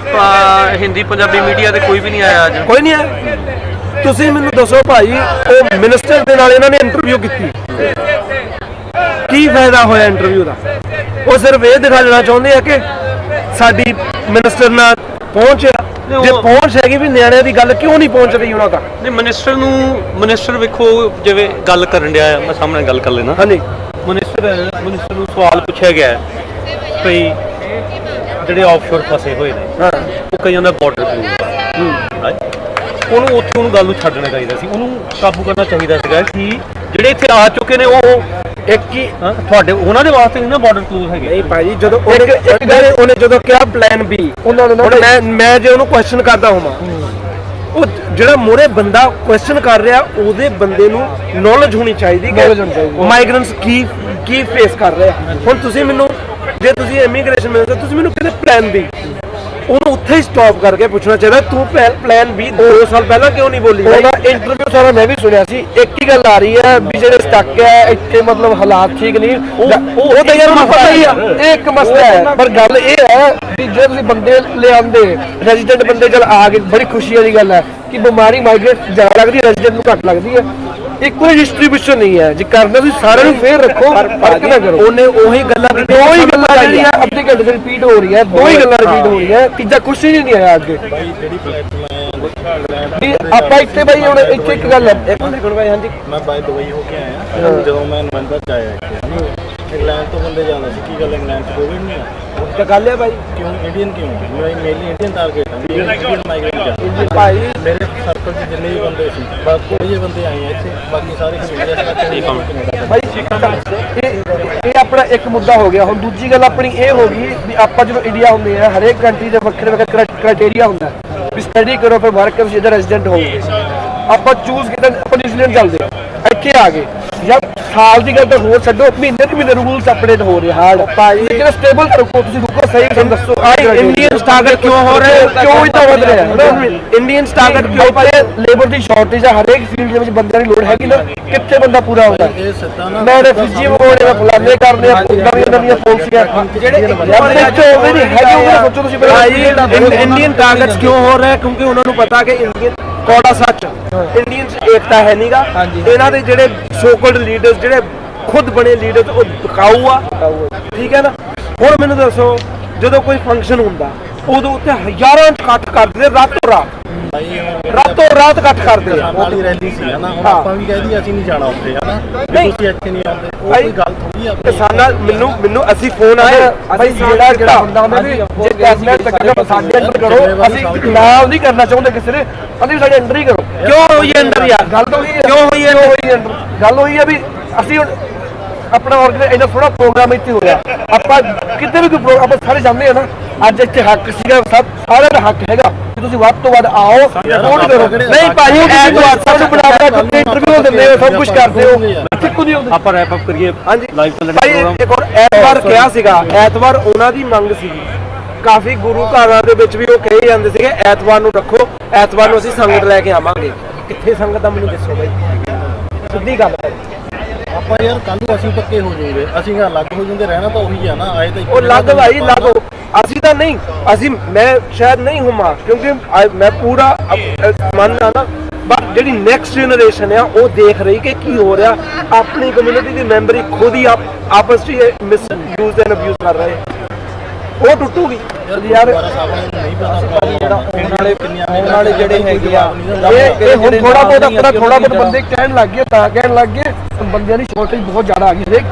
ਹਿੰਦੀ ਪੰਜਾਬੀ ਮੀਡੀਆ ਤੇ ਕੋਈ ਵੀ ਨਹੀਂ ਆਇਆ ਅੱਜ? ਕੋਈ ਨਹੀਂ ਆਇਆ। ਤੁਸੀਂ ਮੈਨੂੰ ਦੱਸੋ ਭਾਈ, ਉਹ ਮਿਨਿਸਟਰ ਦੇ ਨਾਲ ਇਹਨਾਂ ਨੇ ਇੰਟਰਵਿਊ ਕੀਤੀ, ਕੀ ਫਾਇਦਾ ਹੋਇਆ ਇੰਟਰਵਿਊ ਦਾ? ਉਹ ਸਿਰਫ ਇਹ ਦਿਖਾ ਦੇਣਾ ਚਾਹੁੰਦੇ ਆ ਕਿ ਸਾਡੀ ਮਿਨਿਸਟਰ ਨਾਲ ਪਹੁੰਚ, ਜੇ ਪਹੁੰਚ ਹੈਗੀ ਵੀ ਨਿਆਣਿਆਂ ਦੀ ਗੱਲ ਕਿਉਂ ਨਹੀਂ ਪਹੁੰਚ ਰਹੀ ਉਹਨਾਂ ਤੱਕ? ਨਹੀਂ, ਮਿਨਿਸਟਰ ਵੇਖੋ ਜਿਵੇਂ ਗੱਲ ਕਰਨ ਡਿਆ ਆ, ਮੈਂ ਸਾਹਮਣੇ ਗੱਲ ਕਰ ਲੈਣਾ। ਹਾਂਜੀ, ਮਿਨਿਸਟਰ ਨੂੰ ਸਵਾਲ ਪੁੱਛਿਆ ਗਿਆ ਹੈ ਭਈ ਜਿਹੜੇ ਆਫਸ਼ੋਰ ਫਸੇ ਹੋਏ ਨੇ ਉਹ ਕਈਆਂ ਦਾ ਬਾਰਡਰ ਉਹਨੂੰ ਉੱਥੇ ਉਹਨੂੰ ਗੱਲ ਨੂੰ ਛੱਡਣਾ ਚਾਹੀਦਾ ਸੀ, ਉਹਨੂੰ ਕਾਬੂ ਕਰਨਾ ਚਾਹੀਦਾ ਸੀਗਾ ਕਿ ਜਿਹੜੇ ਇੱਥੇ ਆ ਚੁੱਕੇ ਨੇ ਉਹ ਇੱਕ ਹੀ ਤੁਹਾਡੇ ਉਹਨਾਂ ਦੇ ਵਾਸਤੇ ਨਹੀਂ ਨਾ ਬਾਰਡਰ ਕਲੋਜ਼ ਹੈਗੇ। ਨਹੀਂ ਭਾਈ, ਜਦੋਂ ਉਹਨੇ ਜਦੋਂ ਕਿਹਾ ਪਲਾਨ ਬੀ, ਉਹਨਾਂ ਨੇ ਮੈਂ ਜੇ ਉਹਨੂੰ ਕੁਐਸਚਨ ਕਰਦਾ ਹੋਵਾਂ, ਉਹ ਜਿਹੜਾ ਮੋਰੇ ਬੰਦਾ ਕੁਐਸਚਨ ਕਰ ਰਿਹਾ ਉਹਦੇ ਬੰਦੇ ਨੂੰ ਨੌਲੇਜ ਹੋਣੀ ਚਾਹੀਦੀ ਕਿ ਮਾਈਗ੍ਰੈਂਟਸ ਕੀ ਫੇਸ ਕਰ ਰਹੇ ਆ। ਹੁਣ ਤੁਸੀਂ ਮੈਨੂੰ, ਜੇ ਤੁਸੀਂ ਇਮੀਗ੍ਰੇਸ਼ਨ ਮਿਨਿਸਟਰ, ਤੁਸੀਂ ਮੈਨੂੰ ਕਹਿੰਦੇ ਪਲਾਨ ਬੀ, ਉਹਨੂੰ ਉੱਥੇ ਹੀ ਸਟਾਪ ਕਰਕੇ ਪੁੱਛਣਾ ਚਾਹੀਦਾ ਤੂੰ ਪਲਾਨ ਬੀ 2 ਸਾਲ ਪਹਿਲਾਂ ਕਿਉਂ ਨਹੀਂ ਬੋਲੀ? ਉਹਦਾ ਇੰਟਰਵਿਊ ਸਾਰਾ ਮੈਂ ਵੀ ਸੁਣਿਆ ਸੀ, ਇੱਕ ਹੀ ਗੱਲ ਆ ਰਹੀ ਹੈ ਵੀ ਜਿਹੜੇ ਸਟਕ ਹੈ ਇੱਥੇ, ਮਤਲਬ ਹਾਲਾਤ ਠੀਕ ਨਹੀਂ, ਉਹ ਤਾਂ ਯਾਰ ਮੈਨੂੰ ਪਤਾ ਹੀ ਆ, ਇਹ ਇੱਕ ਮਸਲਾ ਹੈ। ਪਰ ਗੱਲ ਇਹ ਹੈ ਵੀ ਜੇ ਤੁਸੀਂ ਬੰਦੇ ਲਿਆਂਦੇ, ਰੈਜ਼ੀਡੈਂਟ ਬੰਦੇ ਚਲ ਆ ਗਏ, ਬੜੀ ਖੁਸ਼ੀ ਵਾਲੀ ਗੱਲ ਹੈ ਕਿ ਬਿਮਾਰੀ ਮਾਈਗ੍ਰੇਟ ਜ਼ਿਆਦਾ ਲੱਗਦੀ ਹੈ, ਰੈਜ਼ੀਡੈਂਟ ਨੂੰ ਘੱਟ ਲੱਗਦੀ ਹੈ। ਇਹ ਕੋਈ ਡਿਸਟ੍ਰੀਬਿਊਸ਼ਨ ਨਹੀਂ ਹੈ, ਜੇ ਕਰਨਾ ਤੁਸੀਂ ਸਾਰਿਆਂ ਨੂੰ ਫੇਰ ਰੱਖੋ, ਫਰਕ ਨਾ ਕਰੋ। ਉਹਨੇ ਉਹੀ ਗੱਲਾਂ ਕੀਤੀਆਂ, ਦੋ ਹੀ ਗੱਲਾਂ ਜਿਹੜੀਆਂ ਅੱਧੇ ਘੰਟੇ ਚ ਰਿਪੀਟ ਹੋ ਰਹੀ ਹੈ, ਦੋ ਹੀ ਗੱਲਾਂ ਰਿਪੀਟ ਹੋ ਰਹੀਆਂ, ਤੀਜਾ ਕੁਛ ਹੀ ਨਹੀਂ ਆਇਆ ਅੱਗੇ। ਵੀ ਆਪਾਂ ਇੱਥੇ ਬਾਈ ਹੁਣ ਇੱਥੇ ਇੱਕ ਗੱਲ ਹੈ, ਇੱਕ ਮਿੰਟ ਬਾਈ। ਹਾਂਜੀ, ਮੈਂ ਬਾਈ ਦੁਬਈ ਹੋ ਕੇ ਆਇਆ, ਜਦੋਂ ਮੈਂ ਨਵੰਬਰ ਚ ਆਇਆ ਇੱਥੇ, ਇੰਗਲੈਂਡ ਤੋਂ ਬੰਦੇ ਜਾਂਦਾ ਸੀ, ਕੀ ਗੱਲ ਇੰਗਲੈਂਡ ਚ ਕੋਵਿਡ ਨਹੀਂ ਆ? ਉਹ ਤਾਂ ਗੱਲ ਹੈ ਬਾਈ, ਕਿਉਂ ਇੰਡੀਅਨ ਕਿਉਂ? ਮੈਂ ਮੇਨਲੀ ਇੰਡੀਅਨ ਟਾਰਗੇਟ ਹਾਂ, ਇੰਡੀਅਨ ਮਾਈਗ੍ਰੈਂਟ ਭਾਈ। ਮੇਰੇ ਸਰਕਲ ਚ ਜਿੰਨੇ ਵੀ ਬੰਦੇ ਸੀ, ਬਸ ਥੋੜੇ ਜਿਹੇ ਬੰਦੇ ਆਏ ਆ ਇੱਥੇ, ਬਾਕੀ ਸਾਰੇ ਇਹ ਆਪਣਾ ਇੱਕ ਮੁੱਦਾ ਹੋ ਗਿਆ। ਹੁਣ ਦੂਜੀ ਗੱਲ ਆਪਣੀ ਇਹ ਹੋ ਗਈ ਵੀ ਆਪਾਂ ਜਦੋਂ ਇੰਡੀਆ ਹੁੰਦੇ ਆ, ਹਰੇਕ ਕੰਟਰੀ ਦੇ ਵੱਖਰੇ ਵੱਖਰੇ ਕ੍ਰਾਈਟੇਰੀਆ ਹੁੰਦਾ ਵੀ ਸਟੱਡੀ ਕਰੋ ਫਿਰ ਵਰਕ ਕਰੋ, ਜਿੱਦਾਂ ਰੈਜ਼ੀਡੈਂਟ ਹੋਗੇ। ਆਪਾਂ ਚੂਜ਼ ਕੀਤਾ, ਆਪਾਂ ਨਿਊਜ਼ੀਲੈਂਡ ਚੱਲਦੇ, ਇੱਥੇ ਆ ਗਏ ਯਾਰ, ਸਾਲ ਦੀ ਗੱਲ ਤਾਂ ਹੋਰ ਛੱਡੋ, ਮਹੀਨੇ ਰੂਲਸ ਅਪਡੇਟ ਹੋ ਰਹੇ ਹਾਰਡ। ਲੇਕਿਨ ਸਟੇਬਲ ਰੱਖੋ, ਤੁਸੀਂ ਰੁਕੋ, ਸਹੀ ਤੁਹਾਨੂੰ ਦੱਸੋ ਇੰਡੀਅਨ ਸਟਾਰਟਰ ਕਿਉਂ ਹੋ ਰਹੇ, ਕਿਉਂ ਇਦਾਂ ਵਧ ਰਿਹਾ? ਇੰਡੀਅਨ ਸਟਾਰਟਰ ਕਿਉਂ ਪਾਏ? ਲੇਬਰ ਦੀ ਸ਼ਾਰਟੇਜ ਆ, ਹਰੇਕ ਫੀਲਡ ਦੇ ਵਿੱਚ ਬੰਦਿਆਂ ਦੀ ਲੋੜ ਹੈਗੀ ਨਾ, ਕਿੱਥੇ ਬੰਦਾ ਪੂਰਾ ਹੁੰਦਾ? ਮੈਂ ਰੈਫਿਊਜੀ ਵਗੋੜੇ ਦਾ ਫਲਾਣੇ ਕਰਨੇ ਆ, ਨਵੀਆਂ ਪਾਲਿਸੀਆਂ ਜਿਹੜੇ ਸੋਚੋ ਤੁਸੀਂ। ਇੰਡੀਅਨ ਟਾਰਗੇਟਸ ਕਿਉਂ ਹੋ ਰਹੇ? ਕਿਉਂਕਿ ਉਹਨਾਂ ਨੂੰ ਪਤਾ ਕਿ ਇੰਡੀਅਨ ਕੋੜਾ ਸੱਚ, ਇੰਡੀਅਨ ਚ ਏਕਤਾ ਹੈ ਨਹੀਂਗਾ। ਇਹਨਾਂ ਦੇ ਜਿਹੜੇ ਸੋ-ਕਾਲਡ ਲੀਡਰਸ, ਜਿਹੜੇ ਖੁਦ ਬਣੇ ਲੀਡਰਸ, ਉਹ ਬਕਾਊ ਆ, ਠੀਕ ਹੈ ਨਾ। ਹੁਣ ਮੈਨੂੰ ਦੱਸੋ, ਜਦੋਂ ਕੋਈ ਫੰਕਸ਼ਨ ਹੁੰਦਾ ਉਦੋਂ ਉੱਥੇ ਹਜ਼ਾਰਾਂ ਇਕੱਠ ਕਰਦੇ ਰਾਤੋਂ ਰਾਤ ਇਕੱਠ ਕਰਦੇ ਆ। ਵਾਲੀ ਰੈਲੀ ਸੀ ਨਾ, ਹੁਣ ਆਪਾਂ ਵੀ ਕਹਿ ਅਸੀਂ ਨਹੀਂ ਜਾਣਾ ਉੱਥੇ, ਹਨਾ, ਵੀ ਤੁਸੀਂ ਇੱਥੇ ਨਹੀਂ ਆਉਂਦੇ, ਉਹ ਕੋਈ ਗੱਲ ਥੋੜੀ ਆ। ਕਿਸਾਨਾਂ ਮੈਨੂੰ ਅਸੀਂ ਫੋਨ ਆਇਆ, ਅਸੀਂ ਜਿਹੜਾ ਹੁੰਦਾ ਹੁੰਦਾ ਵੀ ਜੇ ਕੈਬਨਿਟ ਤੱਕ ਸਾਡੇ ਅੰਡਰ ਕਰੋ, ਅਸੀਂ ਨਾਮ ਨਹੀਂ ਕਰਨਾ ਚਾਹੁੰਦੇ ਕਿਸੇ ਨੇ, ਅਸੀਂ ਸਾਡੇ ਅੰਡਰ ਹੀ ਕਰੋ। ਕਿਉਂ ਹੋਈ ਅੰਡਰ ਯਾਰ? ਗੱਲ ਤਾਂ ਹੋਈ ਹੈ, ਕਿਉਂ ਹੋਈ ਅੰਡਰ? ਗੱਲ ਹੋਈ ਹੈ ਵੀ ਅਸੀਂ ਹੁਣ ਆਪਣਾ ਆਰਗੇਨਾਈਜ਼ ਇੰਨਾ ਥੋੜਾ ਪ੍ਰੋਗਰਾਮ ਇੱਥੇ ਹੋ ਰਿਹਾ, ਆਪਾਂ ਕਿਤੇ ਵੀ ਕੋਈ ਪ੍ਰੋਗਰਾਮ, ਆਪਾਂ ਸਾਰੇ ਜਾਂਦੇ ਆ ਨਾ, ਅੱਜ ਇੱਥੇ ਹੱਕ ਸੀਗਾ, ਸਾਰਿਆਂ ਦਾ ਹੱਕ ਹੈਗਾ ਕਿ ਤੁਸੀਂ ਵੱਧ ਤੋਂ ਵੱਧ ਆਓ, ਵੋਟ ਕਰੋ। ਨਹੀਂ ਭਾਜੀ, ਐਤਵਾਰ ਸਾਨੂੰ ਬਣਾਉਣਾ, ਇੰਟਰਵਿਊ ਦਿੰਦੇ ਹੋ, ਸਭ ਕੁਝ ਕਰਦੇ ਹੋ, ਇੱਥੇ ਕੋਈ ਨਹੀਂ ਆਉਂਦੇ। ਆਪਾਂ ਰੈਪ ਅਪ ਕਰੀਏ। ਹਾਂਜੀ ਭਾਈ, ਇੱਕ ਹੋਰ ਐਤਵਾਰ ਕਿਹਾ ਸੀਗਾ, ਐਤਵਾਰ ਉਹਨਾਂ ਦੀ ਮੰਗ ਸੀਗੀ, ਕਾਫੀ ਗੁਰੂ ਘਰਾਂ ਦੇ ਵਿੱਚ ਵੀ ਉਹ ਕਹੇ ਜਾਂਦੇ ਸੀਗੇ ਐਤਵਾਰ ਨੂੰ ਰੱਖੋ, ਐਤਵਾਰ ਨੂੰ ਅਸੀਂ ਸੰਗਤ ਲੈ ਕੇ ਆਵਾਂਗੇ। ਕਿੱਥੇ ਸੰਗਤ ਆ ਮੈਨੂੰ ਦੱਸੋ ਬਾਈ, ਸਿੱਧੀ ਗੱਲ ਹੈ। ਆਪਾਂ ਯਾਰ ਕੱਲ ਨੂੰ ਅਸੀਂ ਪੱਕੇ ਹੋ ਜਾਊਗੇ, ਅਸੀਂ ਅਲੱਗ ਹੋ ਜਾਂਦੇ, ਰਹਿਣਾ ਤਾਂ ਉਹੀ ਆ ਨਾ, ਆਏ ਤਾਂ ਉਹ ਲੱਗ ਭਾਈ ਲੱਗ, ਅਸੀਂ ਤਾਂ ਨਹੀਂ, ਮੈਂ ਸ਼ਾਇਦ ਨਹੀਂ ਹੁਮਾ, ਕਿਉਂਕਿ ਮੈਂ ਪੂਰਾ ਮੰਨਦਾ ਨਾ, ਬਟ ਜਿਹੜੀ ਨੈਕਸਟ ਜਨਰੇਸ਼ਨ ਆ ਉਹ ਦੇਖ ਰਹੀ ਕਿ ਕੀ ਹੋ ਰਿਹਾ, ਆਪਣੀ ਕਮਿਊਨਿਟੀ ਦੀ ਮੈਂਬਰ ਹੀ ਖੁਦ ਹੀ ਆਪਸ ਚ ਮਿਸ ਯੂਜ਼ ਐਂਡ ਅਬਿਊਜ਼ ਕਰ ਰਹੇ, ਉਹ ਟੁੱਟੂਗੀ ਯਾਰ। ਆਉਣ ਵਾਲੇ ਜਿਹੜੇ ਹੈਗੇ ਆ, ਇਹ ਹੁਣ ਥੋੜਾ ਬਹੁਤ ਬੰਦੇ ਕਹਿਣ ਲੱਗ ਗਏ, ਤਾਂ ਕਹਿਣ ਲੱਗ ਗਏ ਬੰਦਿਆਂ ਦੀ ਸ਼ਾਰਟੇਜ ਬਹੁਤ ਜ਼ਿਆਦਾ ਆ ਗਈ ਹਰੇਕ।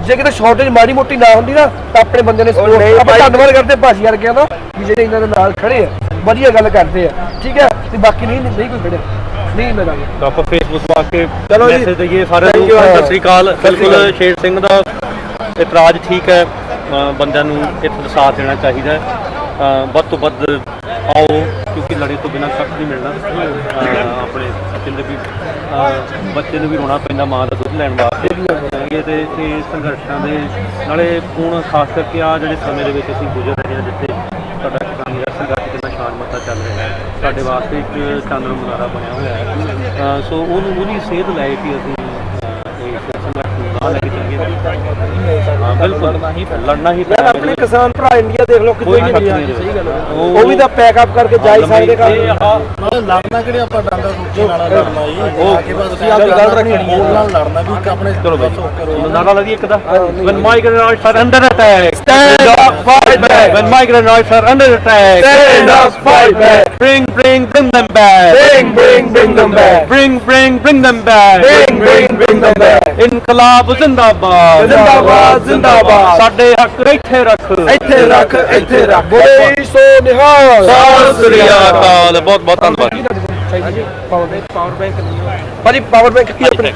ਜੇ ਕਿਤੇ ਸ਼ਾਰਟੇਜ ਮਾੜੀ ਮੋਟੀ ਨਾ ਹੁੰਦੀ ਨਾ ਤਾਂ ਆਪਣੇ ਬੰਦੇ ਨੇ ਆਪਾਂ ਧੰਨਵਾਦ ਕਰਦੇ ਭਾਜੀ ਵਰਗਿਆਂ ਦਾ ਵੀ ਜਿਹੜੇ ਇਹਨਾਂ ਦੇ ਨਾਲ ਖੜੇ ਆ, ਵਧੀਆ ਗੱਲ ਕਰਦੇ ਆ, ਠੀਕ ਹੈ। ਤੇ ਬਾਕੀ ਨਹੀਂ ਕੋਈ ਖੜਿਆ ਨਹੀਂ ਮਿਲਾਂਗੇ ਤਾਂ ਆਪਾਂ ਫੇਸਬੁੱਕ ਪਾ ਕੇ ਮੈਸੇਜ ਦਈਏ ਸਾਰਿਆਂ ਨੂੰ। ਸਤਿ ਸ੍ਰੀ ਅਕਾਲ। ਬਿਲਕੁਲ ਸ਼ੇਰ ਸਿੰਘ ਦਾ ਇਤਰਾਜ਼ ਠੀਕ ਹੈ, ਬੰਦਿਆਂ ਨੂੰ ਇੱਥੇ ਸਾਥ ਦੇਣਾ ਚਾਹੀਦਾ ਹੈ, ਵੱਧ ਤੋਂ ਵੱਧ ਆਓ, ਕਿਉਂਕਿ ਲੜੇ ਤੋਂ ਬਿਨਾਂ ਕੱਖ ਨਹੀਂ ਮਿਲਣਾ। ਆਪਣੇ ਕਹਿੰਦੇ ਵੀ ਬੱਚੇ ਨੂੰ ਵੀ ਰੋਣਾ ਪੈਂਦਾ ਮਾਂ ਦਾ ਦੁੱਧ ਲੈਣ ਵਾਸਤੇ ਹੈਗੇ ਤੇ ਸੰਘਰਸ਼ਾਂ ਦੇ ਨਾਲੇ ਹੁਣ ਖਾਸ ਕਰਕੇ ਆ ਜਿਹੜੇ ਸਮੇਂ ਦੇ ਵਿੱਚ ਅਸੀਂ ਗੁਜ਼ਰ ਰਹੇ ਹਾਂ ਜਿੱਥੇ ਸਾਡਾ ਕਿਸਾਨੀ ਸੰਘਰਸ਼ ਕਿੰਨਾ ਸ਼ਾਨ ਮੱਤਾ ਚੱਲ ਰਿਹਾ ਹੈ ਸਾਡੇ ਵਾਸਤੇ ਇੱਕ ਚਾਨਣ ਮੁਨਾਰਾ ਬਣਿਆ ਹੋਇਆ ਹੈ ਸੋ ਉਹਦੀ ਸੇਧ ਲੈ ਕੇ ਅਸੀਂ ਇਸ ਸੰਘਰਸ਼ ਨੂੰ ਨਾਲ ਲੈ ਕੇ ਚੱਲੀਏ ਹਾਂ ਬਿਲਕੁਲ ਲੜਨਾ ਹੀ ਯਾਰ ਆਪਣੇ ਕਿਸਾਨ ਭਰਾ ਇੰਡੀਆ ਦੇਖ ਲਓ ਕਿੰਨੇ ਸਹੀ ਗੱਲ ਉਹ ਵੀ ਤਾਂ ਪੈਕਅਪ ਕਰਕੇ ਜਾ ਹੀ ਸਕਦੇ ਕੰਮ ਲੜਨਾ ਕਿਹੜੇ ਆਪਾਂ ਡਾਂਗਾ ਰੁੱਕੇ ਨਾਲ ਲੜਨਾ ਜੀ ਉਹ ਕਿ ਬਸ ਤੁਸੀਂ ਆਪਣੀ ਗੱਲ ਰੱਖਣੀ ਬੋਲ ਨਾਲ ਲੜਨਾ ਵੀ ਇੱਕ ਆਪਣੇ ਚਲੋ ਬਾਈ ਨਾਰਾ ਲਾ ਦੀ ਇੱਕ ਦਾ when migrants are under attack stand up fight back when migrants are under attack stand up fight back bring them back bring them back bring them back bring them back ਇਨਕਲਾਬ ਜ਼ਿੰਦਾਬਾਦ ਜ਼ਿੰਦਾਬਾਦ ਜ਼ਿੰਦਾਬਾਦ ਸਾਡੇ ਹੱਕ ਇੱਥੇ ਰੱਖ ਬੋਲੇ ਸੋ ਨਿਹਾਲ ਸਤਿ ਸ੍ਰੀ ਅਕਾਲ ਬਹੁਤ ਬਹੁਤ ਧੰਨਵਾਦ ਪਾਵਰ ਬੈਂਕ ਭਾਜੀ ਪਾਵਰ ਬੈਂਕ ਕੀ ਆਪਣੇ